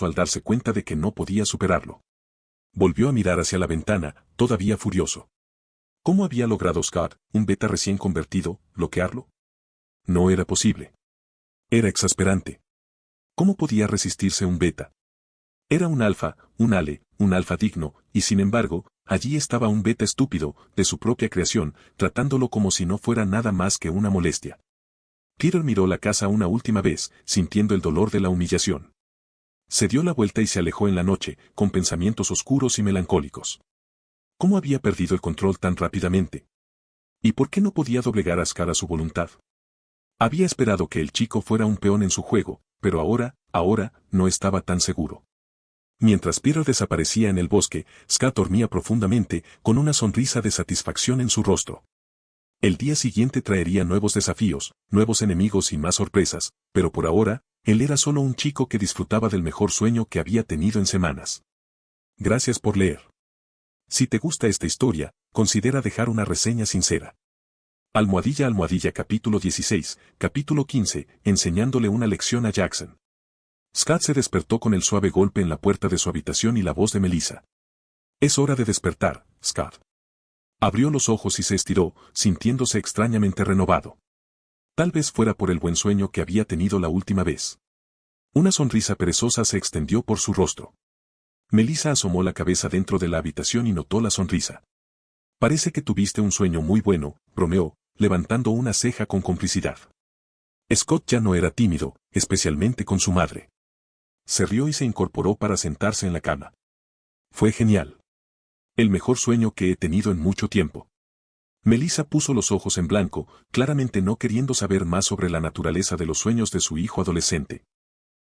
al darse cuenta de que no podía superarlo. Volvió a mirar hacia la ventana, todavía furioso. ¿Cómo había logrado Scott, un beta recién convertido, bloquearlo? No era posible. Era exasperante. ¿Cómo podía resistirse un beta? Era un alfa, un alfa digno, y sin embargo, allí estaba un beta estúpido, de su propia creación, tratándolo como si no fuera nada más que una molestia. Peter miró la casa una última vez, sintiendo el dolor de la humillación. Se dio la vuelta y se alejó en la noche, con pensamientos oscuros y melancólicos. ¿Cómo había perdido el control tan rápidamente? ¿Y por qué no podía doblegar a Scott a su voluntad? Había esperado que el chico fuera un peón en su juego, pero ahora, no estaba tan seguro. Mientras Peter desaparecía en el bosque, Scott dormía profundamente, con una sonrisa de satisfacción en su rostro. El día siguiente traería nuevos desafíos, nuevos enemigos y más sorpresas, pero por ahora, él era solo un chico que disfrutaba del mejor sueño que había tenido en semanas. Gracias por leer. Si te gusta esta historia, considera dejar una reseña sincera. Almohadilla capítulo 16, capítulo 15, enseñándole una lección a Jackson. Scott se despertó con el suave golpe en la puerta de su habitación y la voz de Melissa. Es hora de despertar, Scott. Abrió los ojos y se estiró, sintiéndose extrañamente renovado. Tal vez fuera por el buen sueño que había tenido la última vez. Una sonrisa perezosa se extendió por su rostro. Melissa asomó la cabeza dentro de la habitación y notó la sonrisa. Parece que tuviste un sueño muy bueno, bromeó, levantando una ceja con complicidad. Scott ya no era tímido, especialmente con su madre. Se rió y se incorporó para sentarse en la cama. Fue genial. El mejor sueño que he tenido en mucho tiempo. Melissa puso los ojos en blanco, claramente no queriendo saber más sobre la naturaleza de los sueños de su hijo adolescente.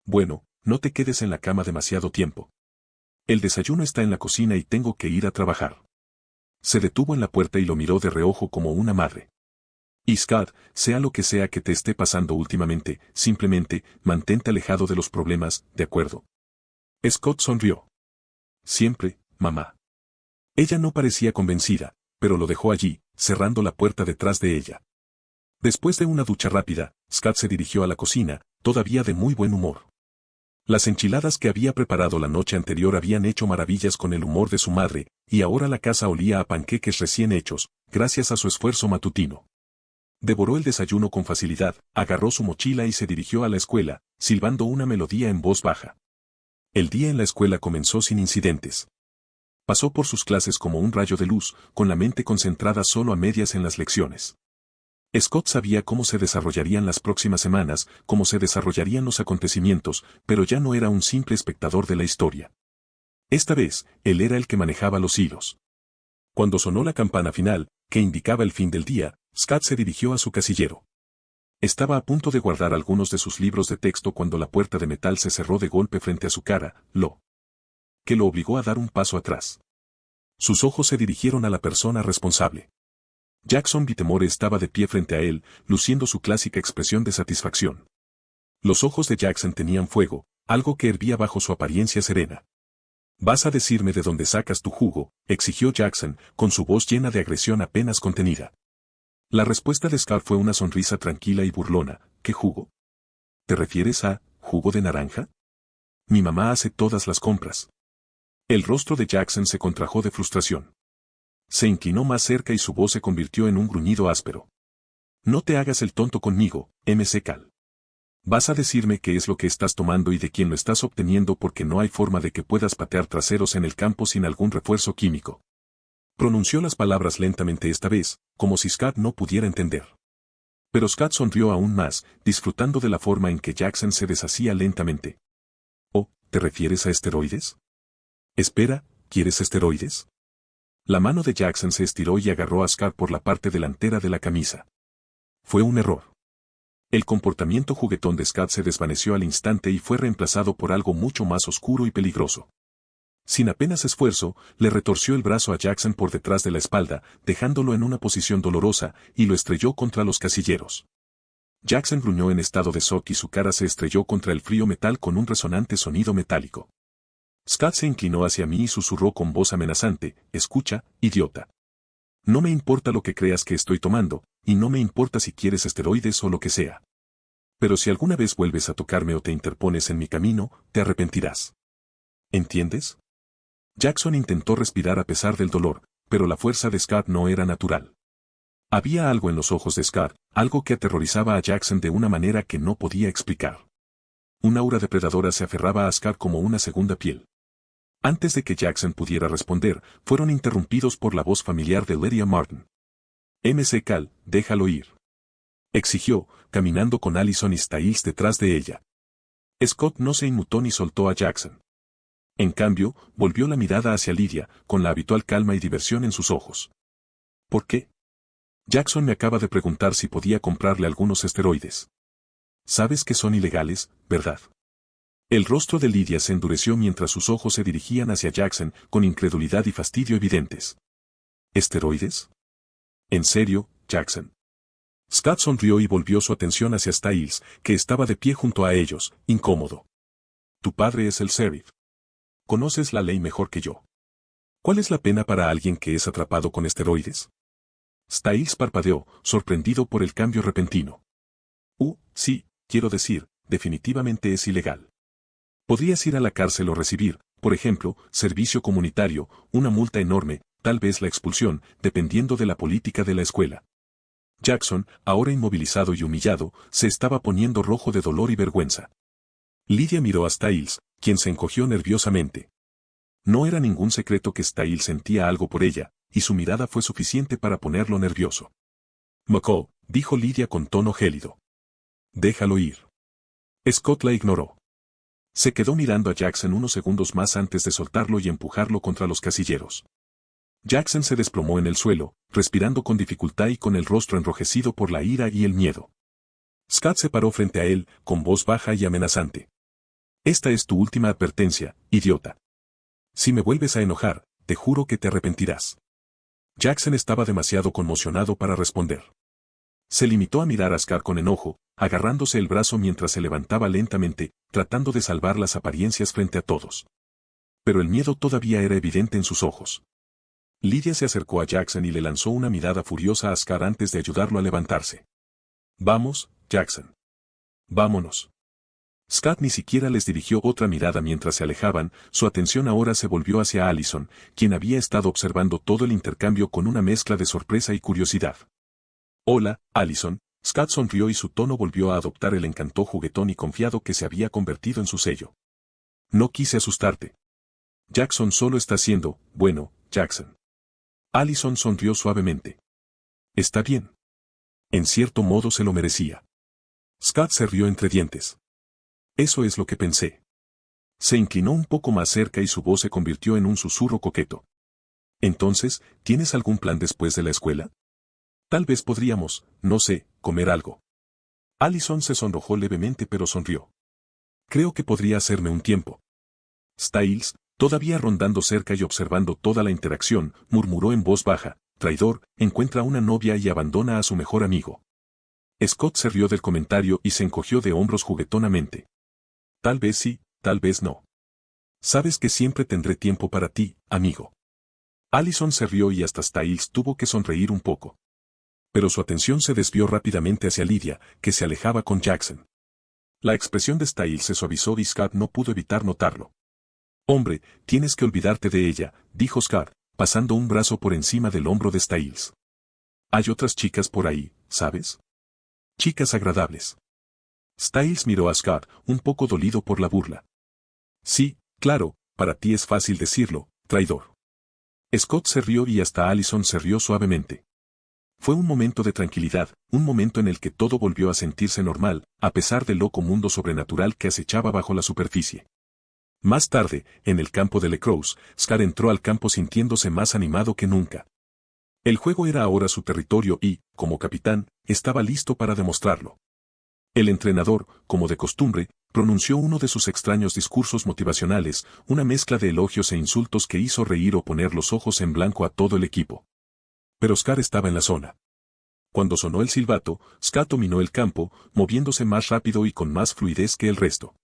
Bueno, no te quedes en la cama demasiado tiempo. El desayuno está en la cocina y tengo que ir a trabajar. Se detuvo en la puerta y lo miró de reojo como una madre. Y Scott, sea lo que sea que te esté pasando últimamente, simplemente, mantente alejado de los problemas, ¿de acuerdo? Scott sonrió. Siempre, mamá. Ella no parecía convencida, pero lo dejó allí, cerrando la puerta detrás de ella. Después de una ducha rápida, Scott se dirigió a la cocina, todavía de muy buen humor. Las enchiladas que había preparado la noche anterior habían hecho maravillas con el humor de su madre, y ahora la casa olía a panqueques recién hechos, gracias a su esfuerzo matutino. Devoró el desayuno con facilidad, agarró su mochila y se dirigió a la escuela, silbando una melodía en voz baja. El día en la escuela comenzó sin incidentes. Pasó por sus clases como un rayo de luz, con la mente concentrada solo a medias en las lecciones. Scott sabía cómo se desarrollarían las próximas semanas, cómo se desarrollarían los acontecimientos, pero ya no era un simple espectador de la historia. Esta vez, él era el que manejaba los hilos. Cuando sonó la campana final, que indicaba el fin del día, Scott se dirigió a su casillero. Estaba a punto de guardar algunos de sus libros de texto cuando la puerta de metal se cerró de golpe frente a su cara, que lo obligó a dar un paso atrás. Sus ojos se dirigieron a la persona responsable. Jackson Whittemore estaba de pie frente a él, luciendo su clásica expresión de satisfacción. Los ojos de Jackson tenían fuego, algo que hervía bajo su apariencia serena. «¿Vas a decirme de dónde sacas tu jugo?», exigió Jackson, con su voz llena de agresión apenas contenida. La respuesta de Scott fue una sonrisa tranquila y burlona. «¿Qué jugo? ¿Te refieres a jugo de naranja? Mi mamá hace todas las compras». El rostro de Jackson se contrajo de frustración. Se inclinó más cerca y su voz se convirtió en un gruñido áspero. «No te hagas el tonto conmigo, Cal. Vas a decirme qué es lo que estás tomando y de quién lo estás obteniendo porque no hay forma de que puedas patear traseros en el campo sin algún refuerzo químico». Pronunció las palabras lentamente esta vez, como si Scott no pudiera entender. Pero Scott sonrió aún más, disfrutando de la forma en que Jackson se deshacía lentamente. «Oh, ¿te refieres a esteroides? Espera, ¿quieres esteroides?». La mano de Jackson se estiró y agarró a Scott por la parte delantera de la camisa. Fue un error. El comportamiento juguetón de Scott se desvaneció al instante y fue reemplazado por algo mucho más oscuro y peligroso. Sin apenas esfuerzo, le retorció el brazo a Jackson por detrás de la espalda, dejándolo en una posición dolorosa, y lo estrelló contra los casilleros. Jackson gruñó en estado de shock y su cara se estrelló contra el frío metal con un resonante sonido metálico. Scott se inclinó hacia mí y susurró con voz amenazante: «Escucha, idiota. No me importa lo que creas que estoy tomando, y no me importa si quieres esteroides o lo que sea. Pero si alguna vez vuelves a tocarme o te interpones en mi camino, te arrepentirás. ¿Entiendes? Jackson intentó respirar a pesar del dolor, pero la fuerza de Scar no era natural. Había algo en los ojos de Scar, algo que aterrorizaba a Jackson de una manera que no podía explicar. Un aura depredadora se aferraba a Scar como una segunda piel. Antes de que Jackson pudiera responder, fueron interrumpidos por la voz familiar de Lydia Martin. Cal, déjalo ir. Exigió, caminando con Allison y Styles detrás de ella. Scott no se inmutó ni soltó a Jackson. En cambio, volvió la mirada hacia Lydia, con la habitual calma y diversión en sus ojos. ¿Por qué? Jackson me acaba de preguntar si podía comprarle algunos esteroides. Sabes que son ilegales, ¿verdad? El rostro de Lydia se endureció mientras sus ojos se dirigían hacia Jackson, con incredulidad y fastidio evidentes. ¿Esteroides? ¿En serio, Jackson? Scott sonrió y volvió su atención hacia Styles, que estaba de pie junto a ellos, incómodo. Tu padre es el sheriff. Conoces la ley mejor que yo. ¿Cuál es la pena para alguien que es atrapado con esteroides? Styles parpadeó, sorprendido por el cambio repentino. Sí, quiero decir, definitivamente es ilegal. Podrías ir a la cárcel o recibir, por ejemplo, servicio comunitario, una multa enorme, tal vez la expulsión, dependiendo de la política de la escuela. Jackson, ahora inmovilizado y humillado, se estaba poniendo rojo de dolor y vergüenza. Lydia miró a Styles, quien se encogió nerviosamente. No era ningún secreto que Styles sentía algo por ella, y su mirada fue suficiente para ponerlo nervioso. McCall, dijo Lydia con tono gélido. Déjalo ir. Scott la ignoró. Se quedó mirando a Jackson unos segundos más antes de soltarlo y empujarlo contra los casilleros. Jackson se desplomó en el suelo, respirando con dificultad y con el rostro enrojecido por la ira y el miedo. Scott se paró frente a él, con voz baja y amenazante. Esta es tu última advertencia, idiota. Si me vuelves a enojar, te juro que te arrepentirás. Jackson estaba demasiado conmocionado para responder. Se limitó a mirar a Scott con enojo, agarrándose el brazo mientras se levantaba lentamente, tratando de salvar las apariencias frente a todos. Pero el miedo todavía era evidente en sus ojos. Lydia se acercó a Jackson y le lanzó una mirada furiosa a Scott antes de ayudarlo a levantarse. Vamos, Jackson. Vámonos. Scott ni siquiera les dirigió otra mirada mientras se alejaban, su atención ahora se volvió hacia Allison, quien había estado observando todo el intercambio con una mezcla de sorpresa y curiosidad. Hola, Allison. Scott sonrió y su tono volvió a adoptar el encanto juguetón y confiado que se había convertido en su sello. No quise asustarte. Jackson solo está siendo, bueno, Jackson. Allison sonrió suavemente. Está bien. En cierto modo se lo merecía. Scott se rió entre dientes. Eso es lo que pensé. Se inclinó un poco más cerca y su voz se convirtió en un susurro coqueto. Entonces, ¿tienes algún plan después de la escuela? Tal vez podríamos, no sé, comer algo. Allison se sonrojó levemente pero sonrió. Creo que podría hacerme un tiempo. Styles, todavía rondando cerca y observando toda la interacción, murmuró en voz baja, traidor, encuentra una novia y abandona a su mejor amigo. Scott se rió del comentario y se encogió de hombros juguetonamente. Tal vez sí, tal vez no. Sabes que siempre tendré tiempo para ti, amigo. Allison se rió y hasta Styles tuvo que sonreír un poco. Pero su atención se desvió rápidamente hacia Lydia, que se alejaba con Jackson. La expresión de Styles se suavizó y Scott no pudo evitar notarlo. Hombre, tienes que olvidarte de ella, dijo Scott, pasando un brazo por encima del hombro de Styles. Hay otras chicas por ahí, ¿sabes? Chicas agradables. Styles miró a Scott, un poco dolido por la burla. Sí, claro, para ti es fácil decirlo, traidor. Scott se rió y hasta Allison se rió suavemente. Fue un momento de tranquilidad, un momento en el que todo volvió a sentirse normal, a pesar del loco mundo sobrenatural que acechaba bajo la superficie. Más tarde, en el campo de Lecroix, Scott entró al campo sintiéndose más animado que nunca. El juego era ahora su territorio y, como capitán, estaba listo para demostrarlo. El entrenador, como de costumbre, pronunció uno de sus extraños discursos motivacionales, una mezcla de elogios e insultos que hizo reír o poner los ojos en blanco a todo el equipo. Pero Scott estaba en la zona. Cuando sonó el silbato, Scott dominó el campo, moviéndose más rápido y con más fluidez que el resto.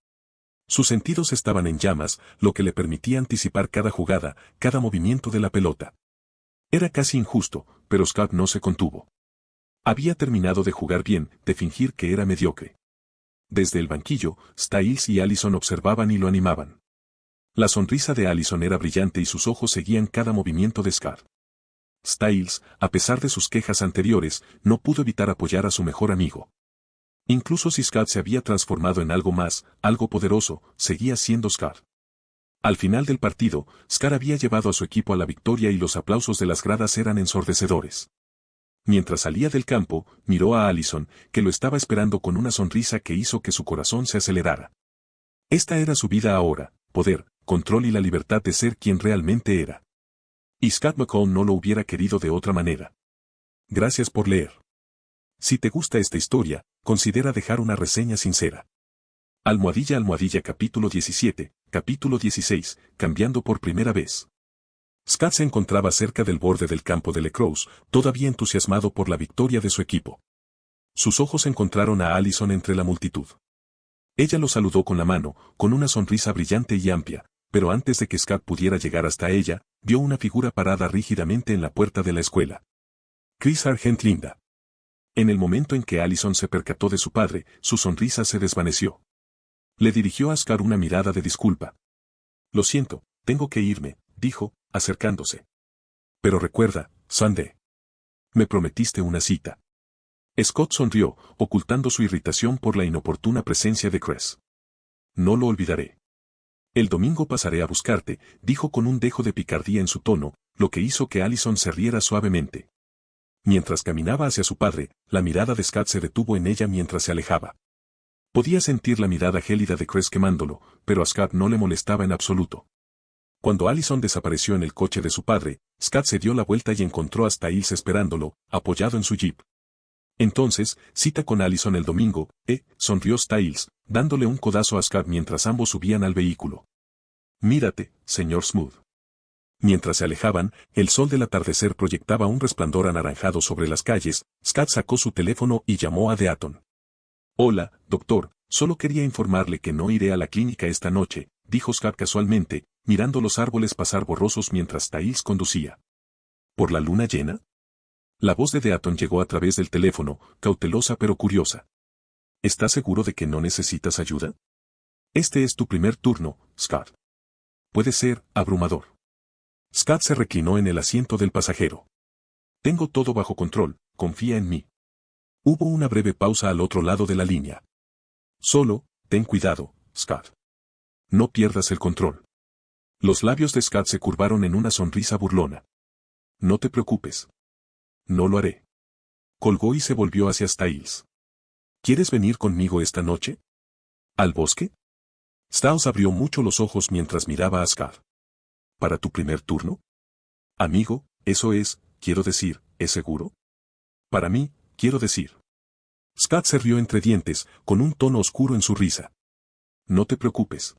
Sus sentidos estaban en llamas, lo que le permitía anticipar cada jugada, cada movimiento de la pelota. Era casi injusto, pero Scott no se contuvo. Había terminado de jugar bien, de fingir que era mediocre. Desde el banquillo, Styles y Allison observaban y lo animaban. La sonrisa de Allison era brillante y sus ojos seguían cada movimiento de Scott. Styles, a pesar de sus quejas anteriores, no pudo evitar apoyar a su mejor amigo. Incluso si Scott se había transformado en algo más, algo poderoso, seguía siendo Scott. Al final del partido, Scott había llevado a su equipo a la victoria y los aplausos de las gradas eran ensordecedores. Mientras salía del campo, miró a Allison, que lo estaba esperando con una sonrisa que hizo que su corazón se acelerara. Esta era su vida ahora, poder, control y la libertad de ser quien realmente era. Y Scott McCall no lo hubiera querido de otra manera. Gracias por leer. Si te gusta esta historia, considera dejar una reseña sincera. Almohadilla capítulo 17, capítulo 16, cambiando por primera vez. Scott se encontraba cerca del borde del campo de Lacrosse, todavía entusiasmado por la victoria de su equipo. Sus ojos encontraron a Allison entre la multitud. Ella lo saludó con la mano, con una sonrisa brillante y amplia, pero antes de que Scott pudiera llegar hasta ella, vio una figura parada rígidamente en la puerta de la escuela. Chris Sargent Linda. En el momento en que Allison se percató de su padre, su sonrisa se desvaneció. Le dirigió a Scott una mirada de disculpa. Lo siento, tengo que irme, dijo, acercándose. Pero recuerda, Sunday. Me prometiste una cita. Scott sonrió, ocultando su irritación por la inoportuna presencia de Chris. No lo olvidaré. El domingo pasaré a buscarte, dijo con un dejo de picardía en su tono, lo que hizo que Allison se riera suavemente. Mientras caminaba hacia su padre, la mirada de Scott se detuvo en ella mientras se alejaba. Podía sentir la mirada gélida de Chris quemándolo, pero a Scott no le molestaba en absoluto. Cuando Allison desapareció en el coche de su padre, Scott se dio la vuelta y encontró a Styles esperándolo, apoyado en su jeep. Entonces, cita con Allison el domingo, sonrió Styles, dándole un codazo a Scott mientras ambos subían al vehículo. Mírate, señor Smooth. Mientras se alejaban, el sol del atardecer proyectaba un resplandor anaranjado sobre las calles. Scott sacó su teléfono y llamó a Deaton. Hola, doctor, solo quería informarle que no iré a la clínica esta noche, dijo Scott casualmente, mirando los árboles pasar borrosos mientras Styles conducía. ¿Por la luna llena? La voz de Deaton llegó a través del teléfono, cautelosa pero curiosa. ¿Estás seguro de que no necesitas ayuda? Este es tu primer turno, Scott. Puede ser abrumador. Scott se reclinó en el asiento del pasajero. Tengo todo bajo control, confía en mí. Hubo una breve pausa al otro lado de la línea. Solo, ten cuidado, Scott. No pierdas el control. Los labios de Scott se curvaron en una sonrisa burlona. No te preocupes. No lo haré. Colgó y se volvió hacia Styles. ¿Quieres venir conmigo esta noche? ¿Al bosque? Styles abrió mucho los ojos mientras miraba a Scott. ¿Para tu primer turno? Amigo, eso es, quiero decir, ¿es seguro? Para mí, quiero decir. Scott se rió entre dientes, con un tono oscuro en su risa. No te preocupes.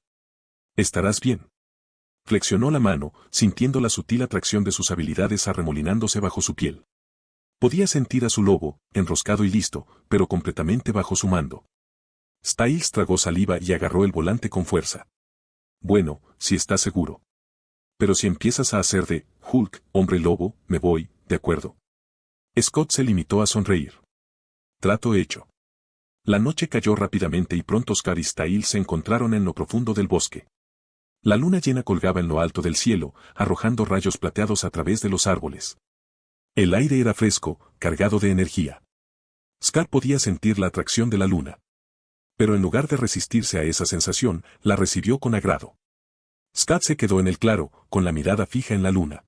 Estarás bien. Flexionó la mano, sintiendo la sutil atracción de sus habilidades arremolinándose bajo su piel. Podía sentir a su lobo, enroscado y listo, pero completamente bajo su mando. Styles tragó saliva y agarró el volante con fuerza. Bueno, si estás seguro. Pero si empiezas a hacer de Hulk, hombre lobo, me voy, ¿de acuerdo? Scott se limitó a sonreír. Trato hecho. La noche cayó rápidamente y pronto Scott y Styles se encontraron en lo profundo del bosque. La luna llena colgaba en lo alto del cielo, arrojando rayos plateados a través de los árboles. El aire era fresco, cargado de energía. Scott podía sentir la atracción de la luna. Pero en lugar de resistirse a esa sensación, la recibió con agrado. Scott se quedó en el claro, con la mirada fija en la luna.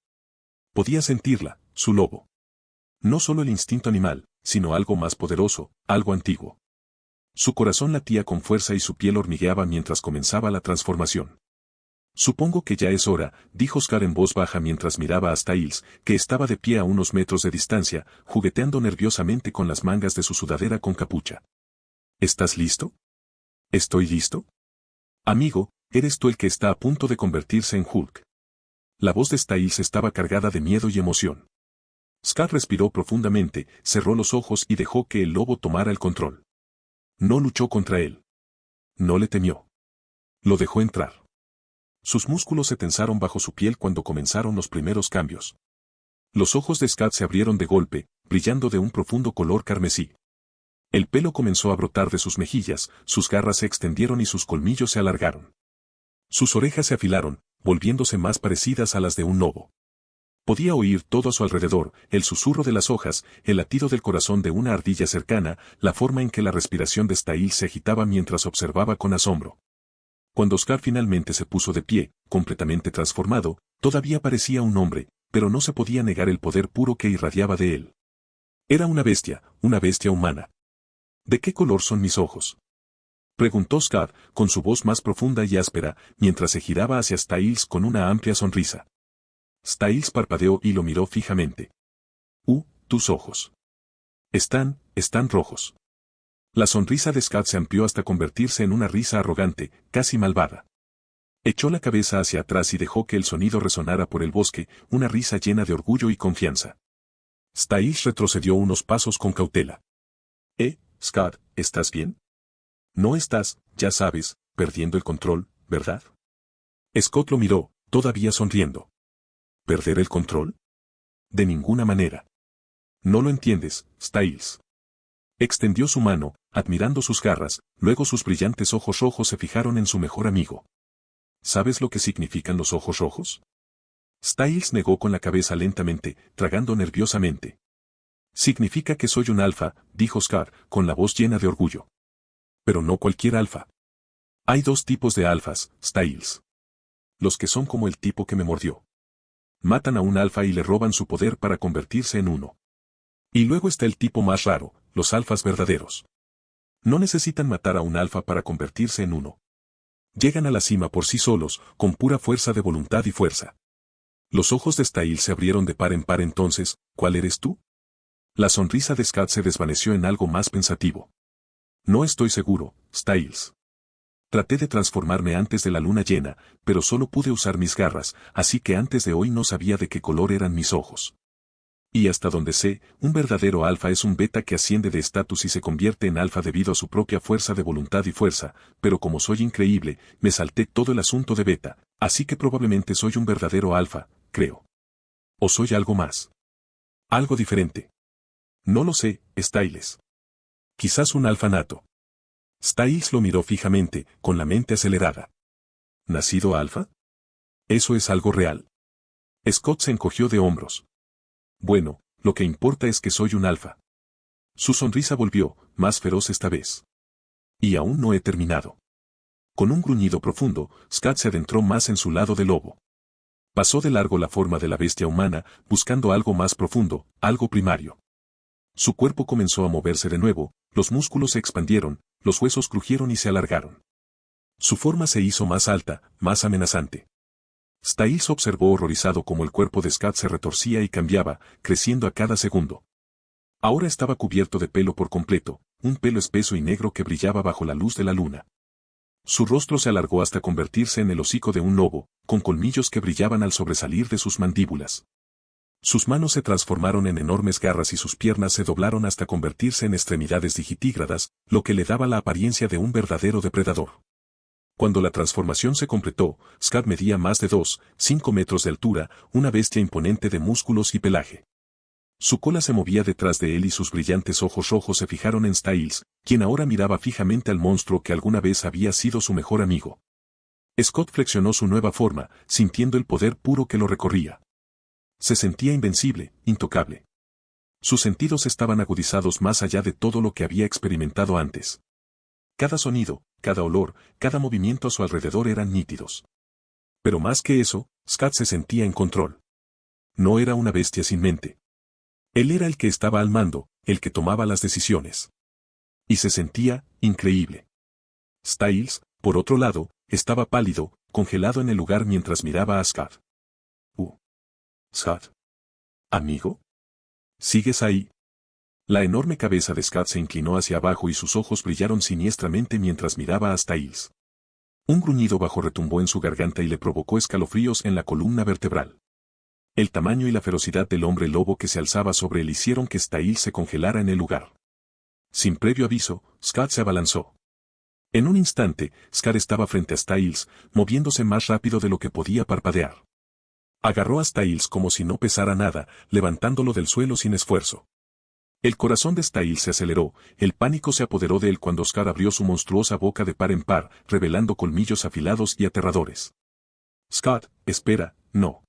Podía sentirla, su lobo. No solo el instinto animal, sino algo más poderoso, algo antiguo. Su corazón latía con fuerza y su piel hormigueaba mientras comenzaba la transformación. Supongo que ya es hora, dijo Scott en voz baja mientras miraba a Styles, que estaba de pie a unos metros de distancia, jugueteando nerviosamente con las mangas de su sudadera con capucha. ¿Estás listo? ¿Estoy listo? Amigo, eres tú el que está a punto de convertirse en Hulk. La voz de Styles estaba cargada de miedo y emoción. Scott respiró profundamente, cerró los ojos y dejó que el lobo tomara el control. No luchó contra él. No le temió. Lo dejó entrar. Sus músculos se tensaron bajo su piel cuando comenzaron los primeros cambios. Los ojos de Scott se abrieron de golpe, brillando de un profundo color carmesí. El pelo comenzó a brotar de sus mejillas, sus garras se extendieron y sus colmillos se alargaron. Sus orejas se afilaron, volviéndose más parecidas a las de un lobo. Podía oír todo a su alrededor, el susurro de las hojas, el latido del corazón de una ardilla cercana, la forma en que la respiración de Styles se agitaba mientras observaba con asombro. Cuando Scar finalmente se puso de pie, completamente transformado, todavía parecía un hombre, pero no se podía negar el poder puro que irradiaba de él. Era una bestia humana. ¿De qué color son mis ojos?, preguntó Scar, con su voz más profunda y áspera, mientras se giraba hacia Styles con una amplia sonrisa. Styles parpadeó y lo miró fijamente. Tus ojos. Están rojos. La sonrisa de Scar se amplió hasta convertirse en una risa arrogante, casi malvada. Echó la cabeza hacia atrás y dejó que el sonido resonara por el bosque, una risa llena de orgullo y confianza. Styles retrocedió unos pasos con cautela. Scar, ¿estás bien? No estás, ya sabes, perdiendo el control, ¿verdad? Scott lo miró, todavía sonriendo. ¿Perder el control? De ninguna manera. No lo entiendes, Styles. Extendió su mano, admirando sus garras, luego sus brillantes ojos rojos se fijaron en su mejor amigo. ¿Sabes lo que significan los ojos rojos? Styles negó con la cabeza lentamente, tragando nerviosamente. Significa que soy un alfa, dijo Scar, con la voz llena de orgullo. Pero no cualquier alfa. Hay dos tipos de alfas, Styles. Los que son como el tipo que me mordió. Matan a un alfa y le roban su poder para convertirse en uno. Y luego está el tipo más raro, los alfas verdaderos. No necesitan matar a un alfa para convertirse en uno. Llegan a la cima por sí solos, con pura fuerza de voluntad y fuerza. Los ojos de Styles se abrieron de par en par. Entonces, ¿cuál eres tú? La sonrisa de Scott se desvaneció en algo más pensativo. No estoy seguro, Styles. Traté de transformarme antes de la luna llena, pero solo pude usar mis garras, así que antes de hoy no sabía de qué color eran mis ojos. Y hasta donde sé, un verdadero alfa es un beta que asciende de estatus y se convierte en alfa debido a su propia fuerza de voluntad y fuerza, pero como soy increíble, me salté todo el asunto de beta, así que probablemente soy un verdadero alfa, creo. ¿O soy algo más? Algo diferente. No lo sé, Styles. Quizás un alfa nato. Styles lo miró fijamente, con la mente acelerada. ¿Nacido alfa? ¿Eso es algo real? Scott se encogió de hombros. Bueno, lo que importa es que soy un alfa. Su sonrisa volvió, más feroz esta vez. Y aún no he terminado. Con un gruñido profundo, Scott se adentró más en su lado de lobo. Pasó de largo la forma de la bestia humana, buscando algo más profundo, algo primario. Su cuerpo comenzó a moverse de nuevo, los músculos se expandieron, los huesos crujieron y se alargaron. Su forma se hizo más alta, más amenazante. Styles observó horrorizado cómo el cuerpo de Scott se retorcía y cambiaba, creciendo a cada segundo. Ahora estaba cubierto de pelo por completo, un pelo espeso y negro que brillaba bajo la luz de la luna. Su rostro se alargó hasta convertirse en el hocico de un lobo, con colmillos que brillaban al sobresalir de sus mandíbulas. Sus manos se transformaron en enormes garras y sus piernas se doblaron hasta convertirse en extremidades digitígradas, lo que le daba la apariencia de un verdadero depredador. Cuando la transformación se completó, Scott medía más de 5 metros de altura, una bestia imponente de músculos y pelaje. Su cola se movía detrás de él y sus brillantes ojos rojos se fijaron en Styles, quien ahora miraba fijamente al monstruo que alguna vez había sido su mejor amigo. Scott flexionó su nueva forma, sintiendo el poder puro que lo recorría. Se sentía invencible, intocable. Sus sentidos estaban agudizados más allá de todo lo que había experimentado antes. Cada sonido, cada olor, cada movimiento a su alrededor eran nítidos. Pero más que eso, Scott se sentía en control. No era una bestia sin mente. Él era el que estaba al mando, el que tomaba las decisiones. Y se sentía increíble. Styles, por otro lado, estaba pálido, congelado en el lugar mientras miraba a Scott. Scott. ¿Amigo? ¿Sigues ahí? La enorme cabeza de Scott se inclinó hacia abajo y sus ojos brillaron siniestramente mientras miraba a Styles. Un gruñido bajo retumbó en su garganta y le provocó escalofríos en la columna vertebral. El tamaño y la ferocidad del hombre lobo que se alzaba sobre él hicieron que Styles se congelara en el lugar. Sin previo aviso, Scott se abalanzó. En un instante, Scott estaba frente a Styles, moviéndose más rápido de lo que podía parpadear. Agarró a Styles como si no pesara nada, levantándolo del suelo sin esfuerzo. El corazón de Styles se aceleró, el pánico se apoderó de él cuando Scar abrió su monstruosa boca de par en par, revelando colmillos afilados y aterradores. «Scott, espera, no.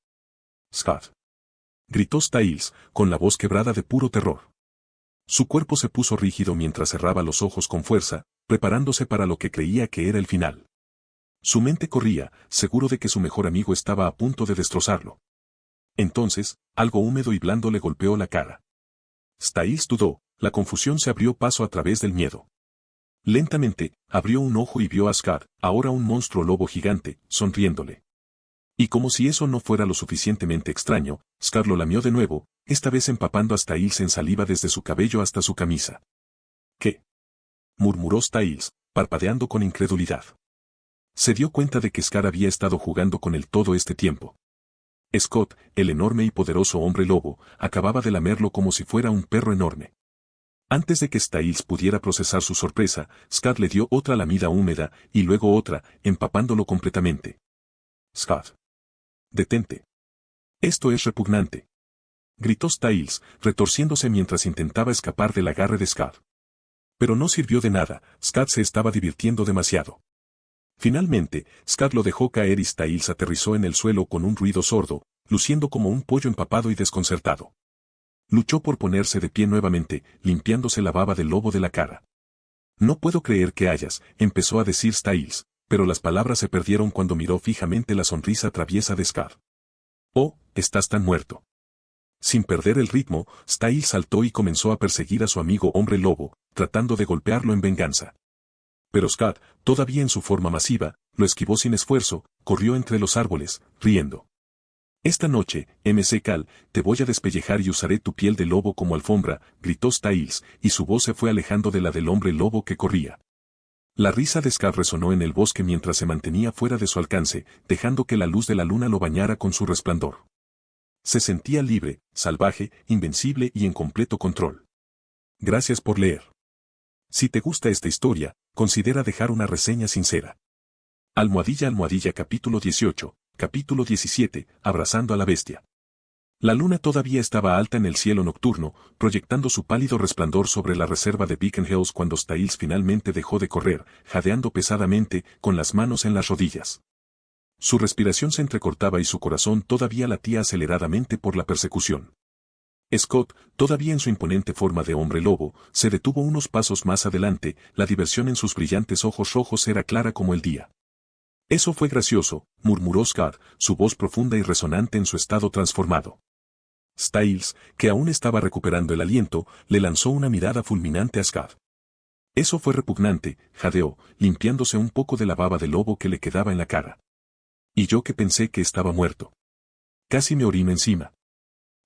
Scott», gritó Styles, con la voz quebrada de puro terror. Su cuerpo se puso rígido mientras cerraba los ojos con fuerza, preparándose para lo que creía que era el final. Su mente corría, seguro de que su mejor amigo estaba a punto de destrozarlo. Entonces, algo húmedo y blando le golpeó la cara. Styles dudó, la confusión se abrió paso a través del miedo. Lentamente, abrió un ojo y vio a Scar, ahora un monstruo lobo gigante, sonriéndole. Y como si eso no fuera lo suficientemente extraño, Scar lo lamió de nuevo, esta vez empapando a Styles en saliva desde su cabello hasta su camisa. «¿Qué?», murmuró Styles, parpadeando con incredulidad. Se dio cuenta de que Scar había estado jugando con él todo este tiempo. Scott, el enorme y poderoso hombre lobo, acababa de lamerlo como si fuera un perro enorme. Antes de que Styles pudiera procesar su sorpresa, Scott le dio otra lamida húmeda, y luego otra, empapándolo completamente. «Scott. Detente. Esto es repugnante», gritó Styles, retorciéndose mientras intentaba escapar del agarre de Scott. Pero no sirvió de nada, Scott se estaba divirtiendo demasiado. Finalmente, Scott lo dejó caer y Styles aterrizó en el suelo con un ruido sordo, luciendo como un pollo empapado y desconcertado. Luchó por ponerse de pie nuevamente, limpiándose la baba del lobo de la cara. «No puedo creer que hayas», empezó a decir Styles, pero las palabras se perdieron cuando miró fijamente la sonrisa traviesa de Scott. «Oh, estás tan muerto». Sin perder el ritmo, Styles saltó y comenzó a perseguir a su amigo hombre lobo, tratando de golpearlo en venganza. Pero Scott, todavía en su forma masiva, lo esquivó sin esfuerzo, corrió entre los árboles, riendo. «Esta noche, Cal, te voy a despellejar y usaré tu piel de lobo como alfombra», gritó Styles, y su voz se fue alejando de la del hombre lobo que corría. La risa de Scott resonó en el bosque mientras se mantenía fuera de su alcance, dejando que la luz de la luna lo bañara con su resplandor. Se sentía libre, salvaje, invencible y en completo control. Gracias por leer. Si te gusta esta historia, considera dejar una reseña sincera. Almohadilla capítulo 18, capítulo 17, abrazando a la bestia. La luna todavía estaba alta en el cielo nocturno, proyectando su pálido resplandor sobre la reserva de Beacon Hills cuando Styles finalmente dejó de correr, jadeando pesadamente, con las manos en las rodillas. Su respiración se entrecortaba y su corazón todavía latía aceleradamente por la persecución. Scott, todavía en su imponente forma de hombre lobo, se detuvo unos pasos más adelante, la diversión en sus brillantes ojos rojos era clara como el día. «Eso fue gracioso», murmuró Scott, su voz profunda y resonante en su estado transformado. Styles, que aún estaba recuperando el aliento, le lanzó una mirada fulminante a Scott. «Eso fue repugnante», jadeó, limpiándose un poco de la baba de lobo que le quedaba en la cara. «Y yo que pensé que estaba muerto. Casi me orino encima».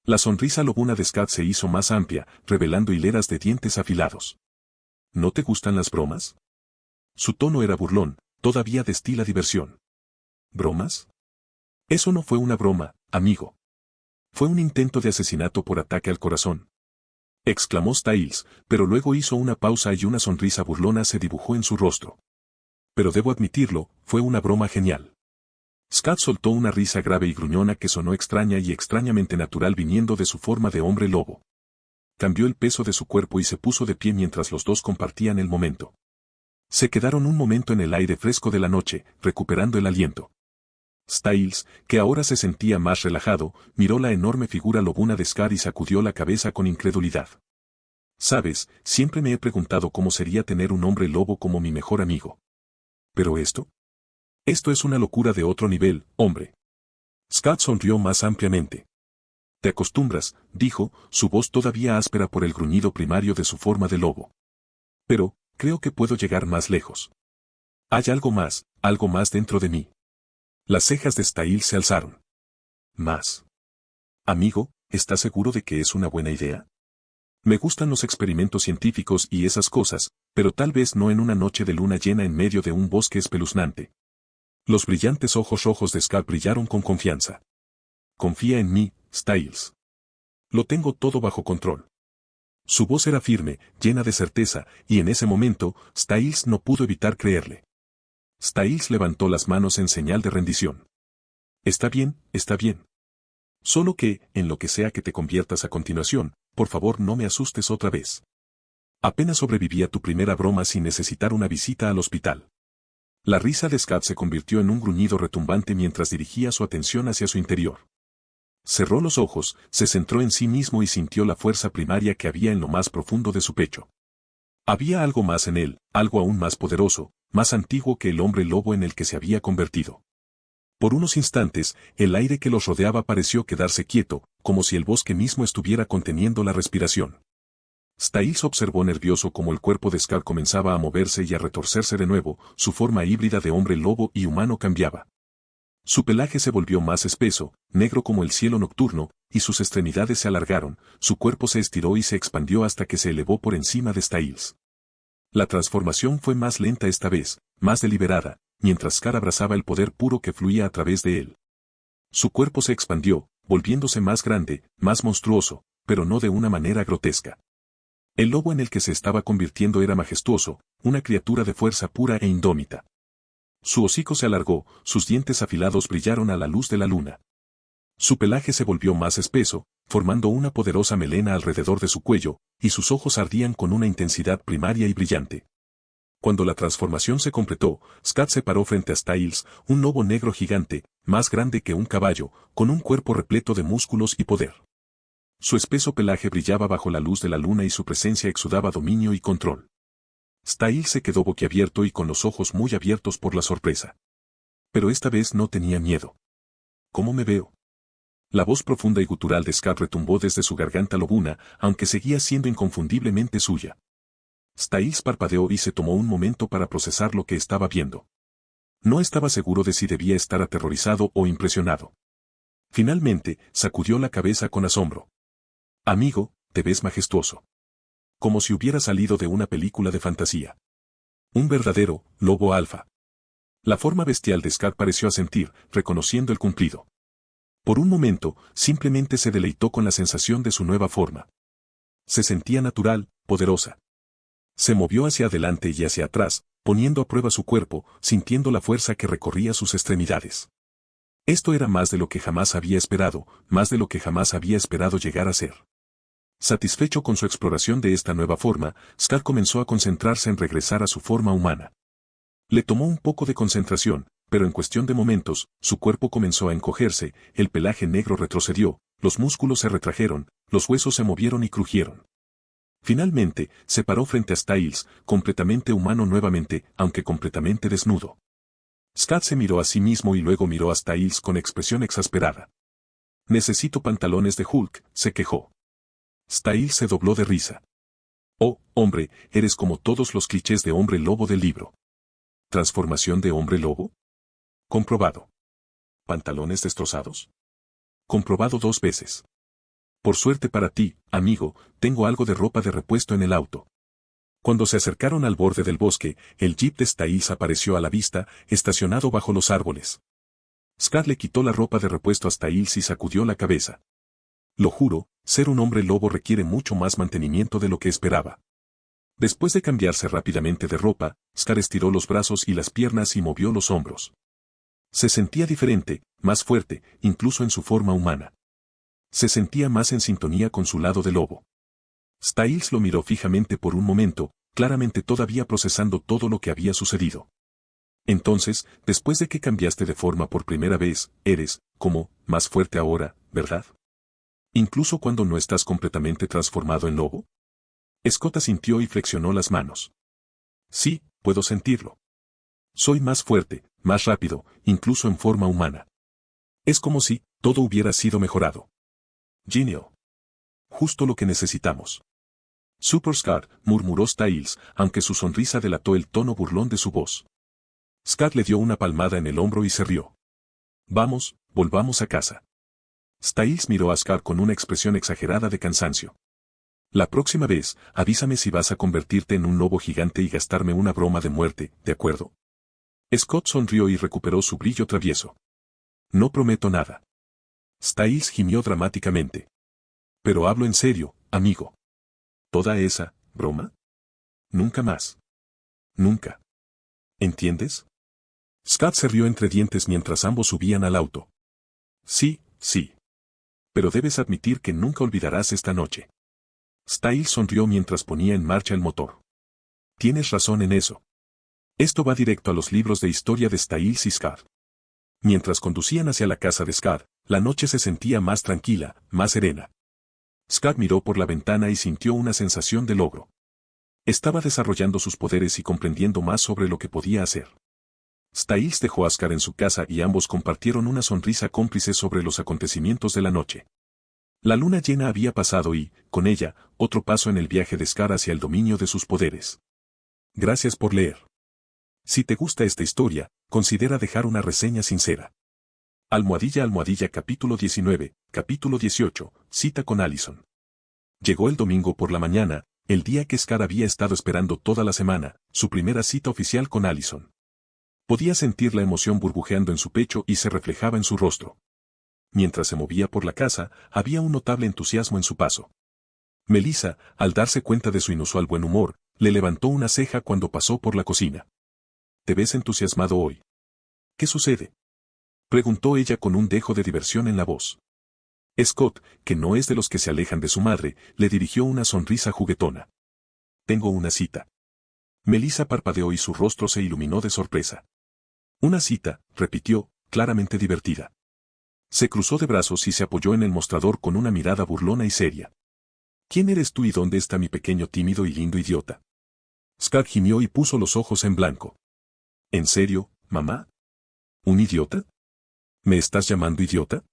La sonrisa lobuna de Scott se hizo más amplia, revelando hileras de dientes afilados. «¿No te gustan las bromas?». Su tono era burlón, todavía destila diversión. «¿Bromas? Eso no fue una broma, amigo. Fue un intento de asesinato por ataque al corazón», exclamó Styles, pero luego hizo una pausa y una sonrisa burlona se dibujó en su rostro. «Pero debo admitirlo, fue una broma genial». Scott soltó una risa grave y gruñona que sonó extraña y extrañamente natural viniendo de su forma de hombre lobo. Cambió el peso de su cuerpo y se puso de pie mientras los dos compartían el momento. Se quedaron un momento en el aire fresco de la noche, recuperando el aliento. Styles, que ahora se sentía más relajado, miró la enorme figura lobuna de Scott y sacudió la cabeza con incredulidad. «Sabes, siempre me he preguntado cómo sería tener un hombre lobo como mi mejor amigo. Pero esto es una locura de otro nivel, hombre». Scott sonrió más ampliamente. «Te acostumbras», dijo, su voz todavía áspera por el gruñido primario de su forma de lobo. «Pero, creo que puedo llegar más lejos. Hay algo más dentro de mí». Las cejas de Styles se alzaron. «¿Más? Amigo, ¿estás seguro de que es una buena idea? Me gustan los experimentos científicos y esas cosas, pero tal vez no en una noche de luna llena en medio de un bosque espeluznante». Los brillantes ojos rojos de Scott brillaron con confianza. «Confía en mí, Styles. Lo tengo todo bajo control». Su voz era firme, llena de certeza, y en ese momento, Styles no pudo evitar creerle. Styles levantó las manos en señal de rendición. «Está bien, está bien. Solo que, en lo que sea que te conviertas a continuación, por favor no me asustes otra vez. Apenas sobreviví a tu primera broma sin necesitar una visita al hospital. La risa de Scott se convirtió en un gruñido retumbante mientras dirigía su atención hacia su interior. Cerró los ojos, se centró en sí mismo y sintió la fuerza primaria que había en lo más profundo de su pecho. Había algo más en él, algo aún más poderoso, más antiguo que el hombre lobo en el que se había convertido. Por unos instantes, el aire que los rodeaba pareció quedarse quieto, como si el bosque mismo estuviera conteniendo la respiración. Styles observó nervioso cómo el cuerpo de Scar comenzaba a moverse y a retorcerse de nuevo, su forma híbrida de hombre lobo y humano cambiaba. Su pelaje se volvió más espeso, negro como el cielo nocturno, y sus extremidades se alargaron, su cuerpo se estiró y se expandió hasta que se elevó por encima de Styles. La transformación fue más lenta esta vez, más deliberada, mientras Scar abrazaba el poder puro que fluía a través de él. Su cuerpo se expandió, volviéndose más grande, más monstruoso, pero no de una manera grotesca. El lobo en el que se estaba convirtiendo era majestuoso, una criatura de fuerza pura e indómita. Su hocico se alargó, sus dientes afilados brillaron a la luz de la luna. Su pelaje se volvió más espeso, formando una poderosa melena alrededor de su cuello, y sus ojos ardían con una intensidad primaria y brillante. Cuando la transformación se completó, Scott se paró frente a Styles, un lobo negro gigante, más grande que un caballo, con un cuerpo repleto de músculos y poder. Su espeso pelaje brillaba bajo la luz de la luna y su presencia exudaba dominio y control. Styles se quedó boquiabierto y con los ojos muy abiertos por la sorpresa. Pero esta vez no tenía miedo. ¿Cómo me veo? La voz profunda y gutural de Scott retumbó desde su garganta lobuna, aunque seguía siendo inconfundiblemente suya. Styles parpadeó y se tomó un momento para procesar lo que estaba viendo. No estaba seguro de si debía estar aterrorizado o impresionado. Finalmente, sacudió la cabeza con asombro. Amigo, te ves majestuoso. Como si hubiera salido de una película de fantasía. Un verdadero lobo alfa. La forma bestial de Scott pareció asentir, reconociendo el cumplido. Por un momento, simplemente se deleitó con la sensación de su nueva forma. Se sentía natural, poderosa. Se movió hacia adelante y hacia atrás, poniendo a prueba su cuerpo, sintiendo la fuerza que recorría sus extremidades. Esto era más de lo que jamás había esperado, más de lo que jamás había esperado llegar a ser. Satisfecho con su exploración de esta nueva forma, Scar comenzó a concentrarse en regresar a su forma humana. Le tomó un poco de concentración, pero en cuestión de momentos, su cuerpo comenzó a encogerse, el pelaje negro retrocedió, los músculos se retrajeron, los huesos se movieron y crujieron. Finalmente, se paró frente a Styles, completamente humano nuevamente, aunque completamente desnudo. Scott se miró a sí mismo y luego miró a Styles con expresión exasperada. Necesito pantalones de Hulk, se quejó. Styles se dobló de risa. Oh, hombre, eres como todos los clichés de hombre lobo del libro. ¿Transformación de hombre lobo? Comprobado. ¿Pantalones destrozados? Comprobado 2 veces. Por suerte para ti, amigo, tengo algo de ropa de repuesto en el auto. Cuando se acercaron al borde del bosque, el jeep de Styles apareció a la vista, estacionado bajo los árboles. Scott le quitó la ropa de repuesto a Styles y sacudió la cabeza. Lo juro, ser un hombre lobo requiere mucho más mantenimiento de lo que esperaba. Después de cambiarse rápidamente de ropa, Scott estiró los brazos y las piernas y movió los hombros. Se sentía diferente, más fuerte, incluso en su forma humana. Se sentía más en sintonía con su lado de lobo. Styles lo miró fijamente por un momento, claramente todavía procesando todo lo que había sucedido. Entonces, después de que cambiaste de forma por primera vez, eres, como, más fuerte ahora, ¿verdad? Incluso cuando no estás completamente transformado en lobo. Scott asintió y flexionó las manos. Sí, puedo sentirlo. Soy más fuerte, más rápido, incluso en forma humana. Es como si todo hubiera sido mejorado. Genial. Justo lo que necesitamos. Super Scott, murmuró Styles, aunque su sonrisa delató el tono burlón de su voz. Scott le dio una palmada en el hombro y se rió. Vamos, volvamos a casa. Styles miró a Scott con una expresión exagerada de cansancio. La próxima vez, avísame si vas a convertirte en un lobo gigante y gastarme una broma de muerte, ¿de acuerdo? Scott sonrió y recuperó su brillo travieso. No prometo nada. Styles gimió dramáticamente. Pero hablo en serio, amigo. ¿Toda esa broma? Nunca más. Nunca. ¿Entiendes? Scott se rió entre dientes mientras ambos subían al auto. Sí, sí. Pero debes admitir que nunca olvidarás esta noche. Styles sonrió mientras ponía en marcha el motor. Tienes razón en eso. Esto va directo a los libros de historia de Styles y Scott. Mientras conducían hacia la casa de Scott, la noche se sentía más tranquila, más serena. Scott miró por la ventana y sintió una sensación de logro. Estaba desarrollando sus poderes y comprendiendo más sobre lo que podía hacer. Styles dejó a Scott en su casa y ambos compartieron una sonrisa cómplice sobre los acontecimientos de la noche. La luna llena había pasado y, con ella, otro paso en el viaje de Scott hacia el dominio de sus poderes. Gracias por leer. Si te gusta esta historia, considera dejar una reseña sincera. Almohadilla capítulo 19, capítulo 18, cita con Allison. Llegó el domingo por la mañana, el día que Scott había estado esperando toda la semana, su primera cita oficial con Allison. Podía sentir la emoción burbujeando en su pecho y se reflejaba en su rostro. Mientras se movía por la casa, había un notable entusiasmo en su paso. Melissa, al darse cuenta de su inusual buen humor, le levantó una ceja cuando pasó por la cocina. «Te ves entusiasmado hoy. ¿Qué sucede?», preguntó ella con un dejo de diversión en la voz. Scott, que no es de los que se alejan de su madre, le dirigió una sonrisa juguetona. «Tengo una cita». Melissa parpadeó y su rostro se iluminó de sorpresa. «Una cita», repitió, claramente divertida. Se cruzó de brazos y se apoyó en el mostrador con una mirada burlona y seria. «¿Quién eres tú y dónde está mi pequeño tímido y lindo idiota?». Scott gimió y puso los ojos en blanco. «¿En serio, mamá? ¿Un idiota? ¿Me estás llamando idiota?».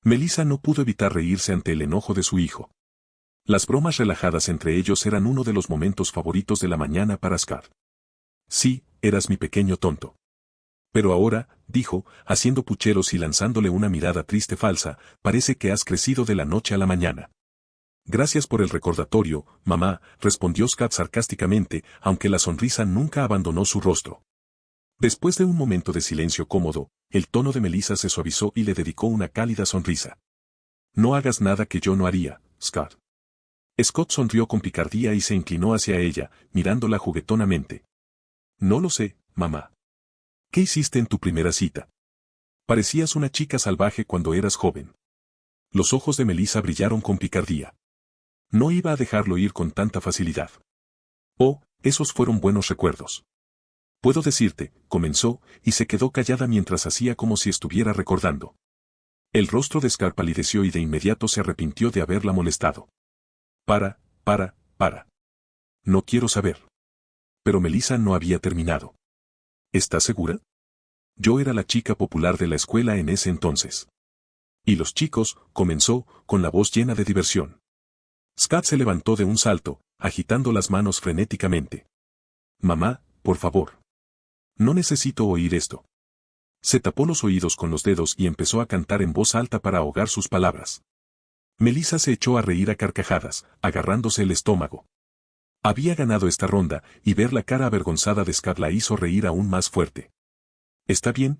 Melissa no pudo evitar reírse ante el enojo de su hijo. Las bromas relajadas entre ellos eran uno de los momentos favoritos de la mañana para Scott. «Sí, eras mi pequeño tonto. Pero ahora», dijo, haciendo pucheros y lanzándole una mirada triste falsa, «parece que has crecido de la noche a la mañana». «Gracias por el recordatorio, mamá», respondió Scott sarcásticamente, aunque la sonrisa nunca abandonó su rostro. Después de un momento de silencio cómodo, el tono de Melissa se suavizó y le dedicó una cálida sonrisa. «No hagas nada que yo no haría, Scott». Scott sonrió con picardía y se inclinó hacia ella, mirándola juguetonamente. «No lo sé, mamá. ¿Qué hiciste en tu primera cita? Parecías una chica salvaje cuando eras joven». Los ojos de Melissa brillaron con picardía. No iba a dejarlo ir con tanta facilidad. «Oh, esos fueron buenos recuerdos. Puedo decirte», comenzó, y se quedó callada mientras hacía como si estuviera recordando. El rostro de Scott palideció y de inmediato se arrepintió de haberla molestado. Para. No quiero saber». Pero Melissa no había terminado. «¿Estás segura? Yo era la chica popular de la escuela en ese entonces». «¿Y los chicos?», comenzó, con la voz llena de diversión. Scott se levantó de un salto, agitando las manos frenéticamente. «Mamá, por favor. No necesito oír esto». Se tapó los oídos con los dedos y empezó a cantar en voz alta para ahogar sus palabras. Melissa se echó a reír a carcajadas, agarrándose el estómago. Había ganado esta ronda, y ver la cara avergonzada de Scott la hizo reír aún más fuerte. Está bien.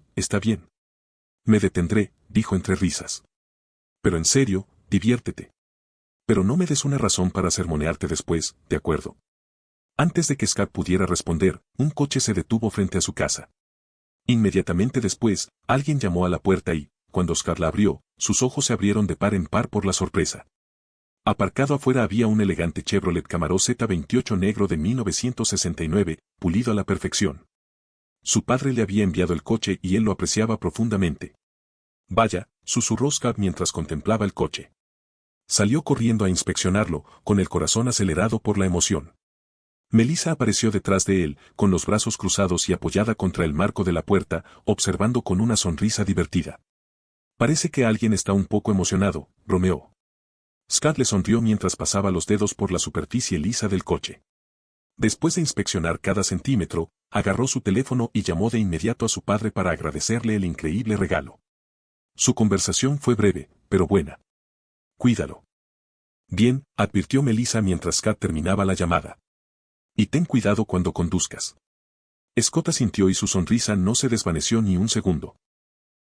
Me detendré», dijo entre risas. «Pero en serio, diviértete. Pero no me des una razón para sermonearte después, ¿de acuerdo?». Antes de que Scott pudiera responder, un coche se detuvo frente a su casa. Inmediatamente después, alguien llamó a la puerta y, cuando Scott la abrió, sus ojos se abrieron de par en par por la sorpresa. Aparcado afuera había un elegante Chevrolet Camaro Z28 negro de 1969, pulido a la perfección. Su padre le había enviado el coche y él lo apreciaba profundamente. «Vaya», susurró Scott mientras contemplaba el coche. Salió corriendo a inspeccionarlo, con el corazón acelerado por la emoción. Melissa apareció detrás de él, con los brazos cruzados y apoyada contra el marco de la puerta, observando con una sonrisa divertida. «Parece que alguien está un poco emocionado», bromeó. Scott le sonrió mientras pasaba los dedos por la superficie lisa del coche. Después de inspeccionar cada centímetro, agarró su teléfono y llamó de inmediato a su padre para agradecerle el increíble regalo. Su conversación fue breve, pero buena. «Cuídalo». «Bien», advirtió Melissa mientras Scott terminaba la llamada. «Y ten cuidado cuando conduzcas». Scott asintió y su sonrisa no se desvaneció ni un segundo.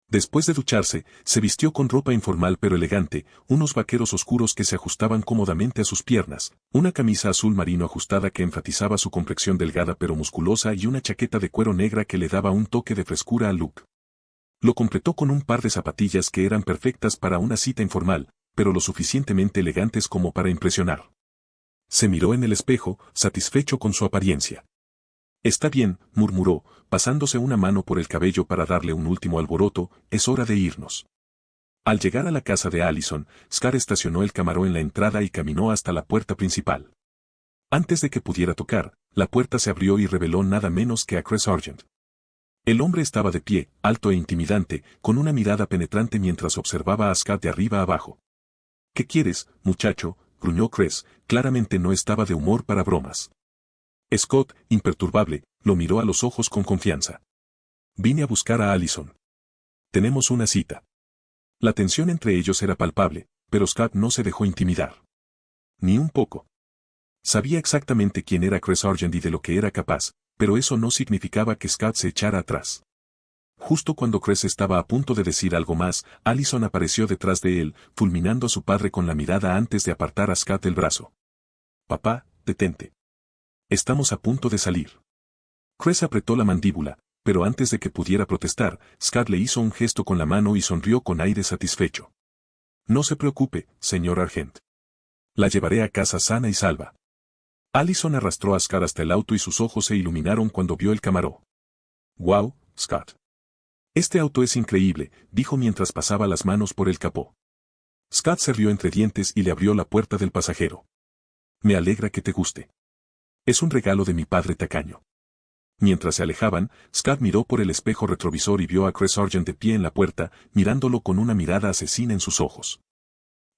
Después de ducharse, se vistió con ropa informal pero elegante, unos vaqueros oscuros que se ajustaban cómodamente a sus piernas, una camisa azul marino ajustada que enfatizaba su complexión delgada pero musculosa y una chaqueta de cuero negra que le daba un toque de frescura al look. Lo completó con un par de zapatillas que eran perfectas para una cita informal, pero lo suficientemente elegantes como para impresionar. Se miró en el espejo, satisfecho con su apariencia. Está bien, murmuró, pasándose una mano por el cabello para darle un último alboroto, es hora de irnos. Al llegar a la casa de Allison, Scar estacionó el Camaro en la entrada y caminó hasta la puerta principal. Antes de que pudiera tocar, la puerta se abrió y reveló nada menos que a Chris Sargent. El hombre estaba de pie, alto e intimidante, con una mirada penetrante mientras observaba a Scott de arriba abajo. ¿Qué quieres, muchacho?, gruñó Chris, claramente no estaba de humor para bromas. Scott, imperturbable, lo miró a los ojos con confianza. Vine a buscar a Allison. Tenemos una cita. La tensión entre ellos era palpable, pero Scott no se dejó intimidar. Ni un poco. Sabía exactamente quién era Chris Sargent y de lo que era capaz, pero eso no significaba que Scott se echara atrás. Justo cuando Chris estaba a punto de decir algo más, Allison apareció detrás de él, fulminando a su padre con la mirada antes de apartar a Scott del brazo. Papá, detente. Estamos a punto de salir. Chris apretó la mandíbula, pero antes de que pudiera protestar, Scott le hizo un gesto con la mano y sonrió con aire satisfecho. No se preocupe, señor Argent. La llevaré a casa sana y salva. Allison arrastró a Scott hasta el auto y sus ojos se iluminaron cuando vio el Camaro. «Wow, Scott. Este auto es increíble», dijo mientras pasaba las manos por el capó. Scott se rió entre dientes y le abrió la puerta del pasajero. «Me alegra que te guste. Es un regalo de mi padre tacaño». Mientras se alejaban, Scott miró por el espejo retrovisor y vio a Chris Sargent de pie en la puerta, mirándolo con una mirada asesina en sus ojos.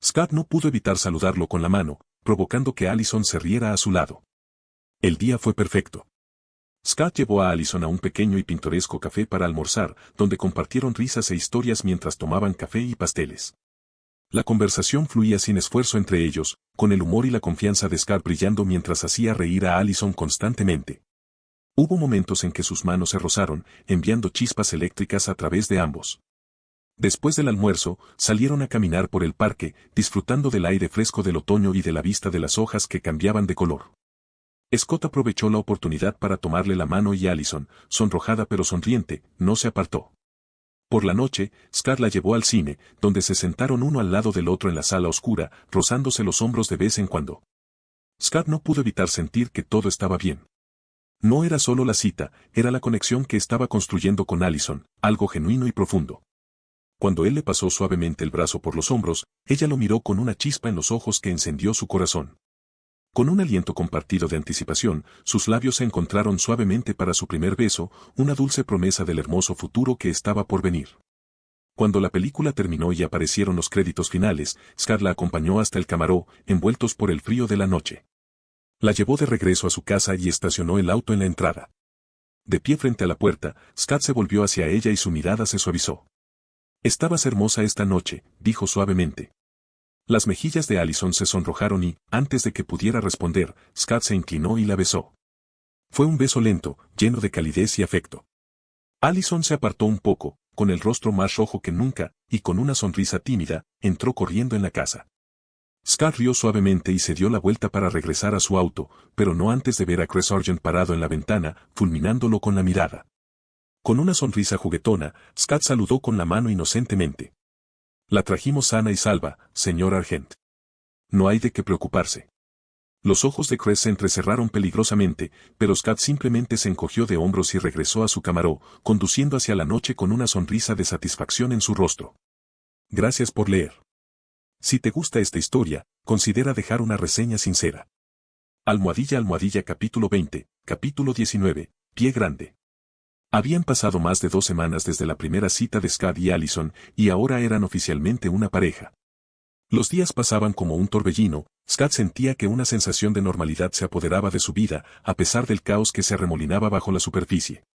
Scott no pudo evitar saludarlo con la mano, provocando que Allison se riera a su lado. El día fue perfecto. Scott llevó a Allison a un pequeño y pintoresco café para almorzar, donde compartieron risas e historias mientras tomaban café y pasteles. La conversación fluía sin esfuerzo entre ellos, con el humor y la confianza de Scott brillando mientras hacía reír a Allison constantemente. Hubo momentos en que sus manos se rozaron, enviando chispas eléctricas a través de ambos. Después del almuerzo, salieron a caminar por el parque, disfrutando del aire fresco del otoño y de la vista de las hojas que cambiaban de color. Scott aprovechó la oportunidad para tomarle la mano y Allison, sonrojada pero sonriente, no se apartó. Por la noche, Scott la llevó al cine, donde se sentaron uno al lado del otro en la sala oscura, rozándose los hombros de vez en cuando. Scott no pudo evitar sentir que todo estaba bien. No era solo la cita, era la conexión que estaba construyendo con Allison, algo genuino y profundo. Cuando él le pasó suavemente el brazo por los hombros, ella lo miró con una chispa en los ojos que encendió su corazón. Con un aliento compartido de anticipación, sus labios se encontraron suavemente para su primer beso, una dulce promesa del hermoso futuro que estaba por venir. Cuando la película terminó y aparecieron los créditos finales, Scott la acompañó hasta el Camaro, envueltos por el frío de la noche. La llevó de regreso a su casa y estacionó el auto en la entrada. De pie frente a la puerta, Scott se volvió hacia ella y su mirada se suavizó. «Estabas hermosa esta noche», dijo suavemente. Las mejillas de Allison se sonrojaron y, antes de que pudiera responder, Scott se inclinó y la besó. Fue un beso lento, lleno de calidez y afecto. Allison se apartó un poco, con el rostro más rojo que nunca, y con una sonrisa tímida, entró corriendo en la casa. Scott rió suavemente y se dio la vuelta para regresar a su auto, pero no antes de ver a Chris Sargent parado en la ventana, fulminándolo con la mirada. Con una sonrisa juguetona, Scott saludó con la mano inocentemente. «La trajimos sana y salva, señor Argent. No hay de qué preocuparse». Los ojos de Chris se entrecerraron peligrosamente, pero Scott simplemente se encogió de hombros y regresó a su Camaro, conduciendo hacia la noche con una sonrisa de satisfacción en su rostro. Gracias por leer. Si te gusta esta historia, considera dejar una reseña sincera. Almohadilla capítulo 20, capítulo 19, Pie Grande. Habían pasado más de 2 semanas desde la primera cita de Scott y Allison, y ahora eran oficialmente una pareja. Los días pasaban como un torbellino, Scott sentía que una sensación de normalidad se apoderaba de su vida, a pesar del caos que se arremolinaba bajo la superficie.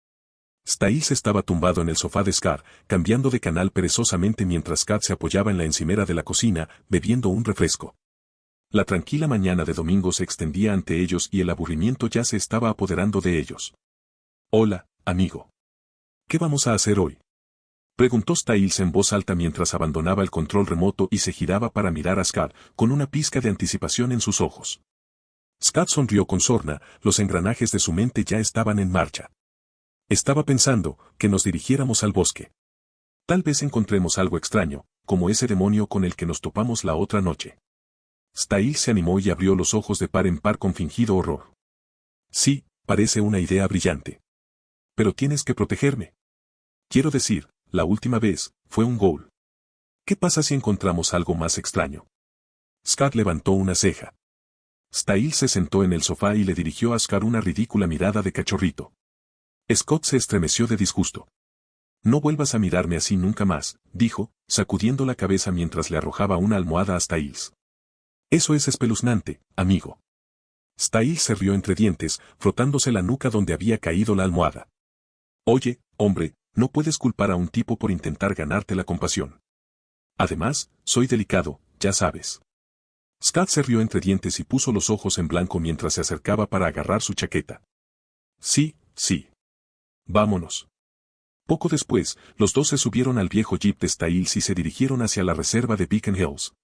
Styles estaba tumbado en el sofá de Scott, cambiando de canal perezosamente mientras Scott se apoyaba en la encimera de la cocina, bebiendo un refresco. La tranquila mañana de domingo se extendía ante ellos y el aburrimiento ya se estaba apoderando de ellos. «Hola, amigo. ¿Qué vamos a hacer hoy?», preguntó Styles en voz alta mientras abandonaba el control remoto y se giraba para mirar a Scott, con una pizca de anticipación en sus ojos. Scott sonrió con sorna, los engranajes de su mente ya estaban en marcha. «Estaba pensando que nos dirigiéramos al bosque. Tal vez encontremos algo extraño, como ese demonio con el que nos topamos la otra noche». Styles se animó y abrió los ojos de par en par con fingido horror. Sí, parece una idea brillante. Pero tienes que protegerme. Quiero decir, la última vez, fue un gol. ¿Qué pasa si encontramos algo más extraño? Scott levantó una ceja. Styles se sentó en el sofá y le dirigió a Scott una ridícula mirada de cachorrito. Scott se estremeció de disgusto. No vuelvas a mirarme así nunca más, dijo, sacudiendo la cabeza mientras le arrojaba una almohada a Styles. Eso es espeluznante, amigo. Styles se rió entre dientes, frotándose la nuca donde había caído la almohada. Oye, hombre, no puedes culpar a un tipo por intentar ganarte la compasión. Además, soy delicado, ya sabes. Scott se rió entre dientes y puso los ojos en blanco mientras se acercaba para agarrar su chaqueta. Sí, sí. Vámonos. Poco después, los dos se subieron al viejo jeep de Styles y se dirigieron hacia la reserva de Beacon Hills.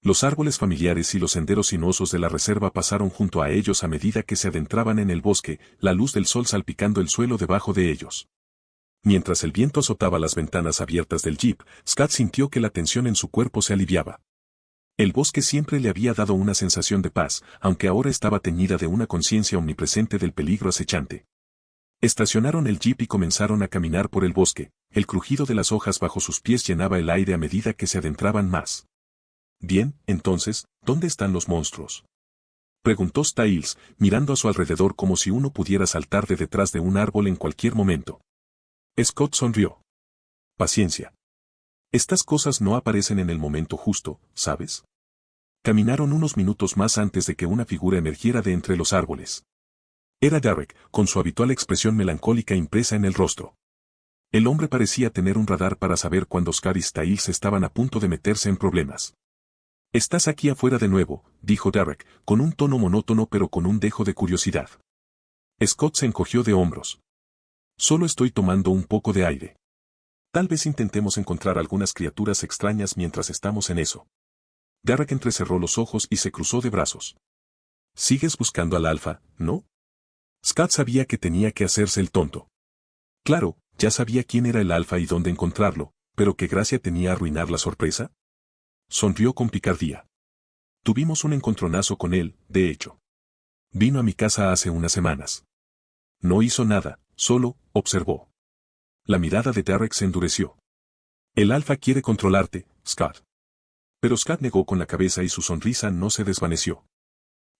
Los árboles familiares y los senderos sinuosos de la reserva pasaron junto a ellos a medida que se adentraban en el bosque, la luz del sol salpicando el suelo debajo de ellos. Mientras el viento azotaba las ventanas abiertas del jeep, Scott sintió que la tensión en su cuerpo se aliviaba. El bosque siempre le había dado una sensación de paz, aunque ahora estaba teñida de una conciencia omnipresente del peligro acechante. Estacionaron el jeep y comenzaron a caminar por el bosque, el crujido de las hojas bajo sus pies llenaba el aire a medida que se adentraban más. Bien, entonces, ¿dónde están los monstruos? Preguntó Styles, mirando a su alrededor como si uno pudiera saltar de detrás de un árbol en cualquier momento. Scott sonrió. Paciencia. Estas cosas no aparecen en el momento justo, ¿sabes? Caminaron unos minutos más antes de que una figura emergiera de entre los árboles. Era Derek, con su habitual expresión melancólica impresa en el rostro. El hombre parecía tener un radar para saber cuando Scott y Styles estaban a punto de meterse en problemas. Estás aquí afuera de nuevo, dijo Derek, con un tono monótono pero con un dejo de curiosidad. Scott se encogió de hombros. Solo estoy tomando un poco de aire. Tal vez intentemos encontrar algunas criaturas extrañas mientras estamos en eso. Derek entrecerró los ojos y se cruzó de brazos. ¿Sigues buscando al alfa, no? Scott sabía que tenía que hacerse el tonto. Claro, ya sabía quién era el alfa y dónde encontrarlo, pero ¿qué gracia tenía arruinar la sorpresa? Sonrió con picardía. Tuvimos un encontronazo con él, de hecho. Vino a mi casa hace unas semanas. No hizo nada, solo observó. La mirada de Derek se endureció. El alfa quiere controlarte, Scott. Pero Scott negó con la cabeza y su sonrisa no se desvaneció.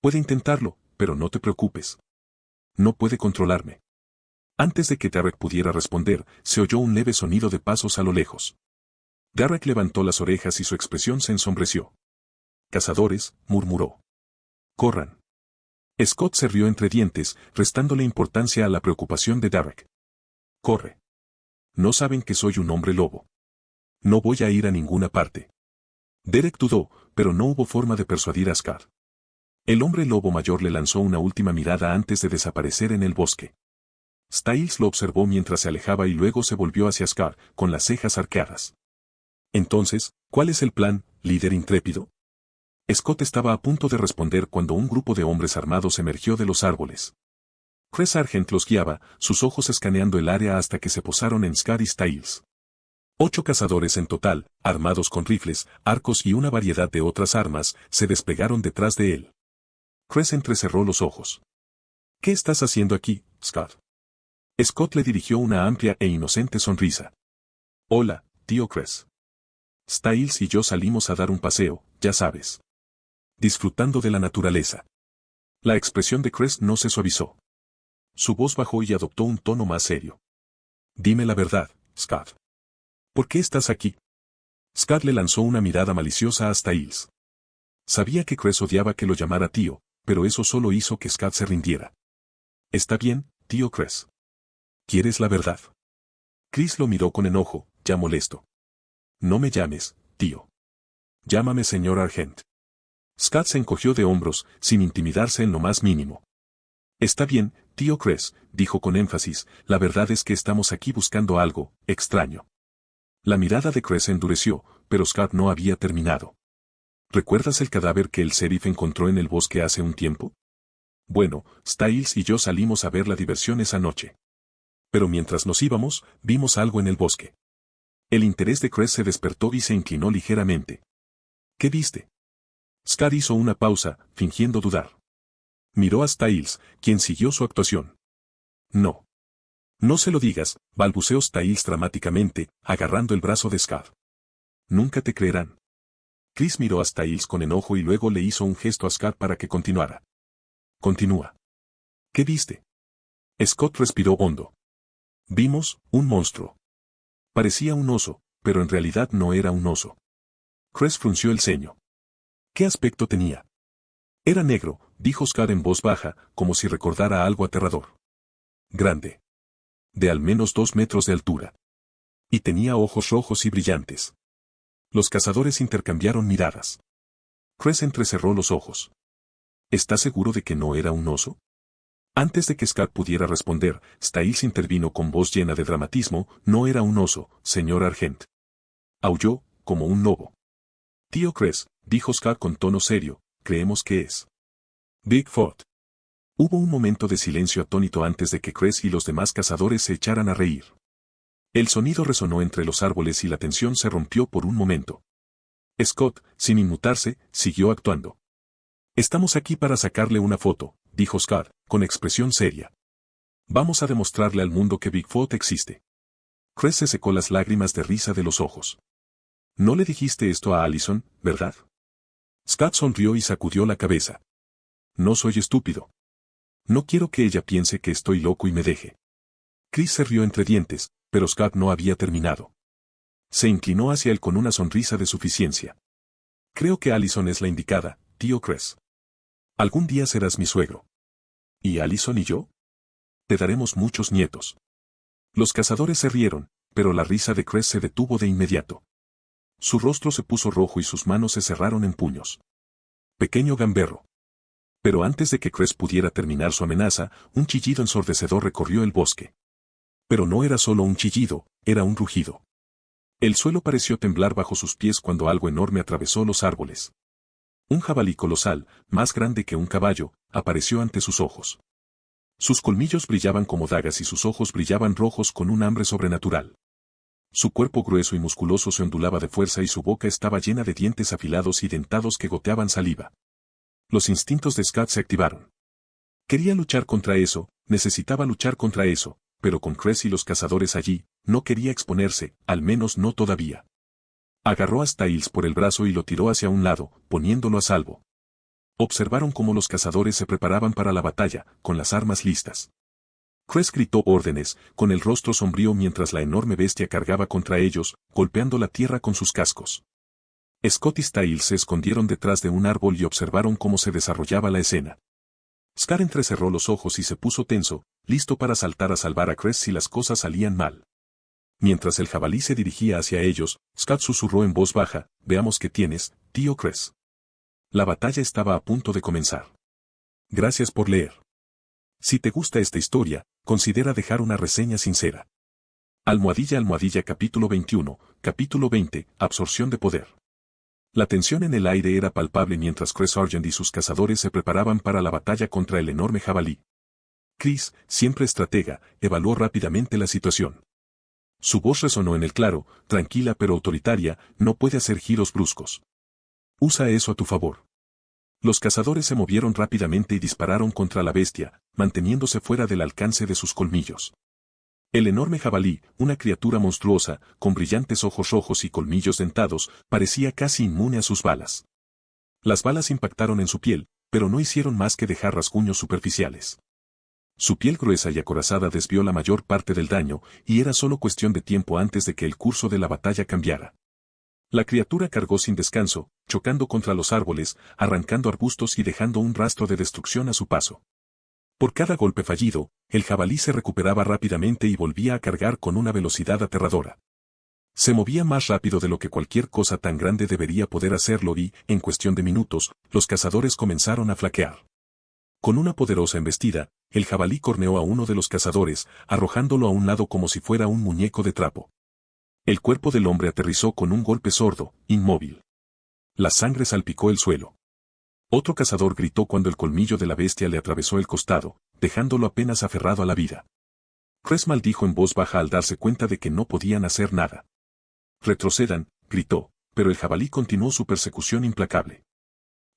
Puede intentarlo, pero no te preocupes. No puede controlarme. Antes de que Derek pudiera responder, se oyó un leve sonido de pasos a lo lejos. Derek levantó las orejas y su expresión se ensombreció. Cazadores, murmuró. Corran. Scott se rió entre dientes, restándole importancia a la preocupación de Derek. Corre. No saben que soy un hombre lobo. No voy a ir a ninguna parte. Derek dudó, pero no hubo forma de persuadir a Scott. El hombre lobo mayor le lanzó una última mirada antes de desaparecer en el bosque. Styles lo observó mientras se alejaba y luego se volvió hacia Scott, con las cejas arqueadas. Entonces, ¿cuál es el plan, líder intrépido? Scott estaba a punto de responder cuando un grupo de hombres armados emergió de los árboles. Chris Sargent los guiaba, sus ojos escaneando el área hasta que se posaron en Scott y Styles. 8 cazadores en total, armados con rifles, arcos y una variedad de otras armas, se desplegaron detrás de él. Chris entrecerró los ojos. ¿Qué estás haciendo aquí, Scott? Scott le dirigió una amplia e inocente sonrisa. Hola, tío Chris. Styles y yo salimos a dar un paseo, ya sabes. Disfrutando de la naturaleza. La expresión de Chris no se suavizó. Su voz bajó y adoptó un tono más serio. Dime la verdad, Scott. ¿Por qué estás aquí? Scott le lanzó una mirada maliciosa a Styles. Sabía que Chris odiaba que lo llamara tío, pero eso solo hizo que Scott se rindiera. Está bien, tío Chris. ¿Quieres la verdad? Chris lo miró con enojo, ya molesto. No me llames, tío. Llámame señor Argent. Scott se encogió de hombros, sin intimidarse en lo más mínimo. Está bien, tío Chris, dijo con énfasis, la verdad es que estamos aquí buscando algo extraño. La mirada de Chris se endureció, pero Scott no había terminado. ¿Recuerdas el cadáver que el sheriff encontró en el bosque hace un tiempo? Bueno, Styles y yo salimos a ver la diversión esa noche. Pero mientras nos íbamos, vimos algo en el bosque. El interés de Chris se despertó y se inclinó ligeramente. ¿Qué viste? Scar hizo una pausa, fingiendo dudar. Miró a Styles, quien siguió su actuación. No. No se lo digas, balbuceó Styles dramáticamente, agarrando el brazo de Scar. Nunca te creerán. Chris miró a Styles con enojo y luego le hizo un gesto a Scar para que continuara. Continúa. ¿Qué viste? Scott respiró hondo. Vimos un monstruo. Parecía un oso, pero en realidad no era un oso. Chris frunció el ceño. ¿Qué aspecto tenía? Era negro, dijo Scar en voz baja, como si recordara algo aterrador. Grande. De al menos 2 metros de altura. Y tenía ojos rojos y brillantes. Los cazadores intercambiaron miradas. Chris entrecerró los ojos. ¿Estás seguro de que no era un oso? Antes de que Scar pudiera responder, Styles intervino con voz llena de dramatismo. No era un oso, señor Argent. Aulló, como un lobo. Tío Chris, dijo Scar con tono serio, creemos que es Bigfoot. Hubo un momento de silencio atónito antes de que Chris y los demás cazadores se echaran a reír. El sonido resonó entre los árboles y la tensión se rompió por un momento. Scott, sin inmutarse, siguió actuando. Estamos aquí para sacarle una foto, dijo Scar, con expresión seria. Vamos a demostrarle al mundo que Bigfoot existe. Chris se secó las lágrimas de risa de los ojos. No le dijiste esto a Allison, ¿verdad? Scott sonrió y sacudió la cabeza. No soy estúpido. No quiero que ella piense que estoy loco y me deje. Chris se rió entre dientes, pero Scott no había terminado. Se inclinó hacia él con una sonrisa de suficiencia. Creo que Allison es la indicada, tío Chris. Algún día serás mi suegro. ¿Y Allison y yo? Te daremos muchos nietos. Los cazadores se rieron, pero la risa de Chris se detuvo de inmediato. Su rostro se puso rojo y sus manos se cerraron en puños. Pequeño gamberro. Pero antes de que Chris pudiera terminar su amenaza, un chillido ensordecedor recorrió el bosque. Pero no era solo un chillido, era un rugido. El suelo pareció temblar bajo sus pies cuando algo enorme atravesó los árboles. Un jabalí colosal, más grande que un caballo, apareció ante sus ojos. Sus colmillos brillaban como dagas y sus ojos brillaban rojos con un hambre sobrenatural. Su cuerpo grueso y musculoso se ondulaba de fuerza y su boca estaba llena de dientes afilados y dentados que goteaban saliva. Los instintos de Scott se activaron. Quería luchar contra eso, necesitaba luchar contra eso, pero con Chris y los cazadores allí, no quería exponerse, al menos no todavía. Agarró a Styles por el brazo y lo tiró hacia un lado, poniéndolo a salvo. Observaron cómo los cazadores se preparaban para la batalla, con las armas listas. Chris gritó órdenes, con el rostro sombrío mientras la enorme bestia cargaba contra ellos, golpeando la tierra con sus cascos. Scott y Styles se escondieron detrás de un árbol y observaron cómo se desarrollaba la escena. Scar entrecerró los ojos y se puso tenso, listo para saltar a salvar a Chris si las cosas salían mal. Mientras el jabalí se dirigía hacia ellos, Scott susurró en voz baja, veamos qué tienes, tío Chris. La batalla estaba a punto de comenzar. Gracias por leer. Si te gusta esta historia, considera dejar una reseña sincera. Almohadilla capítulo 21, capítulo 20, absorción de poder. La tensión en el aire era palpable mientras Chris Sargent y sus cazadores se preparaban para la batalla contra el enorme jabalí. Chris, siempre estratega, evaluó rápidamente la situación. Su voz resonó en el claro, tranquila pero autoritaria, no puede hacer giros bruscos. Usa eso a tu favor. Los cazadores se movieron rápidamente y dispararon contra la bestia, manteniéndose fuera del alcance de sus colmillos. El enorme jabalí, una criatura monstruosa, con brillantes ojos rojos y colmillos dentados, parecía casi inmune a sus balas. Las balas impactaron en su piel, pero no hicieron más que dejar rasguños superficiales. Su piel gruesa y acorazada desvió la mayor parte del daño, y era solo cuestión de tiempo antes de que el curso de la batalla cambiara. La criatura cargó sin descanso, chocando contra los árboles, arrancando arbustos y dejando un rastro de destrucción a su paso. Por cada golpe fallido, el jabalí se recuperaba rápidamente y volvía a cargar con una velocidad aterradora. Se movía más rápido de lo que cualquier cosa tan grande debería poder hacerlo y, en cuestión de minutos, los cazadores comenzaron a flaquear. Con una poderosa embestida, el jabalí corneó a uno de los cazadores, arrojándolo a un lado como si fuera un muñeco de trapo. El cuerpo del hombre aterrizó con un golpe sordo, inmóvil. La sangre salpicó el suelo. Otro cazador gritó cuando el colmillo de la bestia le atravesó el costado, dejándolo apenas aferrado a la vida. Chris maldijo en voz baja al darse cuenta de que no podían hacer nada. Retrocedan, gritó, pero el jabalí continuó su persecución implacable.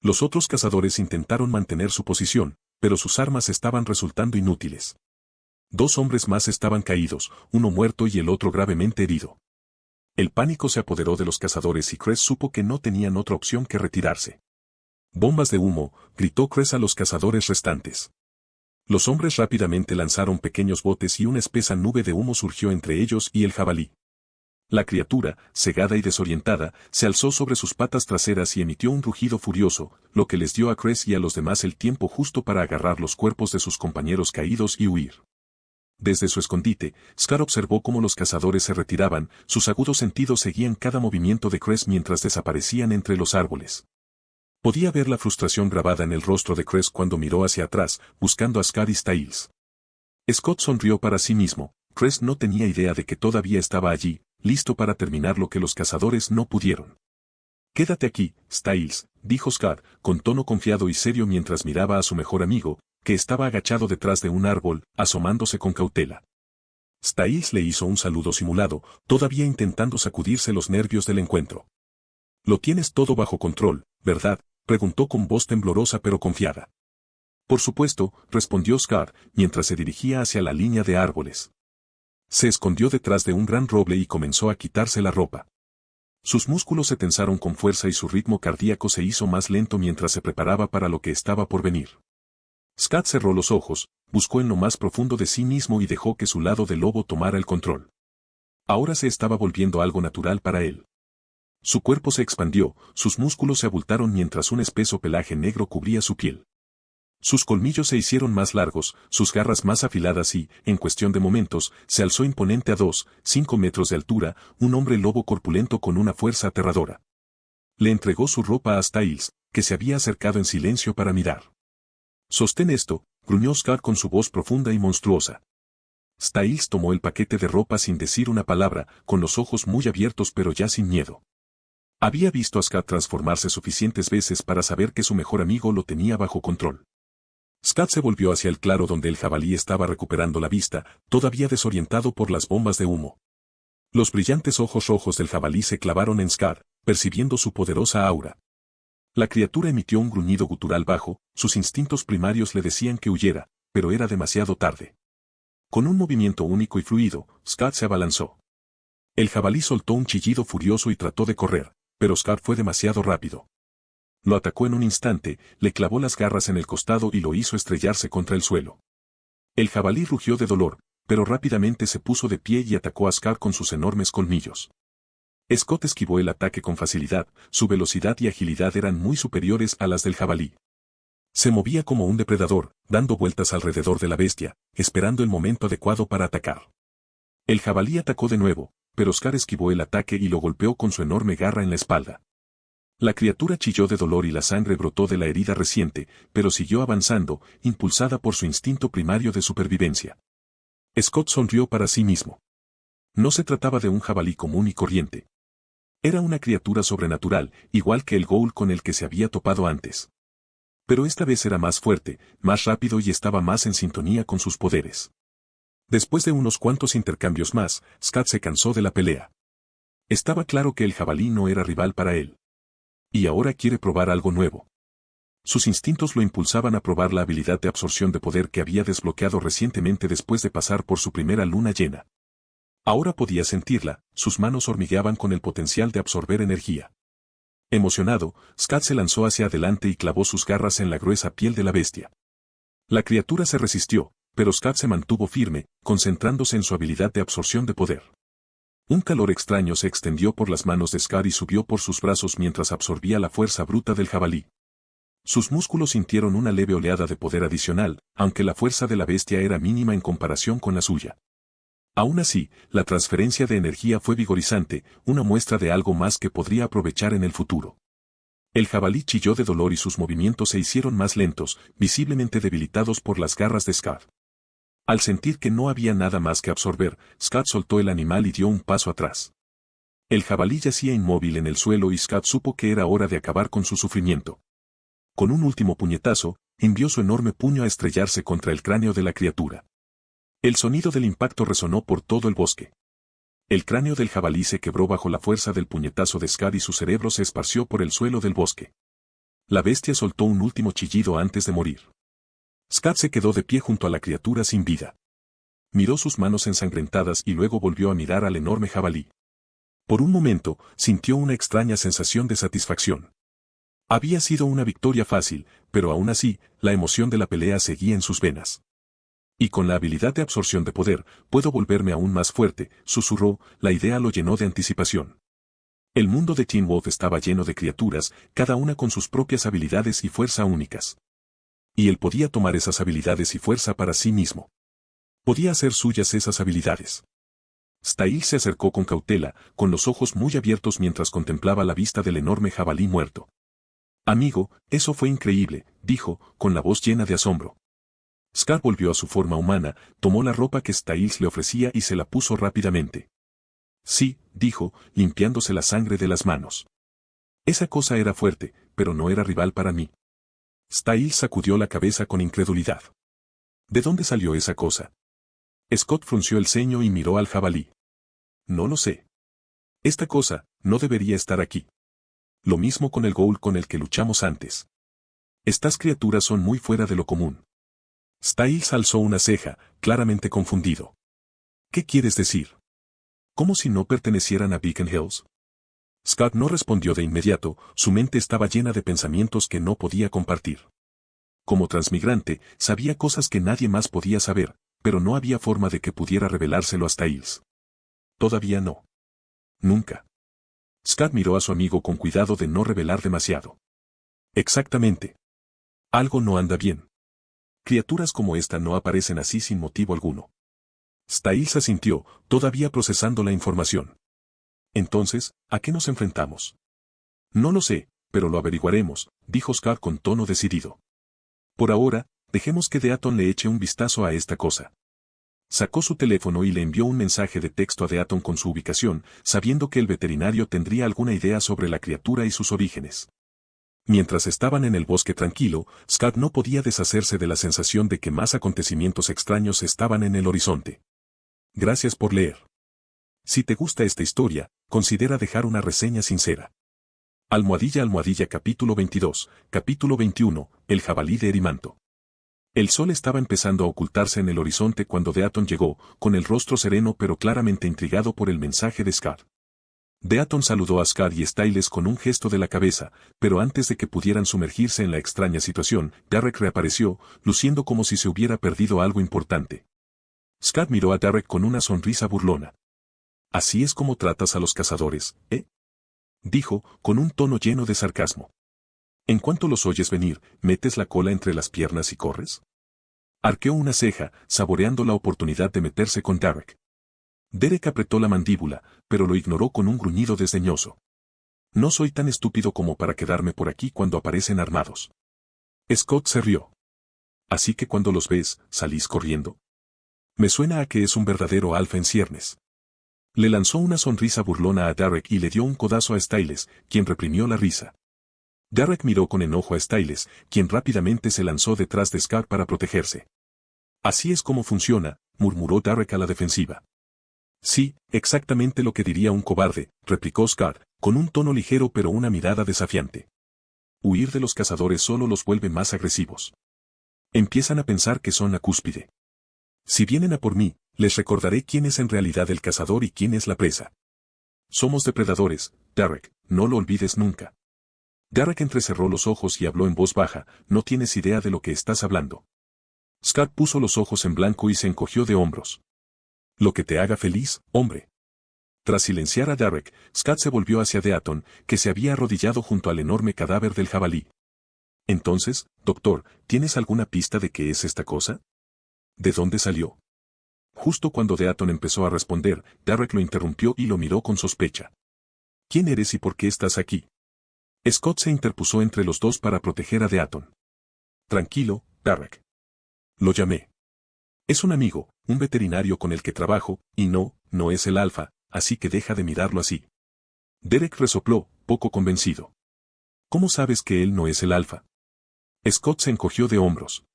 Los otros cazadores intentaron mantener su posición, pero sus armas estaban resultando inútiles. 2 hombres más estaban caídos, uno muerto y el otro gravemente herido. El pánico se apoderó de los cazadores y Cress supo que no tenían otra opción que retirarse. «¡Bombas de humo!», gritó Cress a los cazadores restantes. Los hombres rápidamente lanzaron pequeños botes y una espesa nube de humo surgió entre ellos y el jabalí. La criatura, cegada y desorientada, se alzó sobre sus patas traseras y emitió un rugido furioso, lo que les dio a Cress y a los demás el tiempo justo para agarrar los cuerpos de sus compañeros caídos y huir. Desde su escondite, Scar observó cómo los cazadores se retiraban, sus agudos sentidos seguían cada movimiento de Cress mientras desaparecían entre los árboles. Podía ver la frustración grabada en el rostro de Cress cuando miró hacia atrás, buscando a Scar y Styles. Scott sonrió para sí mismo. Cress no tenía idea de que todavía estaba allí, listo para terminar lo que los cazadores no pudieron. «Quédate aquí, Styles», dijo Scar, con tono confiado y serio mientras miraba a su mejor amigo, que estaba agachado detrás de un árbol, asomándose con cautela. Styles le hizo un saludo simulado, todavía intentando sacudirse los nervios del encuentro. «Lo tienes todo bajo control, ¿verdad?», preguntó con voz temblorosa pero confiada. «Por supuesto», respondió Scar, mientras se dirigía hacia la línea de árboles. Se escondió detrás de un gran roble y comenzó a quitarse la ropa. Sus músculos se tensaron con fuerza y su ritmo cardíaco se hizo más lento mientras se preparaba para lo que estaba por venir. Scar cerró los ojos, buscó en lo más profundo de sí mismo y dejó que su lado de lobo tomara el control. Ahora se estaba volviendo algo natural para él. Su cuerpo se expandió, sus músculos se abultaron mientras un espeso pelaje negro cubría su piel. Sus colmillos se hicieron más largos, sus garras más afiladas y, en cuestión de momentos, se alzó imponente a 5 metros de altura, un hombre lobo corpulento con una fuerza aterradora. Le entregó su ropa a Styles, que se había acercado en silencio para mirar. «Sostén esto», gruñó Scar con su voz profunda y monstruosa. Styles tomó el paquete de ropa sin decir una palabra, con los ojos muy abiertos pero ya sin miedo. Había visto a Scar transformarse suficientes veces para saber que su mejor amigo lo tenía bajo control. Scar se volvió hacia el claro donde el jabalí estaba recuperando la vista, todavía desorientado por las bombas de humo. Los brillantes ojos rojos del jabalí se clavaron en Scar, percibiendo su poderosa aura. La criatura emitió un gruñido gutural bajo, sus instintos primarios le decían que huyera, pero era demasiado tarde. Con un movimiento único y fluido, Scar se abalanzó. El jabalí soltó un chillido furioso y trató de correr, pero Scar fue demasiado rápido. Lo atacó en un instante, le clavó las garras en el costado y lo hizo estrellarse contra el suelo. El jabalí rugió de dolor, pero rápidamente se puso de pie y atacó a Scar con sus enormes colmillos. Scott esquivó el ataque con facilidad, su velocidad y agilidad eran muy superiores a las del jabalí. Se movía como un depredador, dando vueltas alrededor de la bestia, esperando el momento adecuado para atacar. El jabalí atacó de nuevo, pero Scar esquivó el ataque y lo golpeó con su enorme garra en la espalda. La criatura chilló de dolor y la sangre brotó de la herida reciente, pero siguió avanzando, impulsada por su instinto primario de supervivencia. Scott sonrió para sí mismo. No se trataba de un jabalí común y corriente. Era una criatura sobrenatural, igual que el ghoul con el que se había topado antes. Pero esta vez era más fuerte, más rápido y estaba más en sintonía con sus poderes. Después de unos cuantos intercambios más, Scott se cansó de la pelea. Estaba claro que el jabalí no era rival para él. Y ahora quiere probar algo nuevo. Sus instintos lo impulsaban a probar la habilidad de absorción de poder que había desbloqueado recientemente después de pasar por su primera luna llena. Ahora podía sentirla, sus manos hormigueaban con el potencial de absorber energía. Emocionado, Scott se lanzó hacia adelante y clavó sus garras en la gruesa piel de la bestia. La criatura se resistió, pero Scott se mantuvo firme, concentrándose en su habilidad de absorción de poder. Un calor extraño se extendió por las manos de Scar y subió por sus brazos mientras absorbía la fuerza bruta del jabalí. Sus músculos sintieron una leve oleada de poder adicional, aunque la fuerza de la bestia era mínima en comparación con la suya. Aún así, la transferencia de energía fue vigorizante, una muestra de algo más que podría aprovechar en el futuro. El jabalí chilló de dolor y sus movimientos se hicieron más lentos, visiblemente debilitados por las garras de Scar. Al sentir que no había nada más que absorber, Scott soltó el animal y dio un paso atrás. El jabalí yacía inmóvil en el suelo y Scott supo que era hora de acabar con su sufrimiento. Con un último puñetazo, envió su enorme puño a estrellarse contra el cráneo de la criatura. El sonido del impacto resonó por todo el bosque. El cráneo del jabalí se quebró bajo la fuerza del puñetazo de Scott y su cerebro se esparció por el suelo del bosque. La bestia soltó un último chillido antes de morir. Scott se quedó de pie junto a la criatura sin vida. Miró sus manos ensangrentadas y luego volvió a mirar al enorme jabalí. Por un momento, sintió una extraña sensación de satisfacción. Había sido una victoria fácil, pero aún así, la emoción de la pelea seguía en sus venas. Y con la habilidad de absorción de poder, puedo volverme aún más fuerte, susurró, la idea lo llenó de anticipación. El mundo de Teen Wolf estaba lleno de criaturas, cada una con sus propias habilidades y fuerza únicas. Y él podía tomar esas habilidades y fuerza para sí mismo. Podía hacer suyas esas habilidades. Styles se acercó con cautela, con los ojos muy abiertos mientras contemplaba la vista del enorme jabalí muerto. Amigo, eso fue increíble, dijo, con la voz llena de asombro. Scar volvió a su forma humana, tomó la ropa que Styles le ofrecía y se la puso rápidamente. Sí, dijo, limpiándose la sangre de las manos. Esa cosa era fuerte, pero no era rival para mí. Styles sacudió la cabeza con incredulidad. ¿De dónde salió esa cosa? Scott frunció el ceño y miró al jabalí. No lo sé. Esta cosa, no debería estar aquí. Lo mismo con el ghoul con el que luchamos antes. Estas criaturas son muy fuera de lo común. Styles alzó una ceja, claramente confundido. ¿Qué quieres decir? ¿Cómo si no pertenecieran a Beacon Hills? Scott no respondió de inmediato, su mente estaba llena de pensamientos que no podía compartir. Como transmigrante, sabía cosas que nadie más podía saber, pero no había forma de que pudiera revelárselo a Styles. Todavía no. Nunca. Scott miró a su amigo con cuidado de no revelar demasiado. Exactamente. Algo no anda bien. Criaturas como esta no aparecen así sin motivo alguno. Styles asintió, todavía procesando la información. Entonces, ¿a qué nos enfrentamos? No lo sé, pero lo averiguaremos, dijo Scott con tono decidido. Por ahora, dejemos que Deaton le eche un vistazo a esta cosa. Sacó su teléfono y le envió un mensaje de texto a Deaton con su ubicación, sabiendo que el veterinario tendría alguna idea sobre la criatura y sus orígenes. Mientras estaban en el bosque tranquilo, Scott no podía deshacerse de la sensación de que más acontecimientos extraños estaban en el horizonte. Gracias por leer. Si te gusta esta historia, considera dejar una reseña sincera. Almohadilla capítulo 22, capítulo 21, el jabalí de Erimanto. El sol estaba empezando a ocultarse en el horizonte cuando Deaton llegó, con el rostro sereno pero claramente intrigado por el mensaje de Scott. Deaton saludó a Scott y Styles con un gesto de la cabeza, pero antes de que pudieran sumergirse en la extraña situación, Derek reapareció, luciendo como si se hubiera perdido algo importante. Scott miró a Derek con una sonrisa burlona. «Así es como tratas a los cazadores, ¿eh?», dijo, con un tono lleno de sarcasmo. «En cuanto los oyes venir, ¿metes la cola entre las piernas y corres?». Arqueó una ceja, saboreando la oportunidad de meterse con Derek. Derek apretó la mandíbula, pero lo ignoró con un gruñido desdeñoso. «No soy tan estúpido como para quedarme por aquí cuando aparecen armados». Scott se rió. «Así que cuando los ves, ¿salís corriendo?». «Me suena a que es un verdadero alfa en ciernes». Le lanzó una sonrisa burlona a Derek y le dio un codazo a Styles, quien reprimió la risa. Derek miró con enojo a Styles, quien rápidamente se lanzó detrás de Scott para protegerse. «Así es como funciona», murmuró Derek a la defensiva. «Sí, exactamente lo que diría un cobarde», replicó Scott, con un tono ligero pero una mirada desafiante. «Huir de los cazadores solo los vuelve más agresivos. Empiezan a pensar que son la cúspide. Si vienen a por mí, les recordaré quién es en realidad el cazador y quién es la presa. Somos depredadores, Derek, no lo olvides nunca». Derek entrecerró los ojos y habló en voz baja, «No tienes idea de lo que estás hablando». Scott puso los ojos en blanco y se encogió de hombros. «Lo que te haga feliz, hombre». Tras silenciar a Derek, Scott se volvió hacia Deaton, que se había arrodillado junto al enorme cadáver del jabalí. «Entonces, doctor, ¿tienes alguna pista de qué es esta cosa? ¿De dónde salió?». Justo cuando Deaton empezó a responder, Derek lo interrumpió y lo miró con sospecha. «¿Quién eres y por qué estás aquí?». Scott se interpuso entre los dos para proteger a Deaton. «Tranquilo, Derek. Lo llamé. Es un amigo, un veterinario con el que trabajo, y no es el alfa, así que deja de mirarlo así». Derek resopló, poco convencido. «¿Cómo sabes que él no es el alfa?». Scott se encogió de hombros.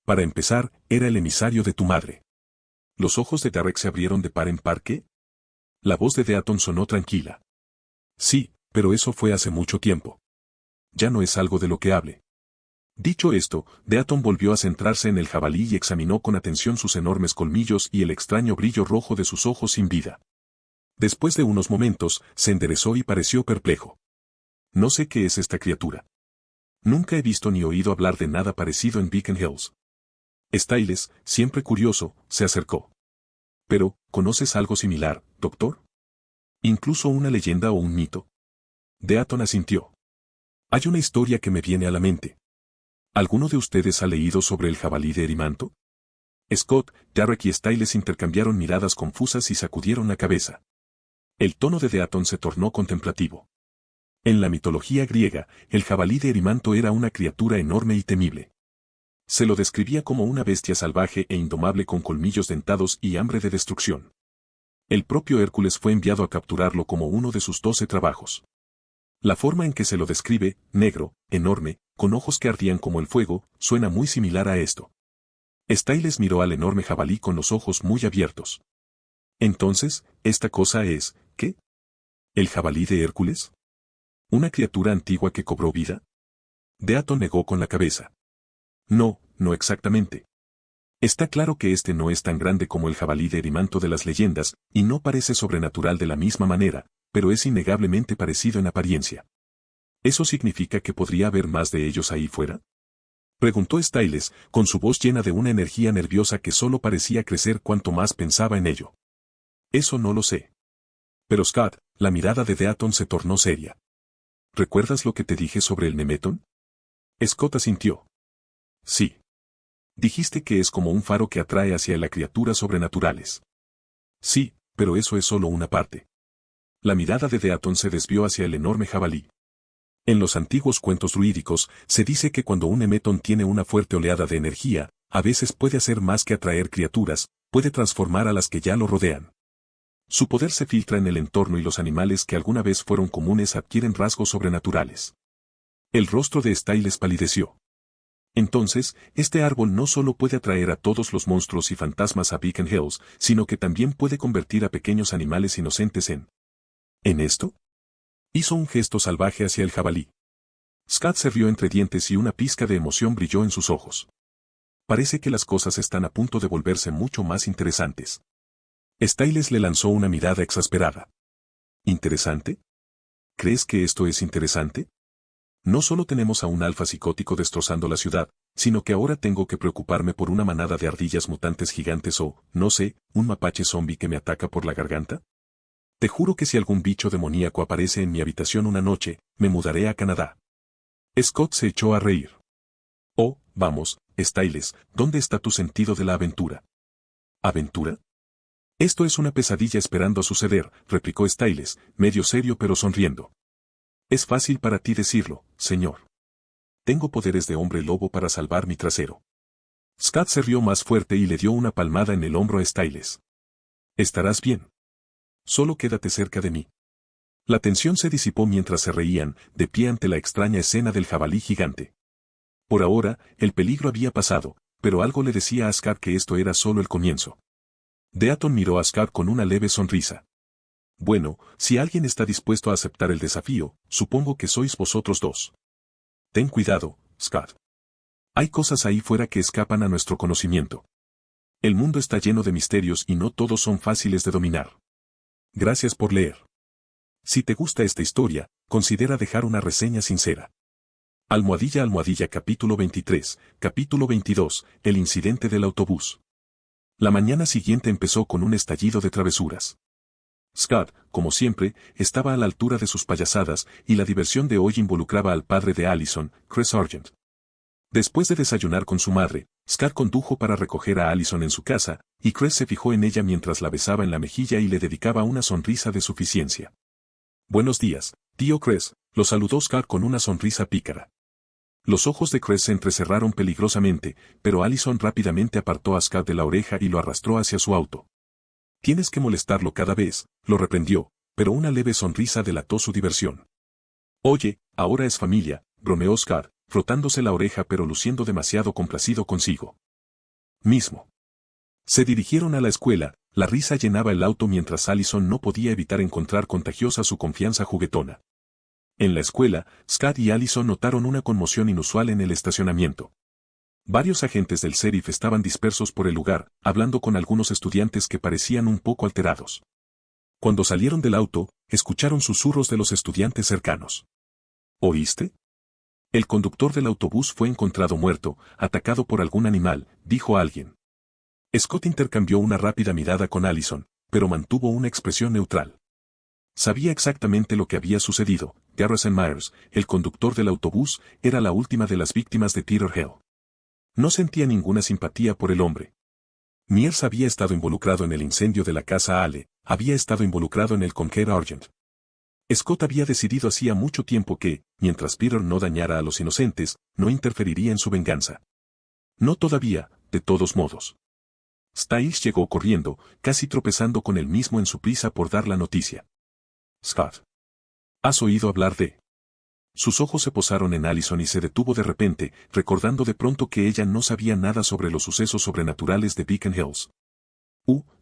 «Para empezar, era el emisario de tu madre». Los ojos de Derek se abrieron de par en par. ¿Qué? La voz de Deaton sonó tranquila. «Sí, pero eso fue hace mucho tiempo». ya no es algo de lo que hable. Dicho esto, Deaton volvió a centrarse en el jabalí y examinó con atención sus enormes colmillos y el extraño brillo rojo de sus ojos sin vida. Después de unos momentos, se enderezó y pareció perplejo. No sé qué es esta criatura. Nunca he visto ni oído hablar de nada parecido en Beacon Hills. Styles, siempre curioso, se acercó. Pero, ¿conoces algo similar, doctor? ¿Incluso una leyenda o un mito? Deaton asintió. Hay una historia que me viene a la mente. ¿Alguno de ustedes ha leído sobre el jabalí de Erimanto? Scott, Jarrett y Styles intercambiaron miradas confusas y sacudieron la cabeza. El tono de Deaton se tornó contemplativo. En la mitología griega, el jabalí de Erimanto era una criatura enorme y temible. Se lo describía como una bestia salvaje e indomable con colmillos dentados y hambre de destrucción. El propio Hércules fue enviado a capturarlo como uno de sus 12 trabajos. La forma en que se lo describe, negro, enorme, con ojos que ardían como el fuego, suena muy similar a esto. Styles miró al enorme jabalí con los ojos muy abiertos. Entonces, ¿esta cosa es, qué? ¿El jabalí de Hércules? ¿Una criatura antigua que cobró vida? Deaton negó con la cabeza. No, no exactamente. Está claro que este no es tan grande como el jabalí de Erimanto de las leyendas, y no parece sobrenatural de la misma manera, pero es innegablemente parecido en apariencia. ¿Eso significa que podría haber más de ellos ahí fuera? Preguntó Styles, con su voz llena de una energía nerviosa que solo parecía crecer cuanto más pensaba en ello. Eso no lo sé. Pero Scott, la mirada de Deaton se tornó seria. ¿Recuerdas lo que te dije sobre el Nemeton? Scott asintió. Sí. Dijiste que es como un faro que atrae hacia las criaturas sobrenaturales. Sí, pero eso es solo una parte. La mirada de Deaton se desvió hacia el enorme jabalí. En los antiguos cuentos druídicos, se dice que cuando un Nemeton tiene una fuerte oleada de energía, a veces puede hacer más que atraer criaturas, puede transformar a las que ya lo rodean. Su poder se filtra en el entorno y los animales que alguna vez fueron comunes adquieren rasgos sobrenaturales. El rostro de Styles palideció. Entonces, este árbol no solo puede atraer a todos los monstruos y fantasmas a Beacon Hills, sino que también puede convertir a pequeños animales inocentes ¿En esto? Hizo un gesto salvaje hacia el jabalí. Scott se rió entre dientes y una pizca de emoción brilló en sus ojos. Parece que las cosas están a punto de volverse mucho más interesantes. Styles le lanzó una mirada exasperada. ¿Interesante? ¿Crees que esto es interesante? No solo tenemos a un alfa psicótico destrozando la ciudad, sino que ahora tengo que preocuparme por una manada de ardillas mutantes gigantes o, no sé, un mapache zombie que me ataca por la garganta. Te juro que si algún bicho demoníaco aparece en mi habitación una noche, me mudaré a Canadá. Scott se echó a reír. Oh, vamos, Styles, ¿dónde está tu sentido de la aventura? ¿Aventura? Esto es una pesadilla esperando a suceder, replicó Styles, medio serio pero sonriendo. Es fácil para ti decirlo, señor. Tengo poderes de hombre lobo para salvar mi trasero. Scott se rió más fuerte y le dio una palmada en el hombro a Styles. Estarás bien. Solo quédate cerca de mí. La tensión se disipó mientras se reían, de pie ante la extraña escena del jabalí gigante. Por ahora, el peligro había pasado, pero algo le decía a Scott que esto era solo el comienzo. Deaton miró a Scott con una leve sonrisa. Bueno, si alguien está dispuesto a aceptar el desafío, supongo que sois vosotros dos. Ten cuidado, Scott. Hay cosas ahí fuera que escapan a nuestro conocimiento. El mundo está lleno de misterios y no todos son fáciles de dominar. Gracias por leer. Si te gusta esta historia, considera dejar una reseña sincera. Almohadilla capítulo 23, capítulo 22, el incidente del autobús. La mañana siguiente empezó con un estallido de travesuras. Scott, como siempre, estaba a la altura de sus payasadas, y la diversión de hoy involucraba al padre de Allison, Chris Sargent. Después de desayunar con su madre, Scott condujo para recoger a Allison en su casa, y Chris se fijó en ella mientras la besaba en la mejilla y le dedicaba una sonrisa de suficiencia. Buenos días, tío Chris, lo saludó Scott con una sonrisa pícara. Los ojos de Chris se entrecerraron peligrosamente, pero Allison rápidamente apartó a Scott de la oreja y lo arrastró hacia su auto. Tienes que molestarlo cada vez, lo reprendió, pero una leve sonrisa delató su diversión. Oye, ahora es familia, bromeó Scott, frotándose la oreja pero luciendo demasiado complacido consigo mismo. Se dirigieron a la escuela, la risa llenaba el auto mientras Allison no podía evitar encontrar contagiosa su confianza juguetona. En la escuela, Scott y Allison notaron una conmoción inusual en el estacionamiento. Varios agentes del sheriff estaban dispersos por el lugar, hablando con algunos estudiantes que parecían un poco alterados. Cuando salieron del auto, escucharon susurros de los estudiantes cercanos. ¿Oíste? El conductor del autobús fue encontrado muerto, atacado por algún animal, dijo alguien. Scott intercambió una rápida mirada con Allison, pero mantuvo una expresión neutral. Sabía exactamente lo que había sucedido. Garrison Myers, el conductor del autobús, era la última de las víctimas de Peter Hill. No sentía ninguna simpatía por el hombre. Myers había estado involucrado en el incendio de la casa Ale, había estado involucrado en el Conquer Argent. Scott había decidido hacía mucho tiempo que, mientras Peter no dañara a los inocentes, no interferiría en su venganza. No todavía, de todos modos. Styles llegó corriendo, casi tropezando con él mismo en su prisa por dar la noticia. Scott. ¿Has oído hablar de? Sus ojos se posaron en Allison y se detuvo de repente, recordando de pronto que ella no sabía nada sobre los sucesos sobrenaturales de Beacon Hills.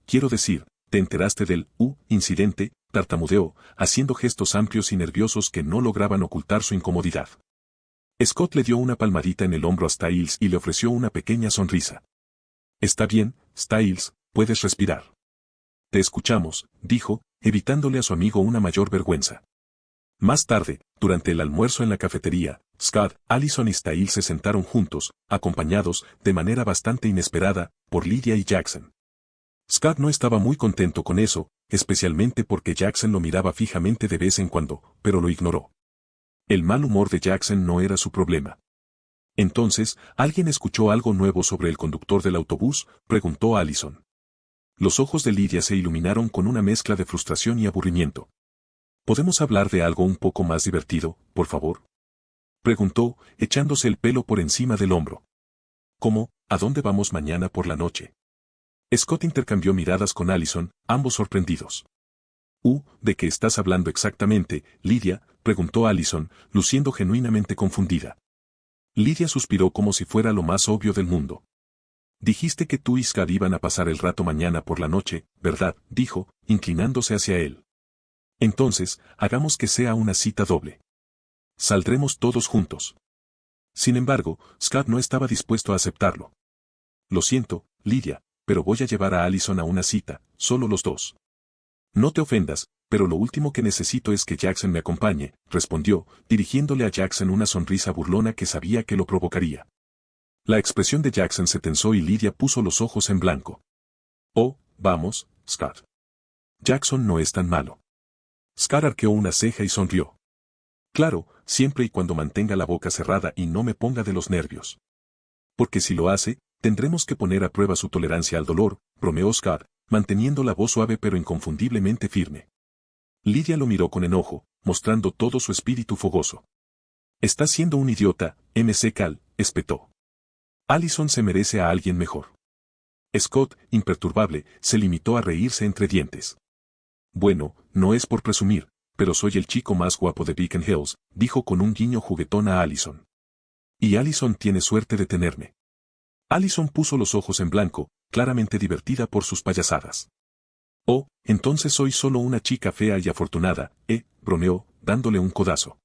Quiero decir, ¿te enteraste del incidente? Tartamudeó, haciendo gestos amplios y nerviosos que no lograban ocultar su incomodidad. Scott le dio una palmadita en el hombro a Styles y le ofreció una pequeña sonrisa. Está bien, Styles, puedes respirar. Te escuchamos, dijo, evitándole a su amigo una mayor vergüenza. Más tarde, durante el almuerzo en la cafetería, Scott, Allison y Styles se sentaron juntos, acompañados, de manera bastante inesperada, por Lydia y Jackson. Scott no estaba muy contento con eso, especialmente porque Jackson lo miraba fijamente de vez en cuando, pero lo ignoró. El mal humor de Jackson no era su problema. Entonces, ¿alguien escuchó algo nuevo sobre el conductor del autobús?, preguntó Allison. Los ojos de Lydia se iluminaron con una mezcla de frustración y aburrimiento. ¿Podemos hablar de algo un poco más divertido, por favor?, preguntó, echándose el pelo por encima del hombro. ¿Cómo? ¿A dónde vamos mañana por la noche? Scott intercambió miradas con Allison, ambos sorprendidos. ¿De qué estás hablando exactamente, Lydia?, preguntó Allison, luciendo genuinamente confundida. Lydia suspiró como si fuera lo más obvio del mundo. Dijiste que tú y Scott iban a pasar el rato mañana por la noche, ¿verdad?, dijo, inclinándose hacia él. Entonces, hagamos que sea una cita doble. Saldremos todos juntos. Sin embargo, Scott no estaba dispuesto a aceptarlo. Lo siento, Lydia, pero voy a llevar a Allison a una cita, solo los dos. No te ofendas, pero lo último que necesito es que Jackson me acompañe, respondió, dirigiéndole a Jackson una sonrisa burlona que sabía que lo provocaría. La expresión de Jackson se tensó y Lydia puso los ojos en blanco. Oh, vamos, Scott. Jackson no es tan malo. Scott arqueó una ceja y sonrió. Claro, siempre y cuando mantenga la boca cerrada y no me ponga de los nervios. Porque si lo hace, tendremos que poner a prueba su tolerancia al dolor, bromeó Scott, manteniendo la voz suave pero inconfundiblemente firme. Lydia lo miró con enojo, mostrando todo su espíritu fogoso. Estás siendo un idiota, Cal, espetó. Allison se merece a alguien mejor. Scott, imperturbable, se limitó a reírse entre dientes. Bueno, no es por presumir, pero soy el chico más guapo de Beacon Hills, dijo con un guiño juguetón a Allison. Y Allison tiene suerte de tenerme. Allison puso los ojos en blanco, claramente divertida por sus payasadas. Oh, entonces soy solo una chica fea y afortunada, bromeó, dándole un codazo.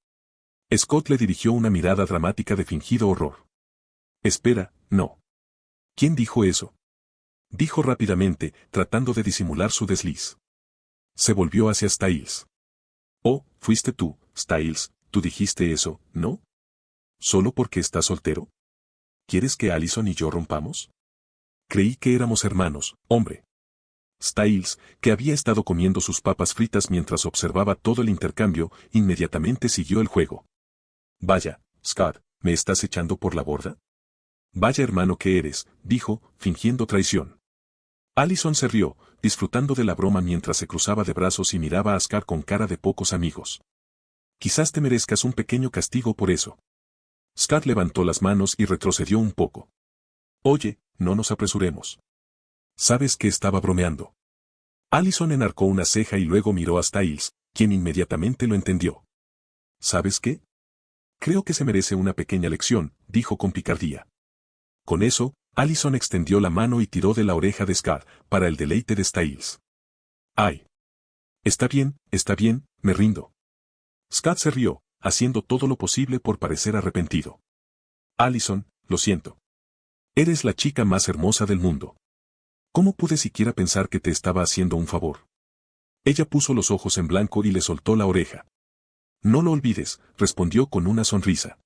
Scott le dirigió una mirada dramática de fingido horror. Espera, no. ¿Quién dijo eso? Dijo rápidamente, tratando de disimular su desliz. Se volvió hacia Styles. Oh, fuiste tú, Styles, tú dijiste eso, ¿no? ¿Solo porque estás soltero? ¿Quieres que Allison y yo rompamos? Creí que éramos hermanos, hombre. Styles, que había estado comiendo sus papas fritas mientras observaba todo el intercambio, inmediatamente siguió el juego. Vaya, Scott, ¿me estás echando por la borda? Vaya hermano que eres, dijo, fingiendo traición. Allison se rió, disfrutando de la broma mientras se cruzaba de brazos y miraba a Scott con cara de pocos amigos. Quizás te merezcas un pequeño castigo por eso. Scott levantó las manos y retrocedió un poco. Oye, no nos apresuremos. ¿Sabes que estaba bromeando? Allison enarcó una ceja y luego miró a Styles, quien inmediatamente lo entendió. ¿Sabes qué? Creo que se merece una pequeña lección, dijo con picardía. Con eso, Allison extendió la mano y tiró de la oreja de Scott, para el deleite de Styles. ¡Ay! Está bien, me rindo. Scott se rió, haciendo todo lo posible por parecer arrepentido. Allison, lo siento. Eres la chica más hermosa del mundo. ¿Cómo pude siquiera pensar que te estaba haciendo un favor? Ella puso los ojos en blanco y le soltó la oreja. No lo olvides, respondió con una sonrisa.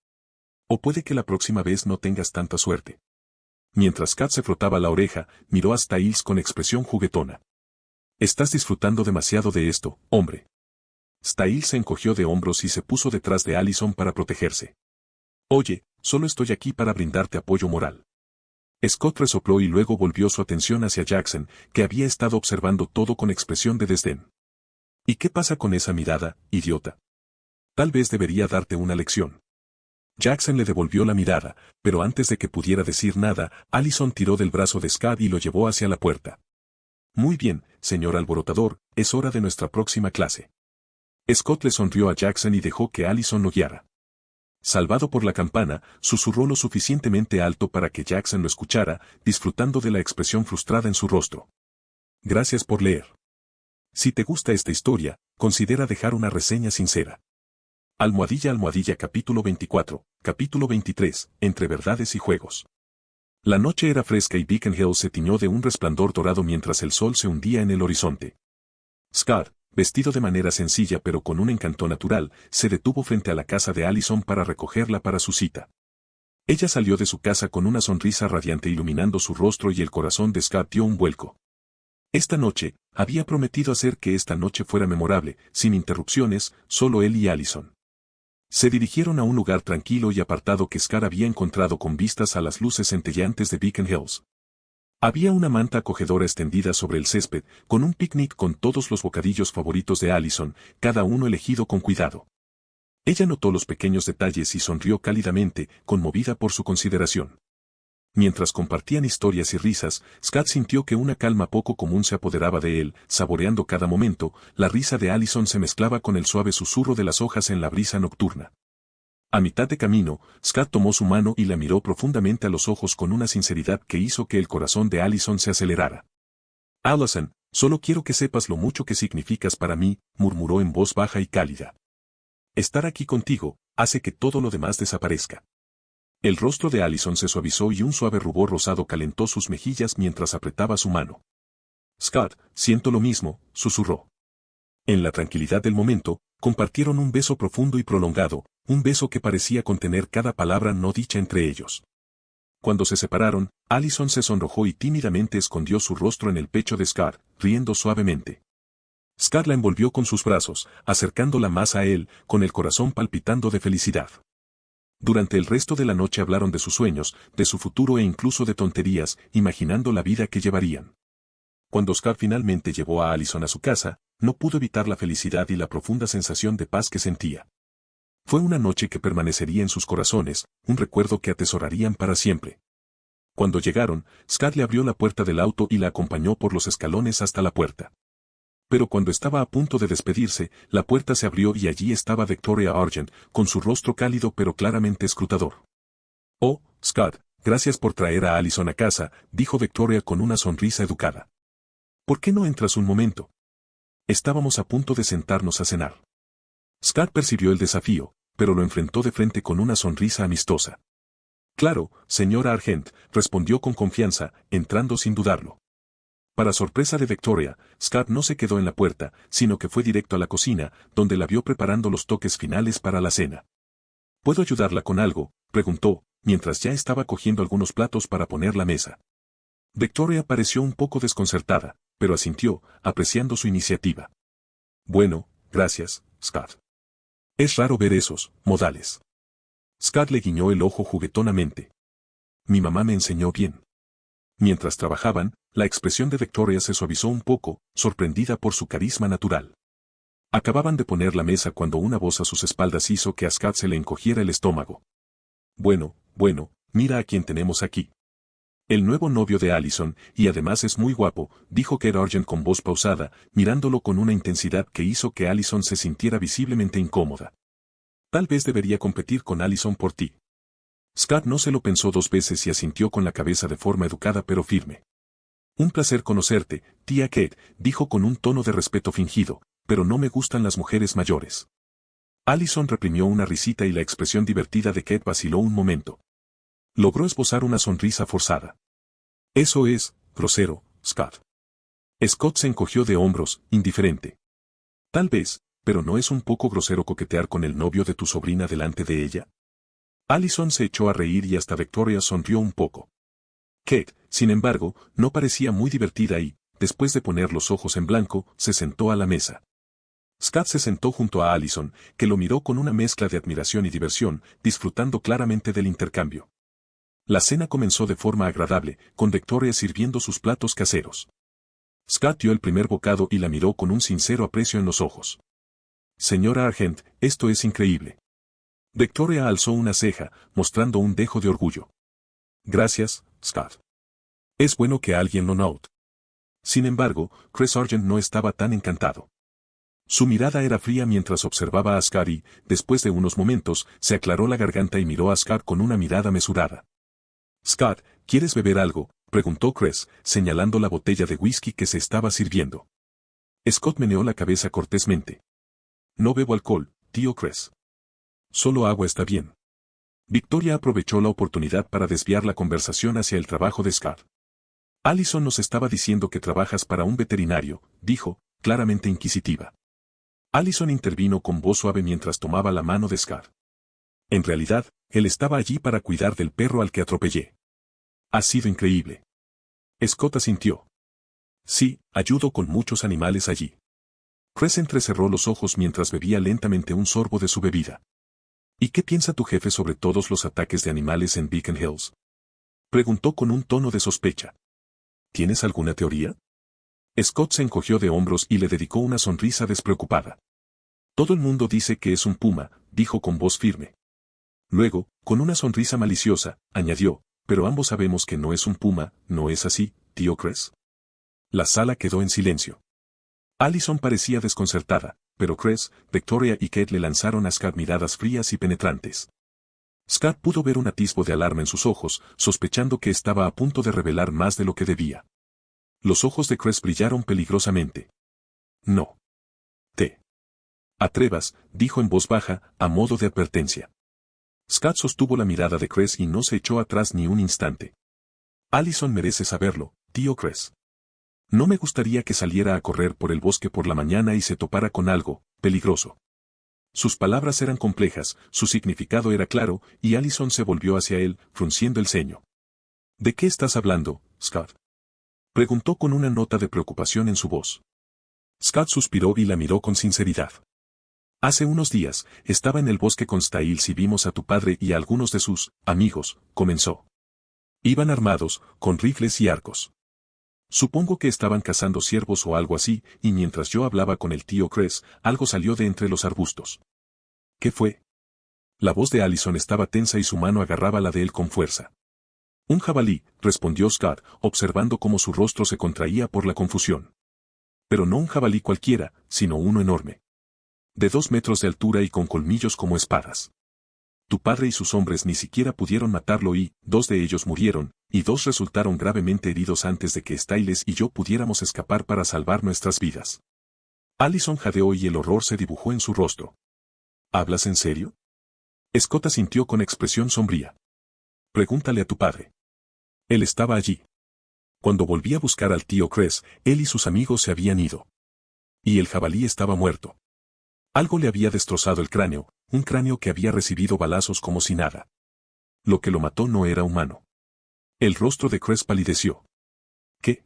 O puede que la próxima vez no tengas tanta suerte. Mientras Kat se frotaba la oreja, miró a Styles con expresión juguetona. Estás disfrutando demasiado de esto, hombre. Styles se encogió de hombros y se puso detrás de Allison para protegerse. Oye, solo estoy aquí para brindarte apoyo moral. Scott resopló y luego volvió su atención hacia Jackson, que había estado observando todo con expresión de desdén. ¿Y qué pasa con esa mirada, idiota? Tal vez debería darte una lección. Jackson le devolvió la mirada, pero antes de que pudiera decir nada, Allison tiró del brazo de Scott y lo llevó hacia la puerta. Muy bien, señor alborotador, es hora de nuestra próxima clase. Scott le sonrió a Jackson y dejó que Allison lo guiara. Salvado por la campana, susurró lo suficientemente alto para que Jackson lo escuchara, disfrutando de la expresión frustrada en su rostro. Gracias por leer. Si te gusta esta historia, considera dejar una reseña sincera. Almohadilla capítulo 24, capítulo 23, entre verdades y juegos. La noche era fresca y Beacon Hill se tiñó de un resplandor dorado mientras el sol se hundía en el horizonte. Scott, vestido de manera sencilla pero con un encanto natural, se detuvo frente a la casa de Allison para recogerla para su cita. Ella salió de su casa con una sonrisa radiante iluminando su rostro y el corazón de Scott dio un vuelco. Esta noche, había prometido hacer que esta noche fuera memorable, sin interrupciones, solo él y Allison. Se dirigieron a un lugar tranquilo y apartado que Scott había encontrado con vistas a las luces centelleantes de Beacon Hills. Había una manta acogedora extendida sobre el césped, con un picnic con todos los bocadillos favoritos de Allison, cada uno elegido con cuidado. Ella notó los pequeños detalles y sonrió cálidamente, conmovida por su consideración. Mientras compartían historias y risas, Scott sintió que una calma poco común se apoderaba de él, saboreando cada momento, la risa de Allison se mezclaba con el suave susurro de las hojas en la brisa nocturna. A mitad de camino, Scott tomó su mano y la miró profundamente a los ojos con una sinceridad que hizo que el corazón de Allison se acelerara. Allison, solo quiero que sepas lo mucho que significas para mí, murmuró en voz baja y cálida. Estar aquí contigo, hace que todo lo demás desaparezca. El rostro de Allison se suavizó y un suave rubor rosado calentó sus mejillas mientras apretaba su mano. Scott, siento lo mismo, susurró. En la tranquilidad del momento, compartieron un beso profundo y prolongado, un beso que parecía contener cada palabra no dicha entre ellos. Cuando se separaron, Allison se sonrojó y tímidamente escondió su rostro en el pecho de Scott, riendo suavemente. Scott la envolvió con sus brazos, acercándola más a él, con el corazón palpitando de felicidad. Durante el resto de la noche hablaron de sus sueños, de su futuro e incluso de tonterías, imaginando la vida que llevarían. Cuando Scott finalmente llevó a Allison a su casa, no pudo evitar la felicidad y la profunda sensación de paz que sentía. Fue una noche que permanecería en sus corazones, un recuerdo que atesorarían para siempre. Cuando llegaron, Scott le abrió la puerta del auto y la acompañó por los escalones hasta la puerta. Pero cuando estaba a punto de despedirse, la puerta se abrió y allí estaba Victoria Argent, con su rostro cálido pero claramente escrutador. Oh, Scott, gracias por traer a Allison a casa, dijo Victoria con una sonrisa educada. ¿Por qué no entras un momento? Estábamos a punto de sentarnos a cenar. Scott percibió el desafío, pero lo enfrentó de frente con una sonrisa amistosa. Claro, señora Argent, respondió con confianza, entrando sin dudarlo. Para sorpresa de Victoria, Scott no se quedó en la puerta, sino que fue directo a la cocina, donde la vio preparando los toques finales para la cena. ¿Puedo ayudarla con algo?, preguntó, mientras ya estaba cogiendo algunos platos para poner la mesa. Victoria pareció un poco desconcertada, pero asintió, apreciando su iniciativa. Bueno, gracias, Scott. Es raro ver esos modales. Scott le guiñó el ojo juguetonamente. Mi mamá me enseñó bien. Mientras trabajaban, la expresión de Victoria se suavizó un poco, sorprendida por su carisma natural. Acababan de poner la mesa cuando una voz a sus espaldas hizo que a Scott se le encogiera el estómago. Bueno, mira a quién tenemos aquí. El nuevo novio de Allison, y además es muy guapo, dijo Kate Argent con voz pausada, mirándolo con una intensidad que hizo que Allison se sintiera visiblemente incómoda. Tal vez debería competir con Allison por ti. Scott no se lo pensó dos veces y asintió con la cabeza de forma educada pero firme. Un placer conocerte, tía Kate, dijo con un tono de respeto fingido, pero no me gustan las mujeres mayores. Allison reprimió una risita y la expresión divertida de Kate vaciló un momento. Logró esbozar una sonrisa forzada. Eso es, grosero, Scott. Scott se encogió de hombros, indiferente. Tal vez, pero ¿no es un poco grosero coquetear con el novio de tu sobrina delante de ella? Allison se echó a reír y hasta Victoria sonrió un poco. Kate, sin embargo, no parecía muy divertida y, después de poner los ojos en blanco, se sentó a la mesa. Scott se sentó junto a Allison, que lo miró con una mezcla de admiración y diversión, disfrutando claramente del intercambio. La cena comenzó de forma agradable, con Victoria sirviendo sus platos caseros. Scott dio el primer bocado y la miró con un sincero aprecio en los ojos. Señora Argent, esto es increíble. Victoria alzó una ceja, mostrando un dejo de orgullo. Gracias, Scott. Es bueno que alguien lo note. Sin embargo, Chris Sargent no estaba tan encantado. Su mirada era fría mientras observaba a Scott y, después de unos momentos, se aclaró la garganta y miró a Scott con una mirada mesurada. Scott, ¿quieres beber algo?, preguntó Chris, señalando la botella de whisky que se estaba sirviendo. Scott meneó la cabeza cortésmente. No bebo alcohol, tío Chris. Solo agua está bien. Victoria aprovechó la oportunidad para desviar la conversación hacia el trabajo de Scott. Allison nos estaba diciendo que trabajas para un veterinario, dijo, claramente inquisitiva. Allison intervino con voz suave mientras tomaba la mano de Scott. En realidad, él estaba allí para cuidar del perro al que atropellé. Ha sido increíble. Scott asintió. Sí, ayudo con muchos animales allí. Chris entrecerró los ojos mientras bebía lentamente un sorbo de su bebida. ¿Y qué piensa tu jefe sobre todos los ataques de animales en Beacon Hills? Preguntó con un tono de sospecha. ¿Tienes alguna teoría? Scott se encogió de hombros y le dedicó una sonrisa despreocupada. Todo el mundo dice que es un puma, dijo con voz firme. Luego, con una sonrisa maliciosa, añadió, pero ambos sabemos que no es un puma, ¿no es así, tío Chris? La sala quedó en silencio. Allison parecía desconcertada, pero Chris, Victoria y Kate le lanzaron a Scott miradas frías y penetrantes. Scott pudo ver un atisbo de alarma en sus ojos, sospechando que estaba a punto de revelar más de lo que debía. Los ojos de Chris brillaron peligrosamente. No. Te atrevas, dijo en voz baja, a modo de advertencia. Scott sostuvo la mirada de Chris y no se echó atrás ni un instante. Allison merece saberlo, tío Chris. No me gustaría que saliera a correr por el bosque por la mañana y se topara con algo peligroso. Sus palabras eran complejas, su significado era claro, y Allison se volvió hacia él, frunciendo el ceño. ¿De qué estás hablando, Scott? Preguntó con una nota de preocupación en su voz. Scott suspiró y la miró con sinceridad. Hace unos días, estaba en el bosque con Styles y vimos a tu padre y a algunos de sus amigos, comenzó. Iban armados, con rifles y arcos. Supongo que estaban cazando ciervos o algo así, y mientras yo hablaba con el tío Chris, algo salió de entre los arbustos. ¿Qué fue? La voz de Allison estaba tensa y su mano agarraba la de él con fuerza. Un jabalí, respondió Scott, observando cómo su rostro se contraía por la confusión. Pero no un jabalí cualquiera, sino uno enorme. De 2 metros de altura y con colmillos como espadas. Tu padre y sus hombres ni siquiera pudieron matarlo y 2 de ellos murieron, y 2 resultaron gravemente heridos antes de que Styles y yo pudiéramos escapar para salvar nuestras vidas. Allison jadeó y el horror se dibujó en su rostro. ¿Hablas en serio? Scott asintió con expresión sombría. Pregúntale a tu padre. Él estaba allí. Cuando volví a buscar al tío Chris, él y sus amigos se habían ido. Y el jabalí estaba muerto. Algo le había destrozado el cráneo, un cráneo que había recibido balazos como si nada. Lo que lo mató no era humano. El rostro de Chris palideció. ¿Qué?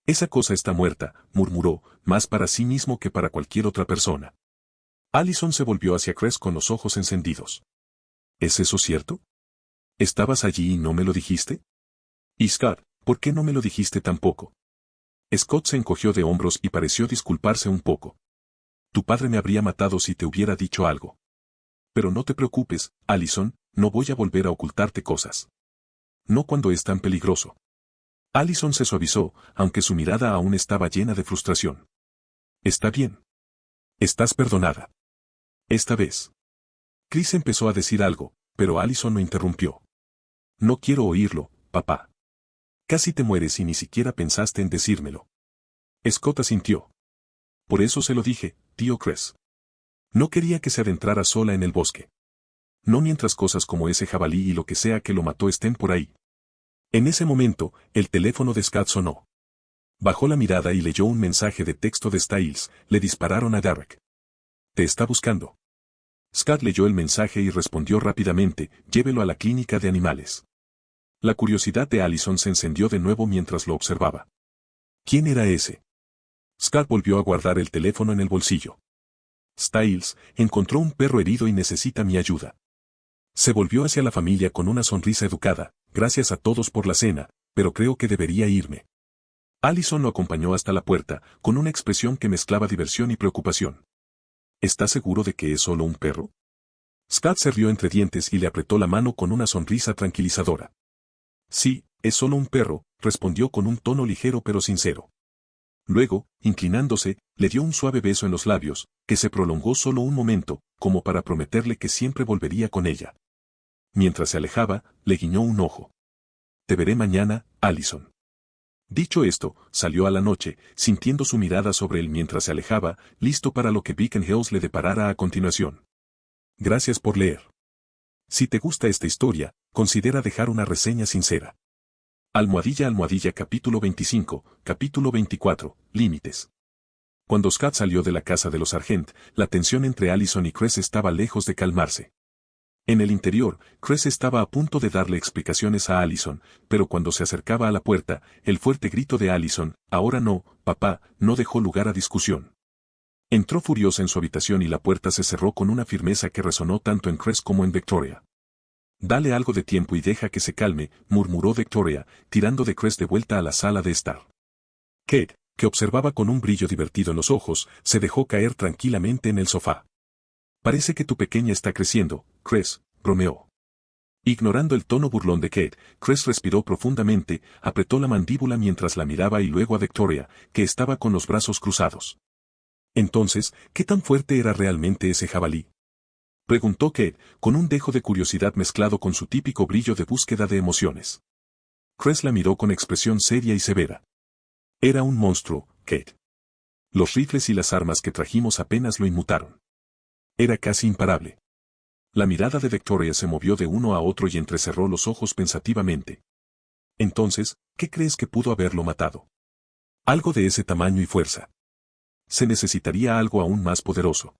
Esa cosa está muerta, murmuró, más para sí mismo que para cualquier otra persona. Allison se volvió hacia Chris con los ojos encendidos. ¿Es eso cierto? ¿Estabas allí y no me lo dijiste? Y Scott, ¿por qué no me lo dijiste tampoco? Scott se encogió de hombros y pareció disculparse un poco. Tu padre me habría matado si te hubiera dicho algo. Pero no te preocupes, Allison, no voy a volver a ocultarte cosas. No cuando es tan peligroso. Allison se suavizó, aunque su mirada aún estaba llena de frustración. Está bien. Estás perdonada. Esta vez. Chris empezó a decir algo, pero Allison lo interrumpió. No quiero oírlo, papá. Casi te mueres y ni siquiera pensaste en decírmelo. Scott asintió. Por eso se lo dije, tío Chris. No quería que se adentrara sola en el bosque. No mientras cosas como ese jabalí y lo que sea que lo mató estén por ahí. En ese momento, el teléfono de Scott sonó. Bajó la mirada y leyó un mensaje de texto de Styles: le dispararon a Derek. Te está buscando. Scott leyó el mensaje y respondió rápidamente: llévelo a la clínica de animales. La curiosidad de Allison se encendió de nuevo mientras lo observaba. ¿Quién era ese? Scott volvió a guardar el teléfono en el bolsillo. Styles: encontró un perro herido y necesita mi ayuda. Se volvió hacia la familia con una sonrisa educada: gracias a todos por la cena, pero creo que debería irme. Allison lo acompañó hasta la puerta, con una expresión que mezclaba diversión y preocupación. ¿Estás seguro de que es solo un perro? Scott se rió entre dientes y le apretó la mano con una sonrisa tranquilizadora. Sí, es solo un perro, respondió con un tono ligero pero sincero. Luego, inclinándose, le dio un suave beso en los labios, que se prolongó solo un momento, como para prometerle que siempre volvería con ella. Mientras se alejaba, le guiñó un ojo. Te veré mañana, Allison. Dicho esto, salió a la noche, sintiendo su mirada sobre él mientras se alejaba, listo para lo que Beacon Hills le deparara a continuación. Gracias por leer. Si te gusta esta historia, considera dejar una reseña sincera. __ capítulo 25, capítulo 24, límites. Cuando Scott salió de la casa de los Sargent, la tensión entre Allison y Cress estaba lejos de calmarse. En el interior, Cress estaba a punto de darle explicaciones a Allison, pero cuando se acercaba a la puerta, el fuerte grito de Allison: ahora no, papá, no dejó lugar a discusión. Entró furiosa en su habitación y la puerta se cerró con una firmeza que resonó tanto en Cress como en Victoria. Dale algo de tiempo y deja que se calme, murmuró Victoria, tirando de Cress de vuelta a la sala de estar. Kate, que observaba con un brillo divertido en los ojos, se dejó caer tranquilamente en el sofá. Parece que tu pequeña está creciendo, Cress, bromeó. Ignorando el tono burlón de Kate, Cress respiró profundamente, apretó la mandíbula mientras la miraba y luego a Victoria, que estaba con los brazos cruzados. Entonces, ¿qué tan fuerte era realmente ese jabalí? Preguntó Kate, con un dejo de curiosidad mezclado con su típico brillo de búsqueda de emociones. Cress la miró con expresión seria y severa. Era un monstruo, Kate. Los rifles y las armas que trajimos apenas lo inmutaron. Era casi imparable. La mirada de Victoria se movió de uno a otro y entrecerró los ojos pensativamente. Entonces, ¿qué crees que pudo haberlo matado? Algo de ese tamaño y fuerza. Se necesitaría algo aún más poderoso.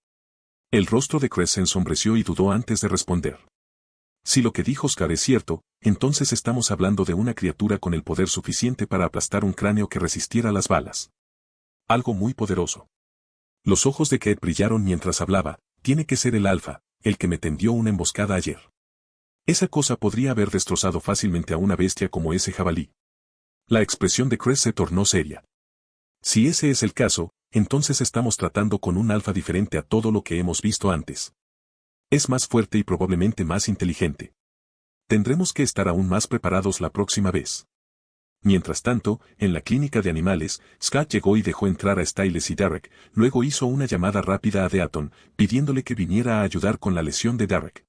El rostro de Cress se ensombreció y dudó antes de responder. Si lo que dijo Oscar es cierto, entonces estamos hablando de una criatura con el poder suficiente para aplastar un cráneo que resistiera las balas. Algo muy poderoso. Los ojos de Kate brillaron mientras hablaba: tiene que ser el alfa, el que me tendió una emboscada ayer. Esa cosa podría haber destrozado fácilmente a una bestia como ese jabalí. La expresión de Cress se tornó seria. Si ese es el caso, entonces estamos tratando con un alfa diferente a todo lo que hemos visto antes. Es más fuerte y probablemente más inteligente. Tendremos que estar aún más preparados la próxima vez. Mientras tanto, en la clínica de animales, Scott llegó y dejó entrar a Styles y Derek, luego hizo una llamada rápida a Deaton, pidiéndole que viniera a ayudar con la lesión de Derek.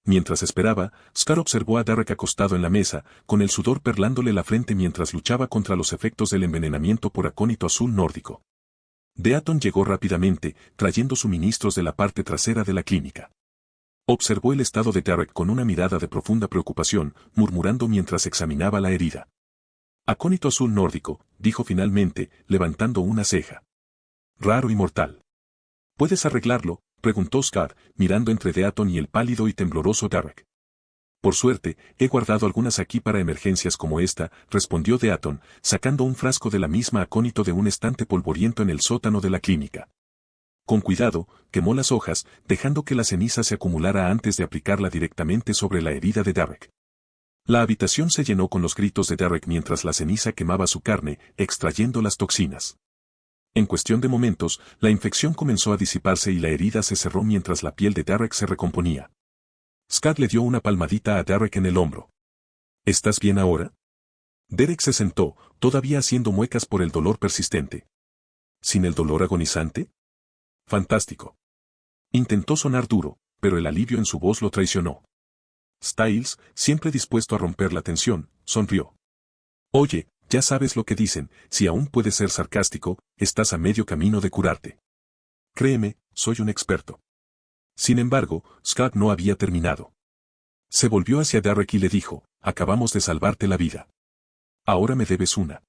Mientras esperaba, Scott observó a Derek acostado en la mesa, con el sudor perlándole la frente mientras luchaba contra los efectos del envenenamiento por acónito azul nórdico. Deaton llegó rápidamente, trayendo suministros de la parte trasera de la clínica. Observó el estado de Derek con una mirada de profunda preocupación, murmurando mientras examinaba la herida. Acónito azul nórdico, dijo finalmente, levantando una ceja. Raro y mortal. ¿Puedes arreglarlo?, preguntó Scott, mirando entre Deaton y el pálido y tembloroso Derek. Por suerte, he guardado algunas aquí para emergencias como esta, respondió Deaton, sacando un frasco de la misma acónito de un estante polvoriento en el sótano de la clínica. Con cuidado, quemó las hojas, dejando que la ceniza se acumulara antes de aplicarla directamente sobre la herida de Derek. La habitación se llenó con los gritos de Derek mientras la ceniza quemaba su carne, extrayendo las toxinas. En cuestión de momentos, la infección comenzó a disiparse y la herida se cerró mientras la piel de Derek se recomponía. Scott le dio una palmadita a Derek en el hombro. ¿Estás bien ahora? Derek se sentó, todavía haciendo muecas por el dolor persistente. ¿Sin el dolor agonizante? Fantástico. Intentó sonar duro, pero el alivio en su voz lo traicionó. Styles, siempre dispuesto a romper la tensión, sonrió. Oye, ya sabes lo que dicen, si aún puedes ser sarcástico, estás a medio camino de curarte. Créeme, soy un experto. Sin embargo, Scott no había terminado. Se volvió hacia Derek y le dijo, acabamos de salvarte la vida. Ahora me debes una.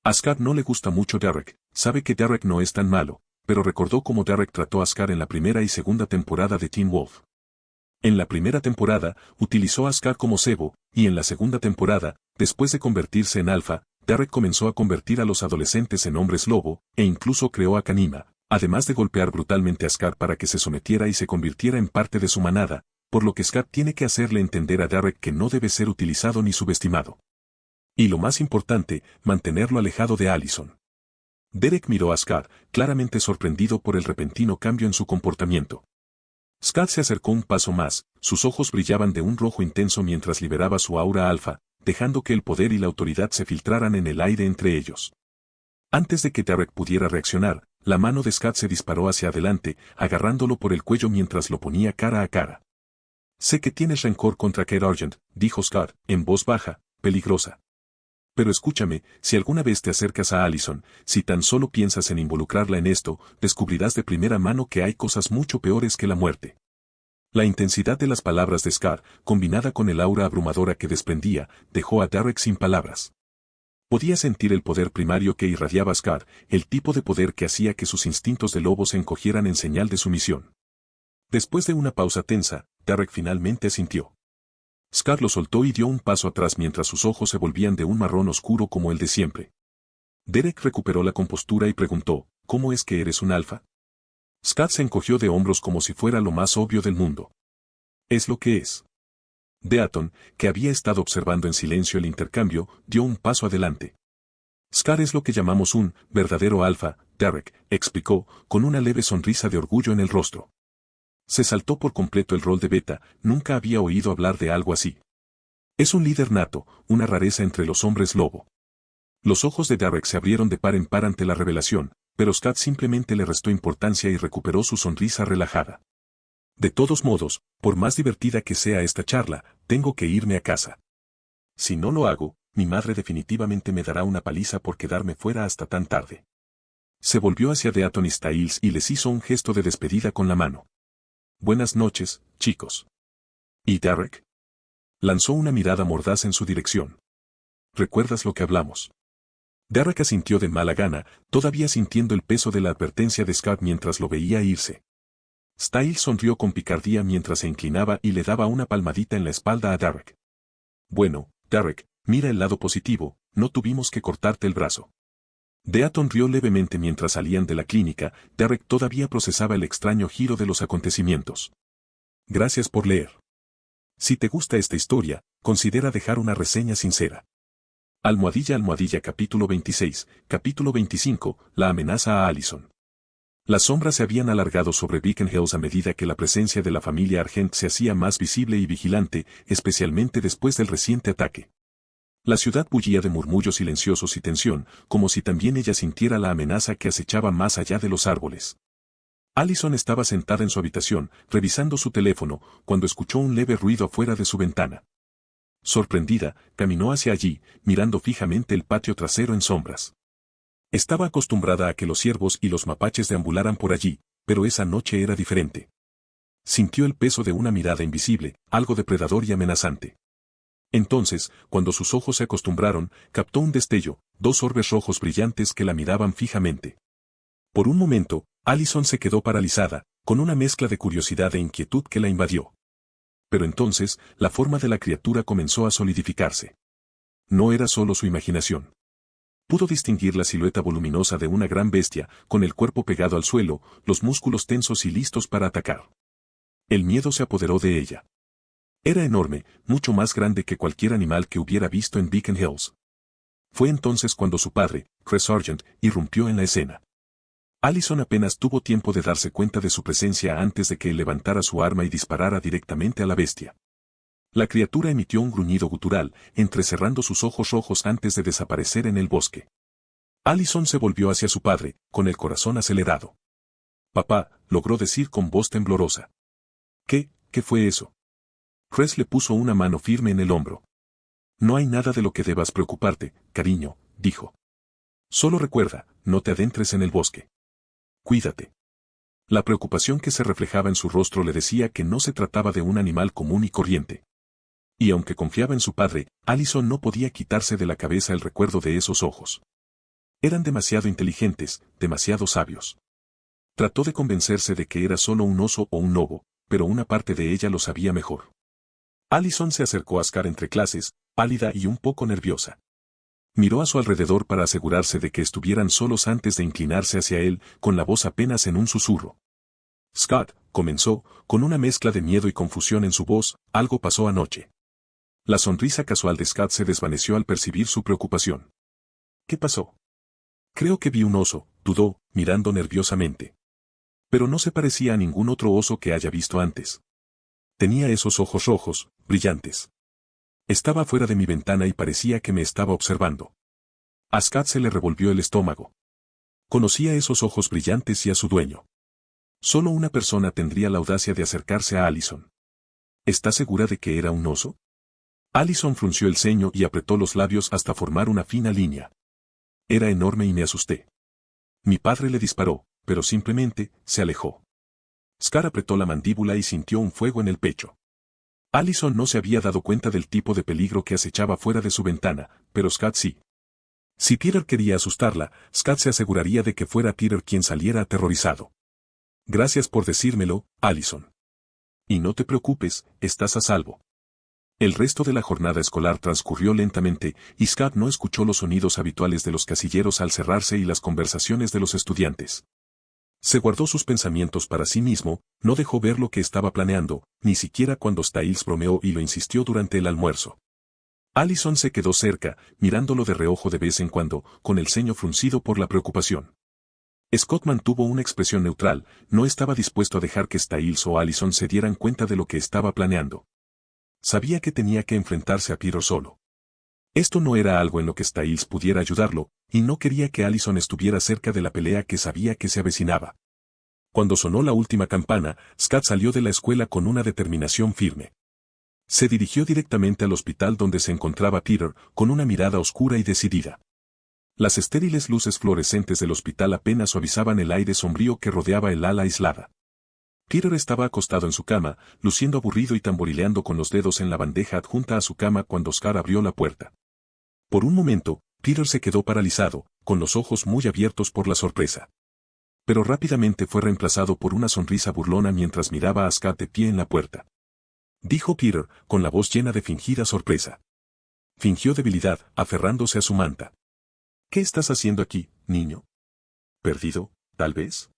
A Scott no le gusta mucho Derek, sabe que Derek no es tan malo, pero recordó cómo Derek trató a Scott en la primera y segunda temporada de Teen Wolf. En la primera temporada, utilizó a Scott como cebo, y en la segunda temporada, después de convertirse en alfa, Derek comenzó a convertir a los adolescentes en hombres lobo, e incluso creó a Kanima, además de golpear brutalmente a Scott para que se sometiera y se convirtiera en parte de su manada, por lo que Scott tiene que hacerle entender a Derek que no debe ser utilizado ni subestimado. Y lo más importante, mantenerlo alejado de Allison. Derek miró a Scott, claramente sorprendido por el repentino cambio en su comportamiento. Scott se acercó un paso más, sus ojos brillaban de un rojo intenso mientras liberaba su aura alfa, dejando que el poder y la autoridad se filtraran en el aire entre ellos. Antes de que Derek pudiera reaccionar, la mano de Scott se disparó hacia adelante, agarrándolo por el cuello mientras lo ponía cara a cara. Sé que tienes rencor contra Kate Argent, dijo Scott, en voz baja, peligrosa. Pero escúchame, si alguna vez te acercas a Allison, si tan solo piensas en involucrarla en esto, descubrirás de primera mano que hay cosas mucho peores que la muerte. La intensidad de las palabras de Scott, combinada con el aura abrumadora que desprendía, dejó a Derek sin palabras. Podía sentir el poder primario que irradiaba Scott, el tipo de poder que hacía que sus instintos de lobo se encogieran en señal de sumisión. Después de una pausa tensa, Derek finalmente asintió. Scott lo soltó y dio un paso atrás mientras sus ojos se volvían de un marrón oscuro como el de siempre. Derek recuperó la compostura y preguntó, ¿cómo es que eres un alfa? Scott se encogió de hombros como si fuera lo más obvio del mundo. Es lo que es. Deaton, que había estado observando en silencio el intercambio, dio un paso adelante. Scott es lo que llamamos un verdadero alfa, Derek, explicó, con una leve sonrisa de orgullo en el rostro. Se saltó por completo el rol de beta, nunca había oído hablar de algo así. Es un líder nato, una rareza entre los hombres lobo. Los ojos de Derek se abrieron de par en par ante la revelación, pero Scott simplemente le restó importancia y recuperó su sonrisa relajada. De todos modos, por más divertida que sea esta charla, tengo que irme a casa. Si no lo hago, mi madre definitivamente me dará una paliza por quedarme fuera hasta tan tarde. Se volvió hacia Deaton y Styles y les hizo un gesto de despedida con la mano. Buenas noches, chicos. ¿Y Derek? Lanzó una mirada mordaz en su dirección. ¿Recuerdas lo que hablamos? Derek asintió de mala gana, todavía sintiendo el peso de la advertencia de Scott mientras lo veía irse. Styles sonrió con picardía mientras se inclinaba y le daba una palmadita en la espalda a Derek. Bueno, Derek, mira el lado positivo, no tuvimos que cortarte el brazo. Deaton rió levemente mientras salían de la clínica, Derek todavía procesaba el extraño giro de los acontecimientos. Gracias por leer. Si te gusta esta historia, considera dejar una reseña sincera. Almohadilla capítulo 26, capítulo 25, la amenaza a Allison. Las sombras se habían alargado sobre Beacon Hills a medida que la presencia de la familia Argent se hacía más visible y vigilante, especialmente después del reciente ataque. La ciudad bullía de murmullos silenciosos y tensión, como si también ella sintiera la amenaza que acechaba más allá de los árboles. Allison estaba sentada en su habitación, revisando su teléfono, cuando escuchó un leve ruido afuera de su ventana. Sorprendida, caminó hacia allí, mirando fijamente el patio trasero en sombras. Estaba acostumbrada a que los ciervos y los mapaches deambularan por allí, pero esa noche era diferente. Sintió el peso de una mirada invisible, algo depredador y amenazante. Entonces, cuando sus ojos se acostumbraron, captó un destello, dos orbes rojos brillantes que la miraban fijamente. Por un momento, Allison se quedó paralizada, con una mezcla de curiosidad e inquietud que la invadió. Pero entonces, la forma de la criatura comenzó a solidificarse. No era solo su imaginación. Pudo distinguir la silueta voluminosa de una gran bestia, con el cuerpo pegado al suelo, los músculos tensos y listos para atacar. El miedo se apoderó de ella. Era enorme, mucho más grande que cualquier animal que hubiera visto en Beacon Hills. Fue entonces cuando su padre, Chris Argent, irrumpió en la escena. Allison apenas tuvo tiempo de darse cuenta de su presencia antes de que él levantara su arma y disparara directamente a la bestia. La criatura emitió un gruñido gutural, entrecerrando sus ojos rojos antes de desaparecer en el bosque. Allison se volvió hacia su padre, con el corazón acelerado. «Papá», logró decir con voz temblorosa. ¿Qué fue eso? Chris le puso una mano firme en el hombro. «No hay nada de lo que debas preocuparte, cariño», dijo. «Solo recuerda, no te adentres en el bosque. Cuídate». La preocupación que se reflejaba en su rostro le decía que no se trataba de un animal común y corriente. Y aunque confiaba en su padre, Allison no podía quitarse de la cabeza el recuerdo de esos ojos. Eran demasiado inteligentes, demasiado sabios. Trató de convencerse de que era solo un oso o un lobo, pero una parte de ella lo sabía mejor. Allison se acercó a Scar entre clases, pálida y un poco nerviosa. Miró a su alrededor para asegurarse de que estuvieran solos antes de inclinarse hacia él, con la voz apenas en un susurro. Scott, comenzó, con una mezcla de miedo y confusión en su voz, algo pasó anoche. La sonrisa casual de Scott se desvaneció al percibir su preocupación. ¿Qué pasó? Creo que vi un oso, dudó, mirando nerviosamente. Pero no se parecía a ningún otro oso que haya visto antes. Tenía esos ojos rojos, brillantes. Estaba fuera de mi ventana y parecía que me estaba observando. A Scott se le revolvió el estómago. Conocía esos ojos brillantes y a su dueño. Solo una persona tendría la audacia de acercarse a Allison. ¿Está segura de que era un oso? Allison frunció el ceño y apretó los labios hasta formar una fina línea. Era enorme y me asusté. Mi padre le disparó, pero simplemente se alejó. Scar apretó la mandíbula y sintió un fuego en el pecho. Allison no se había dado cuenta del tipo de peligro que acechaba fuera de su ventana, pero Scott sí. Si Peter quería asustarla, Scott se aseguraría de que fuera Peter quien saliera aterrorizado. Gracias por decírmelo, Allison. Y no te preocupes, estás a salvo. El resto de la jornada escolar transcurrió lentamente, y Scott no escuchó los sonidos habituales de los casilleros al cerrarse y las conversaciones de los estudiantes. Se guardó sus pensamientos para sí mismo, no dejó ver lo que estaba planeando, ni siquiera cuando Styles bromeó y lo insistió durante el almuerzo. Allison se quedó cerca, mirándolo de reojo de vez en cuando, con el ceño fruncido por la preocupación. Scott mantuvo una expresión neutral, no estaba dispuesto a dejar que Styles o Allison se dieran cuenta de lo que estaba planeando. Sabía que tenía que enfrentarse a Peter solo. Esto no era algo en lo que Styles pudiera ayudarlo, y no quería que Allison estuviera cerca de la pelea que sabía que se avecinaba. Cuando sonó la última campana, Scott salió de la escuela con una determinación firme. Se dirigió directamente al hospital donde se encontraba Peter, con una mirada oscura y decidida. Las estériles luces fluorescentes del hospital apenas suavizaban el aire sombrío que rodeaba el ala aislada. Peter estaba acostado en su cama, luciendo aburrido y tamborileando con los dedos en la bandeja adjunta a su cama cuando Scar abrió la puerta. Por un momento, Peter se quedó paralizado, con los ojos muy abiertos por la sorpresa. Pero rápidamente fue reemplazado por una sonrisa burlona mientras miraba a Scott de pie en la puerta. Dijo Peter, con la voz llena de fingida sorpresa. Fingió debilidad, aferrándose a su manta. ¿Qué estás haciendo aquí, niño? ¿Perdido, tal vez?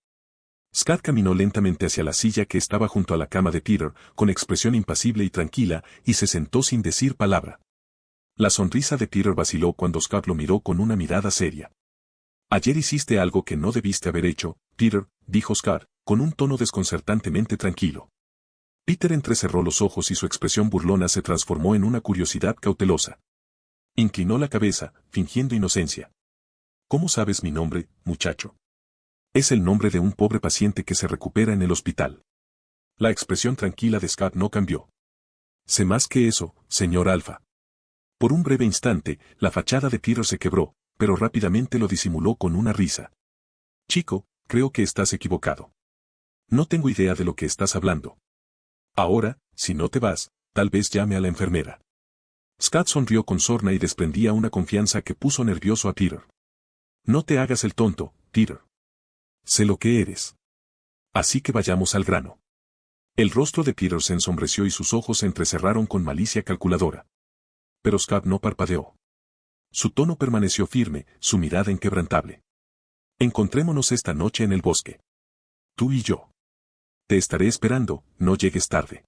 Scott caminó lentamente hacia la silla que estaba junto a la cama de Peter, con expresión impasible y tranquila, y se sentó sin decir palabra. La sonrisa de Peter vaciló cuando Scott lo miró con una mirada seria. Ayer hiciste algo que no debiste haber hecho, Peter, dijo Scott, con un tono desconcertantemente tranquilo. Peter entrecerró los ojos y su expresión burlona se transformó en una curiosidad cautelosa. Inclinó la cabeza, fingiendo inocencia. ¿Cómo sabes mi nombre, muchacho? Es el nombre de un pobre paciente que se recupera en el hospital. La expresión tranquila de Scott no cambió. Sé más que eso, señor Alfa. Por un breve instante, la fachada de Peter se quebró, pero rápidamente lo disimuló con una risa. Chico, creo que estás equivocado. No tengo idea de lo que estás hablando. Ahora, si no te vas, tal vez llame a la enfermera. Scott sonrió con sorna y desprendía una confianza que puso nervioso a Peter. No te hagas el tonto, Peter. Sé lo que eres. Así que vayamos al grano. El rostro de Peter se ensombreció y sus ojos se entrecerraron con malicia calculadora. Pero Scott no parpadeó. Su tono permaneció firme, su mirada inquebrantable. Encontrémonos esta noche en el bosque. Tú y yo. Te estaré esperando, no llegues tarde.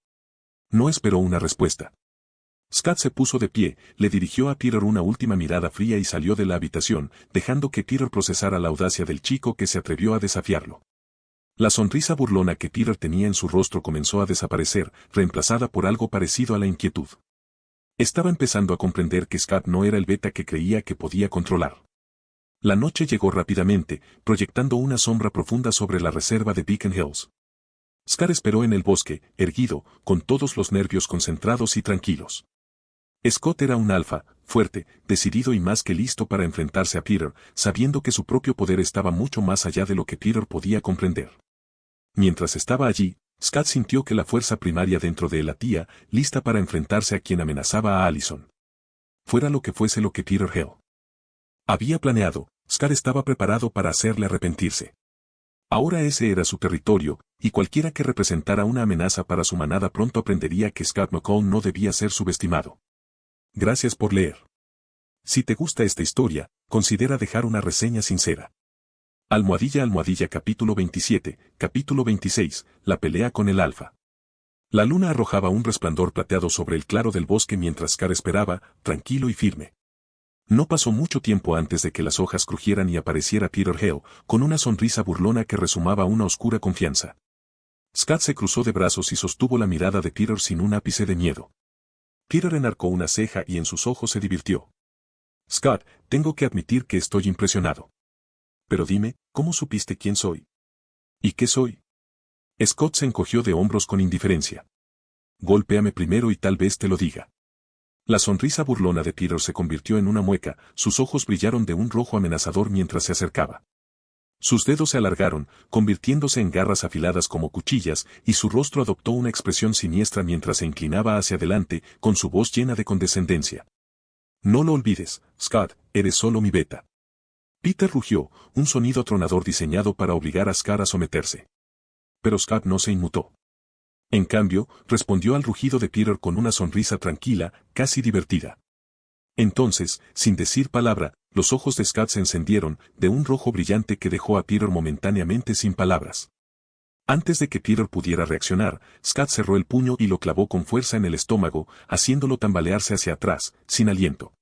No esperó una respuesta. Scott se puso de pie, le dirigió a Peter una última mirada fría y salió de la habitación, dejando que Peter procesara la audacia del chico que se atrevió a desafiarlo. La sonrisa burlona que Peter tenía en su rostro comenzó a desaparecer, reemplazada por algo parecido a la inquietud. Estaba empezando a comprender que Scott no era el beta que creía que podía controlar. La noche llegó rápidamente, proyectando una sombra profunda sobre la reserva de Beacon Hills. Scott esperó en el bosque, erguido, con todos los nervios concentrados y tranquilos. Scott era un alfa, fuerte, decidido y más que listo para enfrentarse a Peter, sabiendo que su propio poder estaba mucho más allá de lo que Peter podía comprender. Mientras estaba allí, Scott sintió que la fuerza primaria dentro de él latía, lista para enfrentarse a quien amenazaba a Allison. Fuera lo que fuese lo que Peter Hill había planeado, Scott estaba preparado para hacerle arrepentirse. Ahora ese era su territorio, y cualquiera que representara una amenaza para su manada pronto aprendería que Scott McCall no debía ser subestimado. Gracias por leer. Si te gusta esta historia, considera dejar una reseña sincera. Almohadilla capítulo 27, capítulo 26, la pelea con el alfa. La luna arrojaba un resplandor plateado sobre el claro del bosque mientras Scar esperaba, tranquilo y firme. No pasó mucho tiempo antes de que las hojas crujieran y apareciera Peter Hill, con una sonrisa burlona que resumaba una oscura confianza. Scott se cruzó de brazos y sostuvo la mirada de Peter sin un ápice de miedo. Peter enarcó una ceja y en sus ojos se divirtió. Scott, tengo que admitir que estoy impresionado. Pero dime, ¿cómo supiste quién soy? ¿Y qué soy? Scott se encogió de hombros con indiferencia. Golpéame primero y tal vez te lo diga. La sonrisa burlona de Peter se convirtió en una mueca, sus ojos brillaron de un rojo amenazador mientras se acercaba. Sus dedos se alargaron, convirtiéndose en garras afiladas como cuchillas, y su rostro adoptó una expresión siniestra mientras se inclinaba hacia adelante, con su voz llena de condescendencia. No lo olvides, Scott, eres solo mi beta. Peter rugió, un sonido atronador diseñado para obligar a Scott a someterse. Pero Scott no se inmutó. En cambio, respondió al rugido de Peter con una sonrisa tranquila, casi divertida. Entonces, sin decir palabra, los ojos de Scott se encendieron, de un rojo brillante que dejó a Peter momentáneamente sin palabras. Antes de que Peter pudiera reaccionar, Scott cerró el puño y lo clavó con fuerza en el estómago, haciéndolo tambalearse hacia atrás, sin aliento.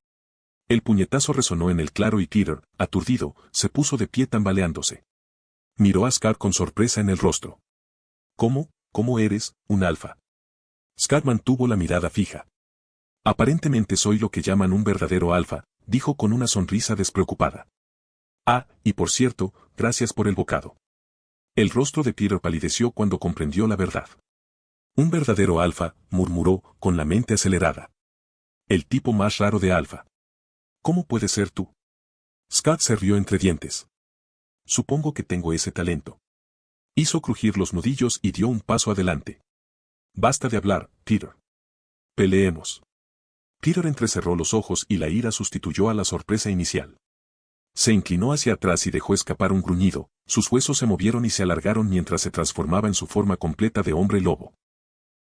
El puñetazo resonó en el claro y Peter, aturdido, se puso de pie tambaleándose. Miró a Scott con sorpresa en el rostro. ¿Cómo eres, un alfa? Scott mantuvo la mirada fija. Aparentemente soy lo que llaman un verdadero alfa, dijo con una sonrisa despreocupada. Ah, y por cierto, gracias por el bocado. El rostro de Peter palideció cuando comprendió la verdad. Un verdadero alfa, murmuró, con la mente acelerada. El tipo más raro de alfa. ¿Cómo puedes ser tú? Scott se rió entre dientes. Supongo que tengo ese talento. Hizo crujir los nudillos y dio un paso adelante. Basta de hablar, Peter. Peleemos. Peter entrecerró los ojos y la ira sustituyó a la sorpresa inicial. Se inclinó hacia atrás y dejó escapar un gruñido, sus huesos se movieron y se alargaron mientras se transformaba en su forma completa de hombre lobo.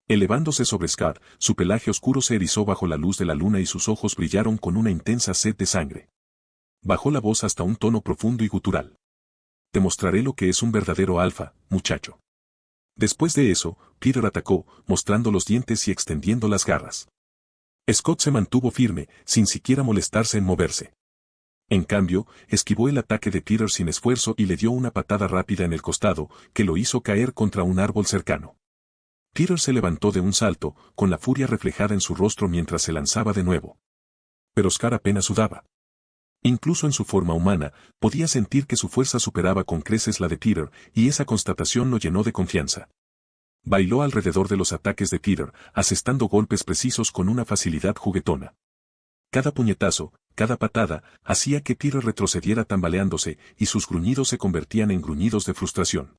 Elevándose sobre Scott, su pelaje oscuro se erizó bajo la luz de la luna y sus ojos brillaron con una intensa sed de sangre. Bajó la voz hasta un tono profundo y gutural. Te mostraré lo que es un verdadero alfa, muchacho. Después de eso, Peter atacó, mostrando los dientes y extendiendo las garras. Scott se mantuvo firme, sin siquiera molestarse en moverse. En cambio, esquivó el ataque de Peter sin esfuerzo y le dio una patada rápida en el costado, que lo hizo caer contra un árbol cercano. Peter se levantó de un salto, con la furia reflejada en su rostro mientras se lanzaba de nuevo. Pero Scott apenas sudaba. Incluso en su forma humana, podía sentir que su fuerza superaba con creces la de Peter, y esa constatación lo llenó de confianza. Bailó alrededor de los ataques de Peter, asestando golpes precisos con una facilidad juguetona. Cada puñetazo, cada patada, hacía que Peter retrocediera tambaleándose, y sus gruñidos se convertían en gruñidos de frustración.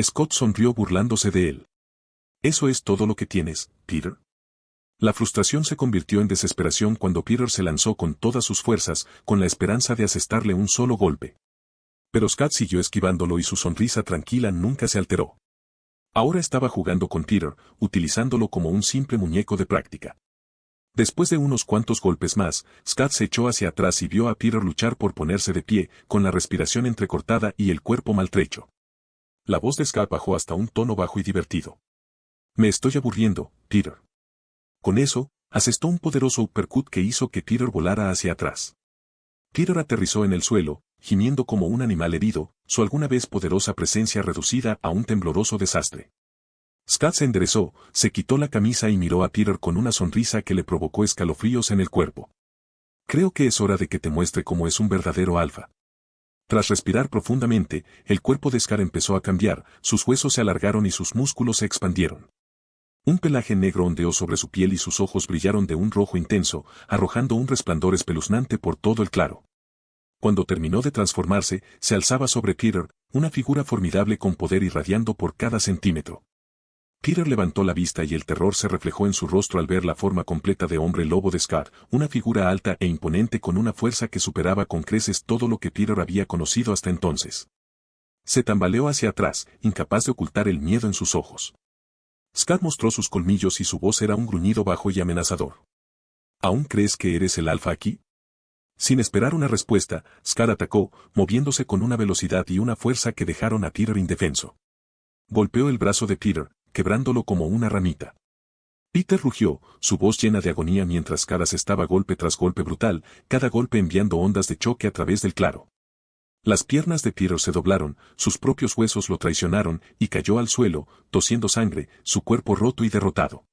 Scott sonrió burlándose de él. ¿Eso es todo lo que tienes, Peter? La frustración se convirtió en desesperación cuando Peter se lanzó con todas sus fuerzas, con la esperanza de asestarle un solo golpe. Pero Scott siguió esquivándolo y su sonrisa tranquila nunca se alteró. Ahora estaba jugando con Peter, utilizándolo como un simple muñeco de práctica. Después de unos cuantos golpes más, Scott se echó hacia atrás y vio a Peter luchar por ponerse de pie, con la respiración entrecortada y el cuerpo maltrecho. La voz de Scott bajó hasta un tono bajo y divertido. Me estoy aburriendo, Peter. Con eso, asestó un poderoso uppercut que hizo que Peter volara hacia atrás. Peter aterrizó en el suelo, gimiendo como un animal herido, su alguna vez poderosa presencia reducida a un tembloroso desastre. Scott se enderezó, se quitó la camisa y miró a Peter con una sonrisa que le provocó escalofríos en el cuerpo. Creo que es hora de que te muestre cómo es un verdadero alfa. Tras respirar profundamente, el cuerpo de Scott empezó a cambiar, sus huesos se alargaron y sus músculos se expandieron. Un pelaje negro ondeó sobre su piel y sus ojos brillaron de un rojo intenso, arrojando un resplandor espeluznante por todo el claro. Cuando terminó de transformarse, se alzaba sobre Peter, una figura formidable con poder irradiando por cada centímetro. Peter levantó la vista y el terror se reflejó en su rostro al ver la forma completa de hombre lobo de Scar, una figura alta e imponente con una fuerza que superaba con creces todo lo que Peter había conocido hasta entonces. Se tambaleó hacia atrás, incapaz de ocultar el miedo en sus ojos. Scar mostró sus colmillos y su voz era un gruñido bajo y amenazador. ¿Aún crees que eres el alfa aquí? Sin esperar una respuesta, Scar atacó, moviéndose con una velocidad y una fuerza que dejaron a Peter indefenso. Golpeó el brazo de Peter, quebrándolo como una ramita. Peter rugió, su voz llena de agonía mientras Scar asestaba golpe tras golpe brutal, cada golpe enviando ondas de choque a través del claro. Las piernas de Peter se doblaron, sus propios huesos lo traicionaron, y cayó al suelo, tosiendo sangre, su cuerpo roto y derrotado.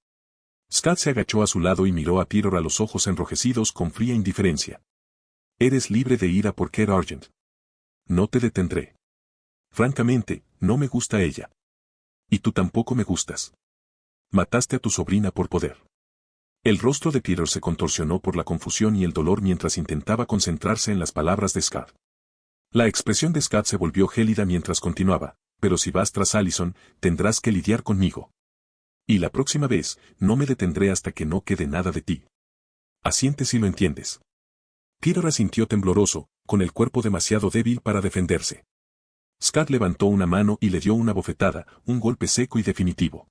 Scar se agachó a su lado y miró a Peter a los ojos enrojecidos con fría indiferencia. Eres libre de ir a por Kate Argent. No te detendré. Francamente, no me gusta ella. Y tú tampoco me gustas. Mataste a tu sobrina por poder. El rostro de Peter se contorsionó por la confusión y el dolor mientras intentaba concentrarse en las palabras de Scar. La expresión de Scar se volvió gélida mientras continuaba, pero si vas tras Allison, tendrás que lidiar conmigo. Y la próxima vez, no me detendré hasta que no quede nada de ti. Asiente si lo entiendes. Peter asintió tembloroso, con el cuerpo demasiado débil para defenderse. Scar levantó una mano y le dio una bofetada, un golpe seco y definitivo.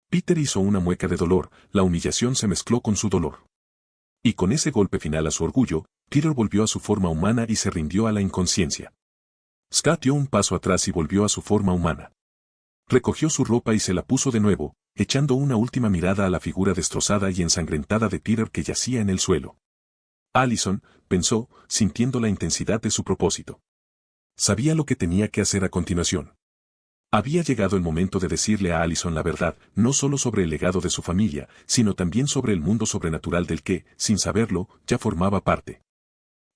Peter hizo una mueca de dolor, la humillación se mezcló con su dolor. Y con ese golpe final a su orgullo, Peter volvió a su forma humana y se rindió a la inconsciencia. Scar dio un paso atrás y volvió a su forma humana. Recogió su ropa y se la puso de nuevo, echando una última mirada a la figura destrozada y ensangrentada de Peter que yacía en el suelo. Allison, pensó, sintiendo la intensidad de su propósito. Sabía lo que tenía que hacer a continuación. Había llegado el momento de decirle a Allison la verdad, no solo sobre el legado de su familia, sino también sobre el mundo sobrenatural del que, sin saberlo, ya formaba parte.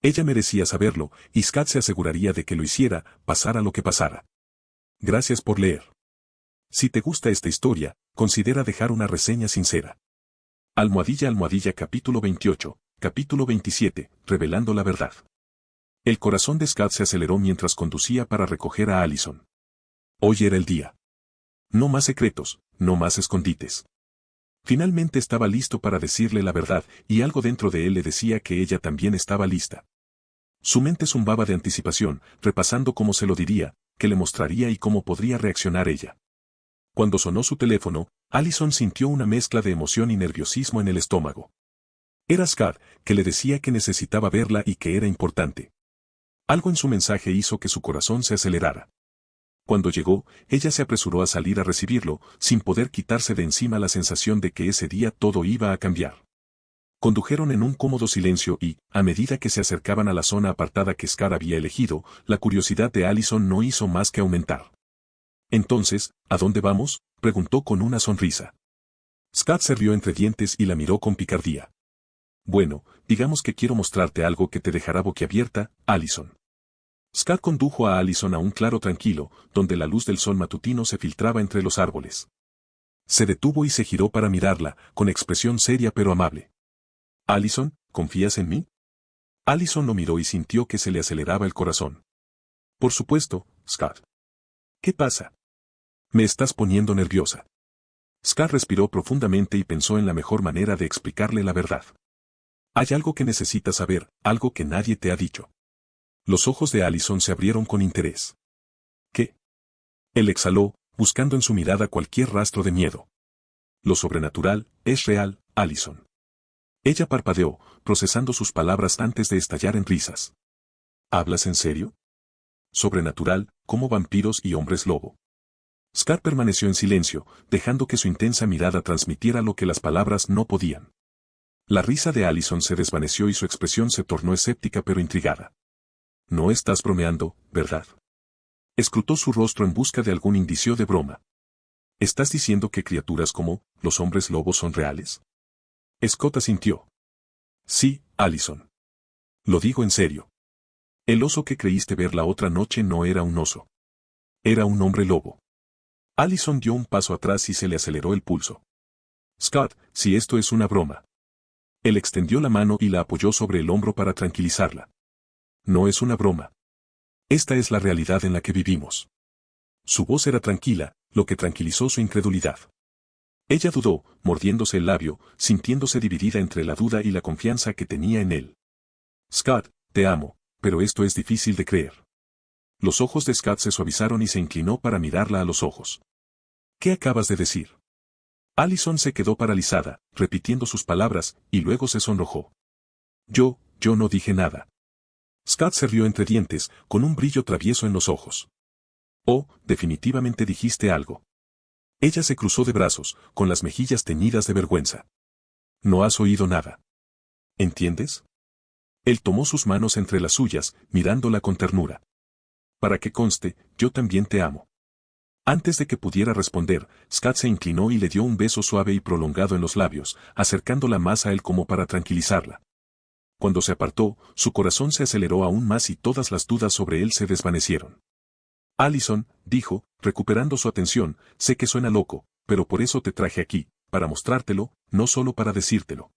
Ella merecía saberlo, y Scar se aseguraría de que lo hiciera, pasara lo que pasara. Gracias por leer. Si te gusta esta historia, considera dejar una reseña sincera. Almohadilla capítulo 28, capítulo 27, revelando la verdad. El corazón de Scar se aceleró mientras conducía para recoger a Allison. Hoy era el día. No más secretos, no más escondites. Finalmente estaba listo para decirle la verdad, y algo dentro de él le decía que ella también estaba lista. Su mente zumbaba de anticipación, repasando cómo se lo diría, qué le mostraría y cómo podría reaccionar ella. Cuando sonó su teléfono, Allison sintió una mezcla de emoción y nerviosismo en el estómago. Era Scar, que le decía que necesitaba verla y que era importante. Algo en su mensaje hizo que su corazón se acelerara. Cuando llegó, ella se apresuró a salir a recibirlo, sin poder quitarse de encima la sensación de que ese día todo iba a cambiar. Condujeron en un cómodo silencio y, a medida que se acercaban a la zona apartada que Scar había elegido, la curiosidad de Allison no hizo más que aumentar. Entonces, ¿a dónde vamos?, preguntó con una sonrisa. Scar se rió entre dientes y la miró con picardía. Bueno, digamos que quiero mostrarte algo que te dejará boquiabierta, Allison. Scar condujo a Allison a un claro tranquilo, donde la luz del sol matutino se filtraba entre los árboles. Se detuvo y se giró para mirarla, con expresión seria pero amable. Allison, ¿confías en mí? Allison lo miró y sintió que se le aceleraba el corazón. Por supuesto, Scar. ¿Qué pasa? Me estás poniendo nerviosa. Scar respiró profundamente y pensó en la mejor manera de explicarle la verdad. Hay algo que necesitas saber, algo que nadie te ha dicho. Los ojos de Allison se abrieron con interés. ¿Qué? Él exhaló, buscando en su mirada cualquier rastro de miedo. Lo sobrenatural, es real, Allison. Ella parpadeó, procesando sus palabras antes de estallar en risas. ¿Hablas en serio? Sobrenatural, como vampiros y hombres lobo. Scar permaneció en silencio, dejando que su intensa mirada transmitiera lo que las palabras no podían. La risa de Allison se desvaneció y su expresión se tornó escéptica pero intrigada. No estás bromeando, ¿verdad? Escrutó su rostro en busca de algún indicio de broma. ¿Estás diciendo que criaturas como los hombres lobos son reales? Scott asintió. Sí, Allison. Lo digo en serio. El oso que creíste ver la otra noche no era un oso. Era un hombre lobo. Allison dio un paso atrás y se le aceleró el pulso. Scott, si esto es una broma. Él extendió la mano y la apoyó sobre el hombro para tranquilizarla. No es una broma. Esta es la realidad en la que vivimos. Su voz era tranquila, lo que tranquilizó su incredulidad. Ella dudó, mordiéndose el labio, sintiéndose dividida entre la duda y la confianza que tenía en él. Scott, te amo, pero esto es difícil de creer. Los ojos de Scott se suavizaron y se inclinó para mirarla a los ojos. ¿Qué acabas de decir? Allison se quedó paralizada, repitiendo sus palabras, y luego se sonrojó. Yo no dije nada. Scott se rió entre dientes, con un brillo travieso en los ojos. Oh, definitivamente dijiste algo. Ella se cruzó de brazos, con las mejillas teñidas de vergüenza. No has oído nada. ¿Entiendes? Él tomó sus manos entre las suyas, mirándola con ternura. Para que conste, yo también te amo. Antes de que pudiera responder, Scott se inclinó y le dio un beso suave y prolongado en los labios, acercándola más a él como para tranquilizarla. Cuando se apartó, su corazón se aceleró aún más y todas las dudas sobre él se desvanecieron. Allison, dijo, recuperando su atención, sé que suena loco, pero por eso te traje aquí, para mostrártelo, no solo para decírtelo.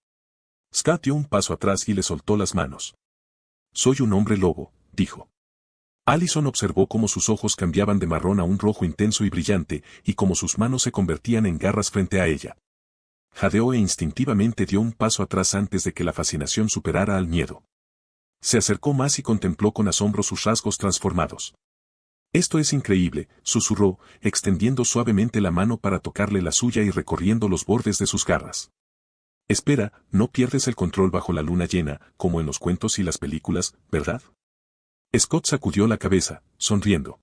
Scott dio un paso atrás y le soltó las manos. Soy un hombre lobo, dijo. Allison observó cómo sus ojos cambiaban de marrón a un rojo intenso y brillante, y cómo sus manos se convertían en garras frente a ella. Jadeó e instintivamente dio un paso atrás antes de que la fascinación superara al miedo. Se acercó más y contempló con asombro sus rasgos transformados. Esto es increíble, susurró, extendiendo suavemente la mano para tocarle la suya y recorriendo los bordes de sus garras. Espera, no pierdes el control bajo la luna llena, como en los cuentos y las películas, ¿verdad? Scott sacudió la cabeza, sonriendo.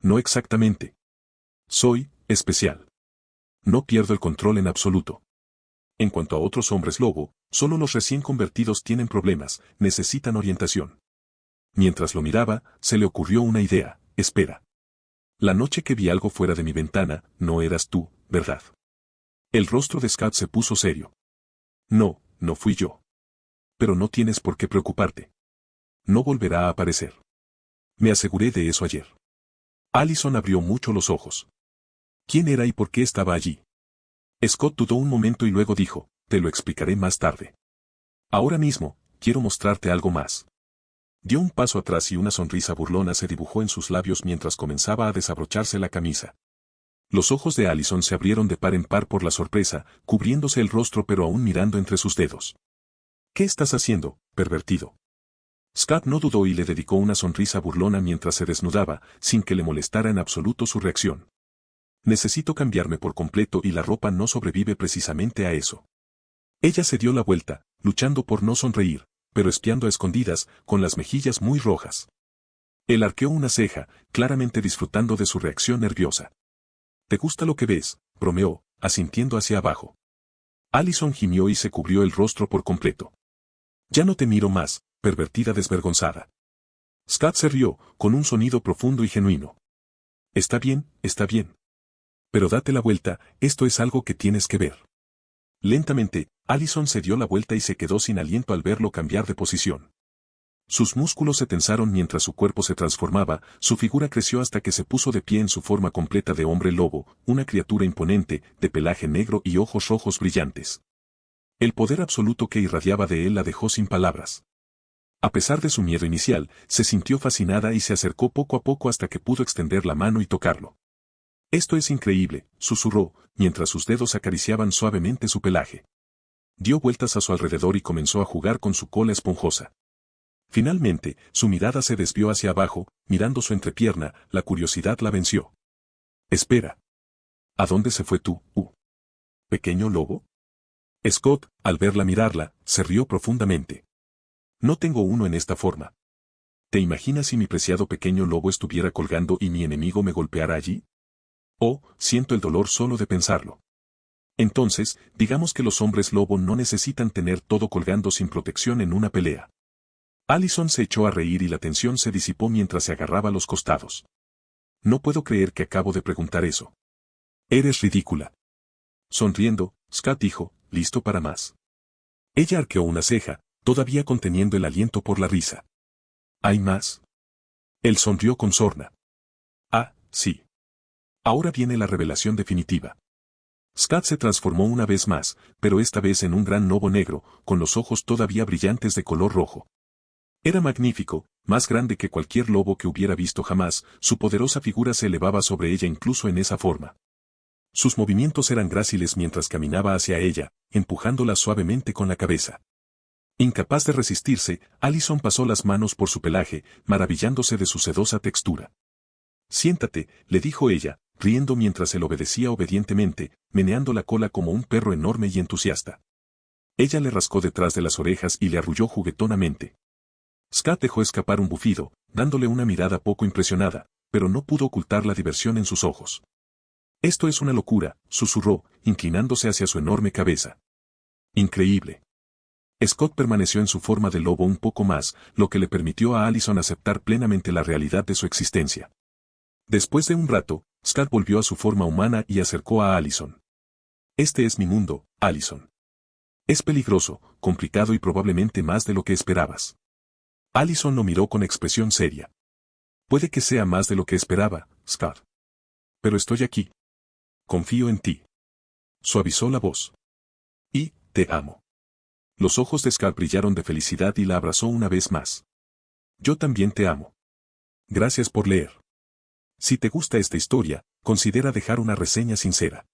No exactamente. Soy especial. No pierdo el control en absoluto. En cuanto a otros hombres lobo, solo los recién convertidos tienen problemas, necesitan orientación. Mientras lo miraba, se le ocurrió una idea. Espera. La noche que vi algo fuera de mi ventana, no eras tú, ¿verdad? El rostro de Scott se puso serio. No, no fui yo. Pero no tienes por qué preocuparte. No volverá a aparecer. Me aseguré de eso ayer. Allison abrió mucho los ojos. ¿Quién era y por qué estaba allí? Scott dudó un momento y luego dijo, te lo explicaré más tarde. Ahora mismo, quiero mostrarte algo más. Dio un paso atrás y una sonrisa burlona se dibujó en sus labios mientras comenzaba a desabrocharse la camisa. Los ojos de Allison se abrieron de par en par por la sorpresa, cubriéndose el rostro pero aún mirando entre sus dedos. ¿Qué estás haciendo, pervertido? Scott no dudó y le dedicó una sonrisa burlona mientras se desnudaba, sin que le molestara en absoluto su reacción. Necesito cambiarme por completo y la ropa no sobrevive precisamente a eso. Ella se dio la vuelta, luchando por no sonreír, pero espiando a escondidas, con las mejillas muy rojas. Él arqueó una ceja, claramente disfrutando de su reacción nerviosa. ¿Te gusta lo que ves?, bromeó, asintiendo hacia abajo. Allison gimió y se cubrió el rostro por completo. Ya no te miro más, pervertida desvergonzada. Scott se rió, con un sonido profundo y genuino. Está bien, está bien. Pero date la vuelta, esto es algo que tienes que ver. Lentamente, Allison se dio la vuelta y se quedó sin aliento al verlo cambiar de posición. Sus músculos se tensaron mientras su cuerpo se transformaba, su figura creció hasta que se puso de pie en su forma completa de hombre lobo, una criatura imponente, de pelaje negro y ojos rojos brillantes. El poder absoluto que irradiaba de él la dejó sin palabras. A pesar de su miedo inicial, se sintió fascinada y se acercó poco a poco hasta que pudo extender la mano y tocarlo. Esto es increíble, susurró, mientras sus dedos acariciaban suavemente su pelaje. Dio vueltas a su alrededor y comenzó a jugar con su cola esponjosa. Finalmente, su mirada se desvió hacia abajo, mirando su entrepierna, la curiosidad la venció. Espera. ¿A dónde se fue tú, pequeño lobo? Scott, al verla mirarla, se rió profundamente. No tengo uno en esta forma. ¿Te imaginas si mi preciado pequeño lobo estuviera colgando y mi enemigo me golpeara allí? Oh, siento el dolor solo de pensarlo. Entonces, digamos que los hombres lobo no necesitan tener todo colgando sin protección en una pelea. Allison se echó a reír y la tensión se disipó mientras se agarraba a los costados. No puedo creer que acabo de preguntar eso. Eres ridícula. Sonriendo, Scott dijo, ¿listo para más? Ella arqueó una ceja, todavía conteniendo el aliento por la risa. ¿Hay más? Él sonrió con sorna. Ah, sí. Ahora viene la revelación definitiva. Scott se transformó una vez más, pero esta vez en un gran lobo negro, con los ojos todavía brillantes de color rojo. Era magnífico, más grande que cualquier lobo que hubiera visto jamás, su poderosa figura se elevaba sobre ella incluso en esa forma. Sus movimientos eran gráciles mientras caminaba hacia ella, empujándola suavemente con la cabeza. Incapaz de resistirse, Allison pasó las manos por su pelaje, maravillándose de su sedosa textura. Siéntate, le dijo ella, riendo mientras él obedecía obedientemente, meneando la cola como un perro enorme y entusiasta. Ella le rascó detrás de las orejas y le arrulló juguetonamente. Scott dejó escapar un bufido, dándole una mirada poco impresionada, pero no pudo ocultar la diversión en sus ojos. Esto es una locura, susurró, inclinándose hacia su enorme cabeza. Increíble. Scott permaneció en su forma de lobo un poco más, lo que le permitió a Allison aceptar plenamente la realidad de su existencia. Después de un rato, Scott volvió a su forma humana y acercó a Allison. Este es mi mundo, Allison. Es peligroso, complicado y probablemente más de lo que esperabas. Allison lo miró con expresión seria. Puede que sea más de lo que esperaba, Scott. Pero estoy aquí. Confío en ti. Suavizó la voz. Y, te amo. Los ojos de Scott brillaron de felicidad y la abrazó una vez más. Yo también te amo. Gracias por leer. Si te gusta esta historia, considera dejar una reseña sincera.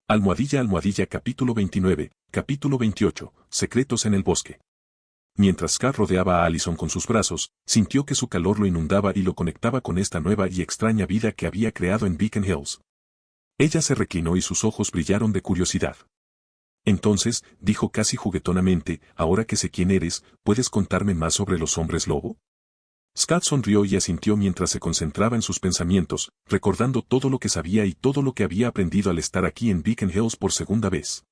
Almohadilla capítulo 29, capítulo 28, Secretos en el bosque. Mientras Scott rodeaba a Allison con sus brazos, sintió que su calor lo inundaba y lo conectaba con esta nueva y extraña vida que había creado en Beacon Hills. Ella se reclinó y sus ojos brillaron de curiosidad. Entonces, dijo casi juguetonamente, ahora que sé quién eres, ¿puedes contarme más sobre los hombres lobo? Scott sonrió y asintió mientras se concentraba en sus pensamientos, recordando todo lo que sabía y todo lo que había aprendido al estar aquí en Beacon Hills por segunda vez.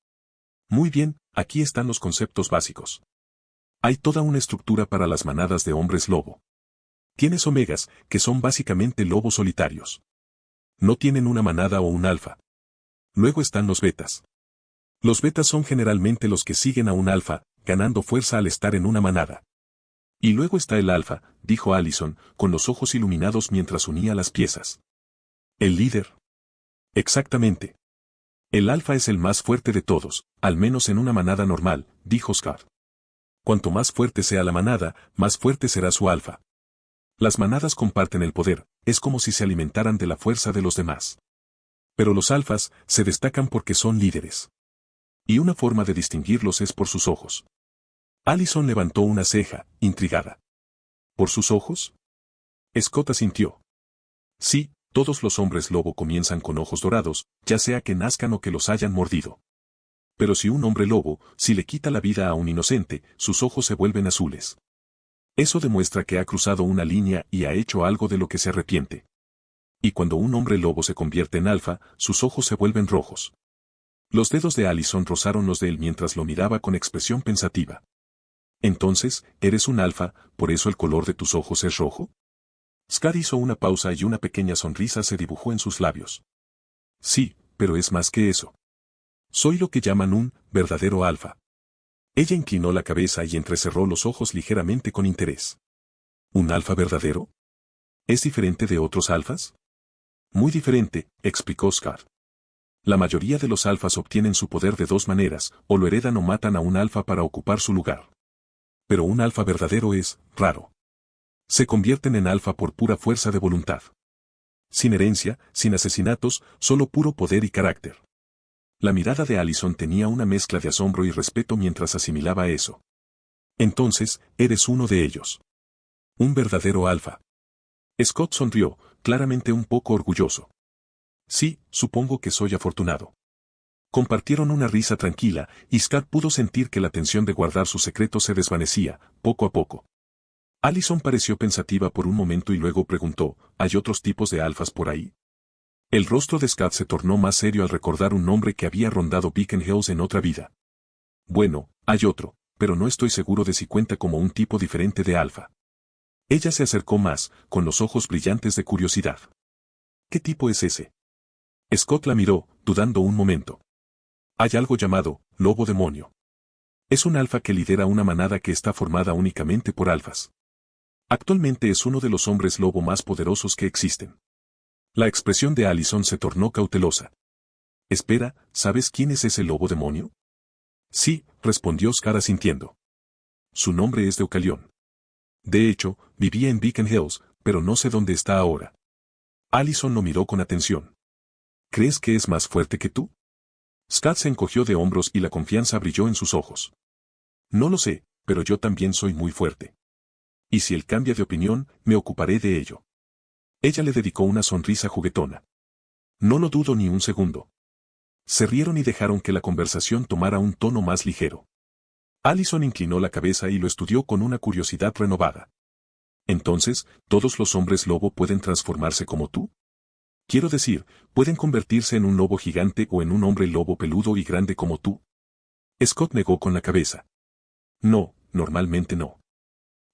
Muy bien, aquí están los conceptos básicos. Hay toda una estructura para las manadas de hombres lobo. Tienes omegas, que son básicamente lobos solitarios. No tienen una manada o un alfa. Luego están los betas. Los betas son generalmente los que siguen a un alfa, ganando fuerza al estar en una manada. Y luego está el alfa, dijo Allison, con los ojos iluminados mientras unía las piezas. ¿El líder? Exactamente. El alfa es el más fuerte de todos, al menos en una manada normal, dijo Scott. Cuanto más fuerte sea la manada, más fuerte será su alfa. Las manadas comparten el poder, es como si se alimentaran de la fuerza de los demás. Pero los alfas se destacan porque son líderes. Y una forma de distinguirlos es por sus ojos. Allison levantó una ceja, intrigada. ¿Por sus ojos? Scott asintió. Sí, todos los hombres lobo comienzan con ojos dorados, ya sea que nazcan o que los hayan mordido. Pero si un hombre lobo, si le quita la vida a un inocente, sus ojos se vuelven azules. Eso demuestra que ha cruzado una línea y ha hecho algo de lo que se arrepiente. Y cuando un hombre lobo se convierte en alfa, sus ojos se vuelven rojos. Los dedos de Allison rozaron los de él mientras lo miraba con expresión pensativa. Entonces, ¿eres un alfa, por eso el color de tus ojos es rojo? Scott hizo una pausa y una pequeña sonrisa se dibujó en sus labios. Sí, pero es más que eso. Soy lo que llaman un verdadero alfa. Ella inclinó la cabeza y entrecerró los ojos ligeramente con interés. ¿Un alfa verdadero? ¿Es diferente de otros alfas? Muy diferente, explicó Scott. La mayoría de los alfas obtienen su poder de dos maneras, o lo heredan o matan a un alfa para ocupar su lugar. Pero un alfa verdadero es raro. Se convierten en alfa por pura fuerza de voluntad. Sin herencia, sin asesinatos, solo puro poder y carácter. La mirada de Allison tenía una mezcla de asombro y respeto mientras asimilaba eso. Entonces, eres uno de ellos. Un verdadero alfa. Scott sonrió, claramente un poco orgulloso. Sí, supongo que soy afortunado. Compartieron una risa tranquila, y Scott pudo sentir que la tensión de guardar su secreto se desvanecía, poco a poco. Allison pareció pensativa por un momento y luego preguntó, ¿hay otros tipos de alfas por ahí? El rostro de Scott se tornó más serio al recordar un nombre que había rondado Beacon Hills en otra vida. Bueno, hay otro, pero no estoy seguro de si cuenta como un tipo diferente de alfa. Ella se acercó más, con los ojos brillantes de curiosidad. ¿Qué tipo es ese? Scott la miró, dudando un momento. Hay algo llamado lobo demonio. Es un alfa que lidera una manada que está formada únicamente por alfas. Actualmente es uno de los hombres lobo más poderosos que existen. La expresión de Allison se tornó cautelosa. Espera, ¿sabes quién es ese lobo demonio? Sí, respondió Scott asintiendo. Su nombre es Deucalión. De hecho, vivía en Beacon Hills, pero no sé dónde está ahora. Allison lo miró con atención. ¿Crees que es más fuerte que tú? Scott se encogió de hombros y la confianza brilló en sus ojos. No lo sé, pero yo también soy muy fuerte. Y si él cambia de opinión, me ocuparé de ello. Ella le dedicó una sonrisa juguetona. No lo dudo ni un segundo. Se rieron y dejaron que la conversación tomara un tono más ligero. Allison inclinó la cabeza y lo estudió con una curiosidad renovada. Entonces, ¿todos los hombres lobo pueden transformarse como tú? Quiero decir, ¿pueden convertirse en un lobo gigante o en un hombre lobo peludo y grande como tú? Scott negó con la cabeza. No, normalmente no.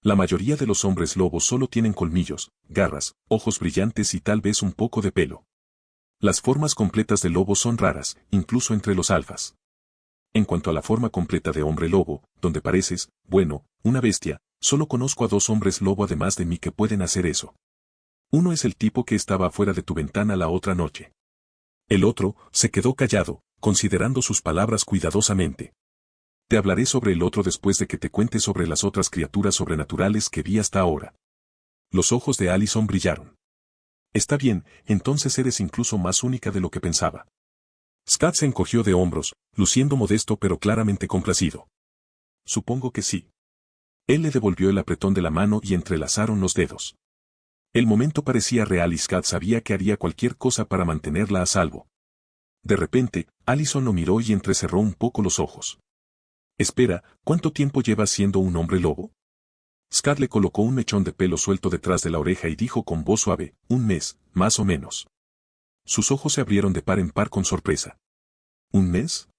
La mayoría de los hombres lobos solo tienen colmillos, garras, ojos brillantes y tal vez un poco de pelo. Las formas completas de lobo son raras, incluso entre los alfas. En cuanto a la forma completa de hombre lobo, donde pareces, bueno, una bestia, solo conozco a 2 hombres lobo además de mí que pueden hacer eso. Uno es el tipo que estaba afuera de tu ventana la otra noche. El otro, se quedó callado, considerando sus palabras cuidadosamente. Te hablaré sobre el otro después de que te cuente sobre las otras criaturas sobrenaturales que vi hasta ahora. Los ojos de Allison brillaron. Está bien, entonces eres incluso más única de lo que pensaba. Scott se encogió de hombros, luciendo modesto pero claramente complacido. Supongo que sí. Él le devolvió el apretón de la mano y entrelazaron los dedos. El momento parecía real y Scott sabía que haría cualquier cosa para mantenerla a salvo. De repente, Allison lo miró y entrecerró un poco los ojos. Espera, ¿cuánto tiempo llevas siendo un hombre lobo? Scott le colocó un mechón de pelo suelto detrás de la oreja y dijo con voz suave, 1 mes, más o menos. Sus ojos se abrieron de par en par con sorpresa. ¿1 mes?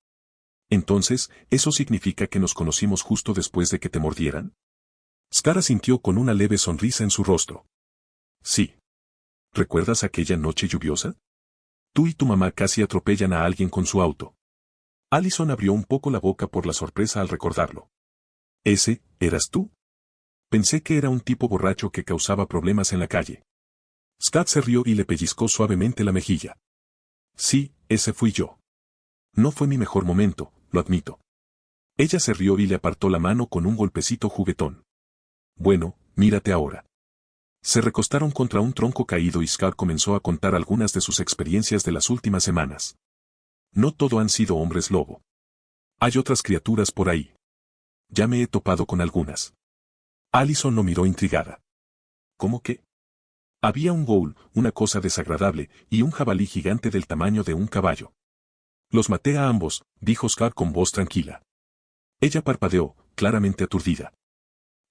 Entonces, ¿eso significa que nos conocimos justo después de que te mordieran? Scott asintió con una leve sonrisa en su rostro. Sí. ¿Recuerdas aquella noche lluviosa? Tú y tu mamá casi atropellan a alguien con su auto. Allison abrió un poco la boca por la sorpresa al recordarlo. ¿Ese, eras tú? Pensé que era un tipo borracho que causaba problemas en la calle. Scott se rió y le pellizcó suavemente la mejilla. Sí, ese fui yo. No fue mi mejor momento, lo admito. Ella se rió y le apartó la mano con un golpecito juguetón. Bueno, mírate ahora. Se recostaron contra un tronco caído y Scott comenzó a contar algunas de sus experiencias de las últimas semanas. No todo han sido hombres lobo. Hay otras criaturas por ahí. Ya me he topado con algunas. Allison lo miró intrigada. ¿Cómo qué? Había un ghoul, una cosa desagradable, y un jabalí gigante del tamaño de un caballo. Los maté a ambos, dijo Scott con voz tranquila. Ella parpadeó, claramente aturdida.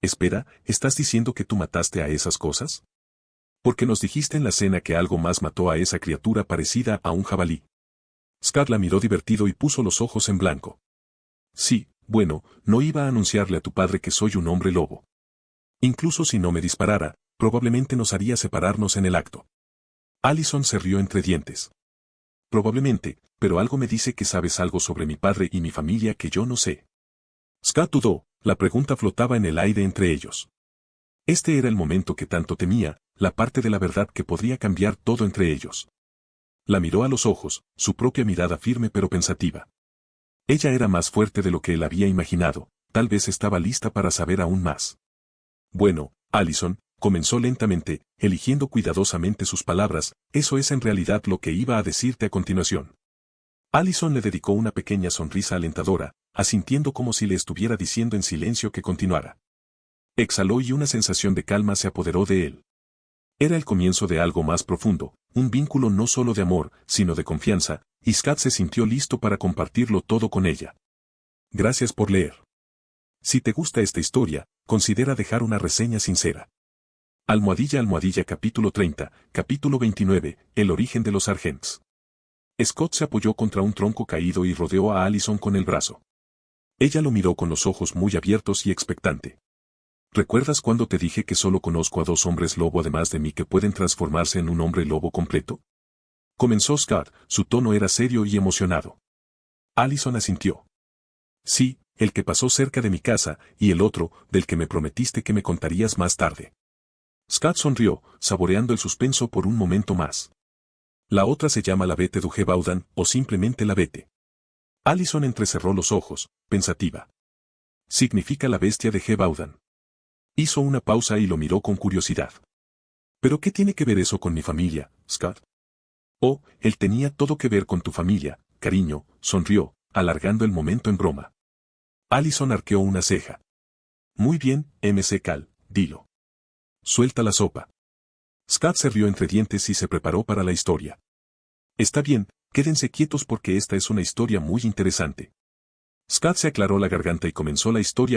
Espera, ¿estás diciendo que tú mataste a esas cosas? Porque nos dijiste en la cena que algo más mató a esa criatura parecida a un jabalí. Scott la miró divertido y puso los ojos en blanco. Sí, bueno, no iba a anunciarle a tu padre que soy un hombre lobo. Incluso si no me disparara, probablemente nos haría separarnos en el acto. Allison se rió entre dientes. Probablemente, pero algo me dice que sabes algo sobre mi padre y mi familia que yo no sé. Scott dudó, la pregunta flotaba en el aire entre ellos. Este era el momento que tanto temía, la parte de la verdad que podría cambiar todo entre ellos. La miró a los ojos, su propia mirada firme pero pensativa. Ella era más fuerte de lo que él había imaginado, tal vez estaba lista para saber aún más. Bueno, Allison, comenzó lentamente, eligiendo cuidadosamente sus palabras, eso es en realidad lo que iba a decirte a continuación. Allison le dedicó una pequeña sonrisa alentadora, asintiendo como si le estuviera diciendo en silencio que continuara. Exhaló y una sensación de calma se apoderó de él. Era el comienzo de algo más profundo, un vínculo no solo de amor, sino de confianza, y Scott se sintió listo para compartirlo todo con ella. Gracias por leer. Si te gusta esta historia, considera dejar una reseña sincera. Almohadilla capítulo 30, capítulo 29, el origen de los Sargents. Scott se apoyó contra un tronco caído y rodeó a Allison con el brazo. Ella lo miró con los ojos muy abiertos y expectante. ¿Recuerdas cuando te dije que solo conozco a 2 hombres lobo además de mí que pueden transformarse en un hombre lobo completo? Comenzó Scott, su tono era serio y emocionado. Allison asintió. Sí, el que pasó cerca de mi casa, y el otro, del que me prometiste que me contarías más tarde. Scott sonrió, saboreando el suspenso por un momento más. La otra se llama la Bete du Gebaudan, o simplemente la Bete. Allison entrecerró los ojos, pensativa. Significa la bestia de Gebaudan. Hizo una pausa y lo miró con curiosidad. ¿Pero qué tiene que ver eso con mi familia, Scott? Oh, él tenía todo que ver con tu familia, cariño, sonrió, alargando el momento en broma. Allison arqueó una ceja. Muy bien, Cal, dilo. Suelta la sopa. Scott se rió entre dientes y se preparó para la historia. Está bien, quédense quietos porque esta es una historia muy interesante. Scott se aclaró la garganta y comenzó la historia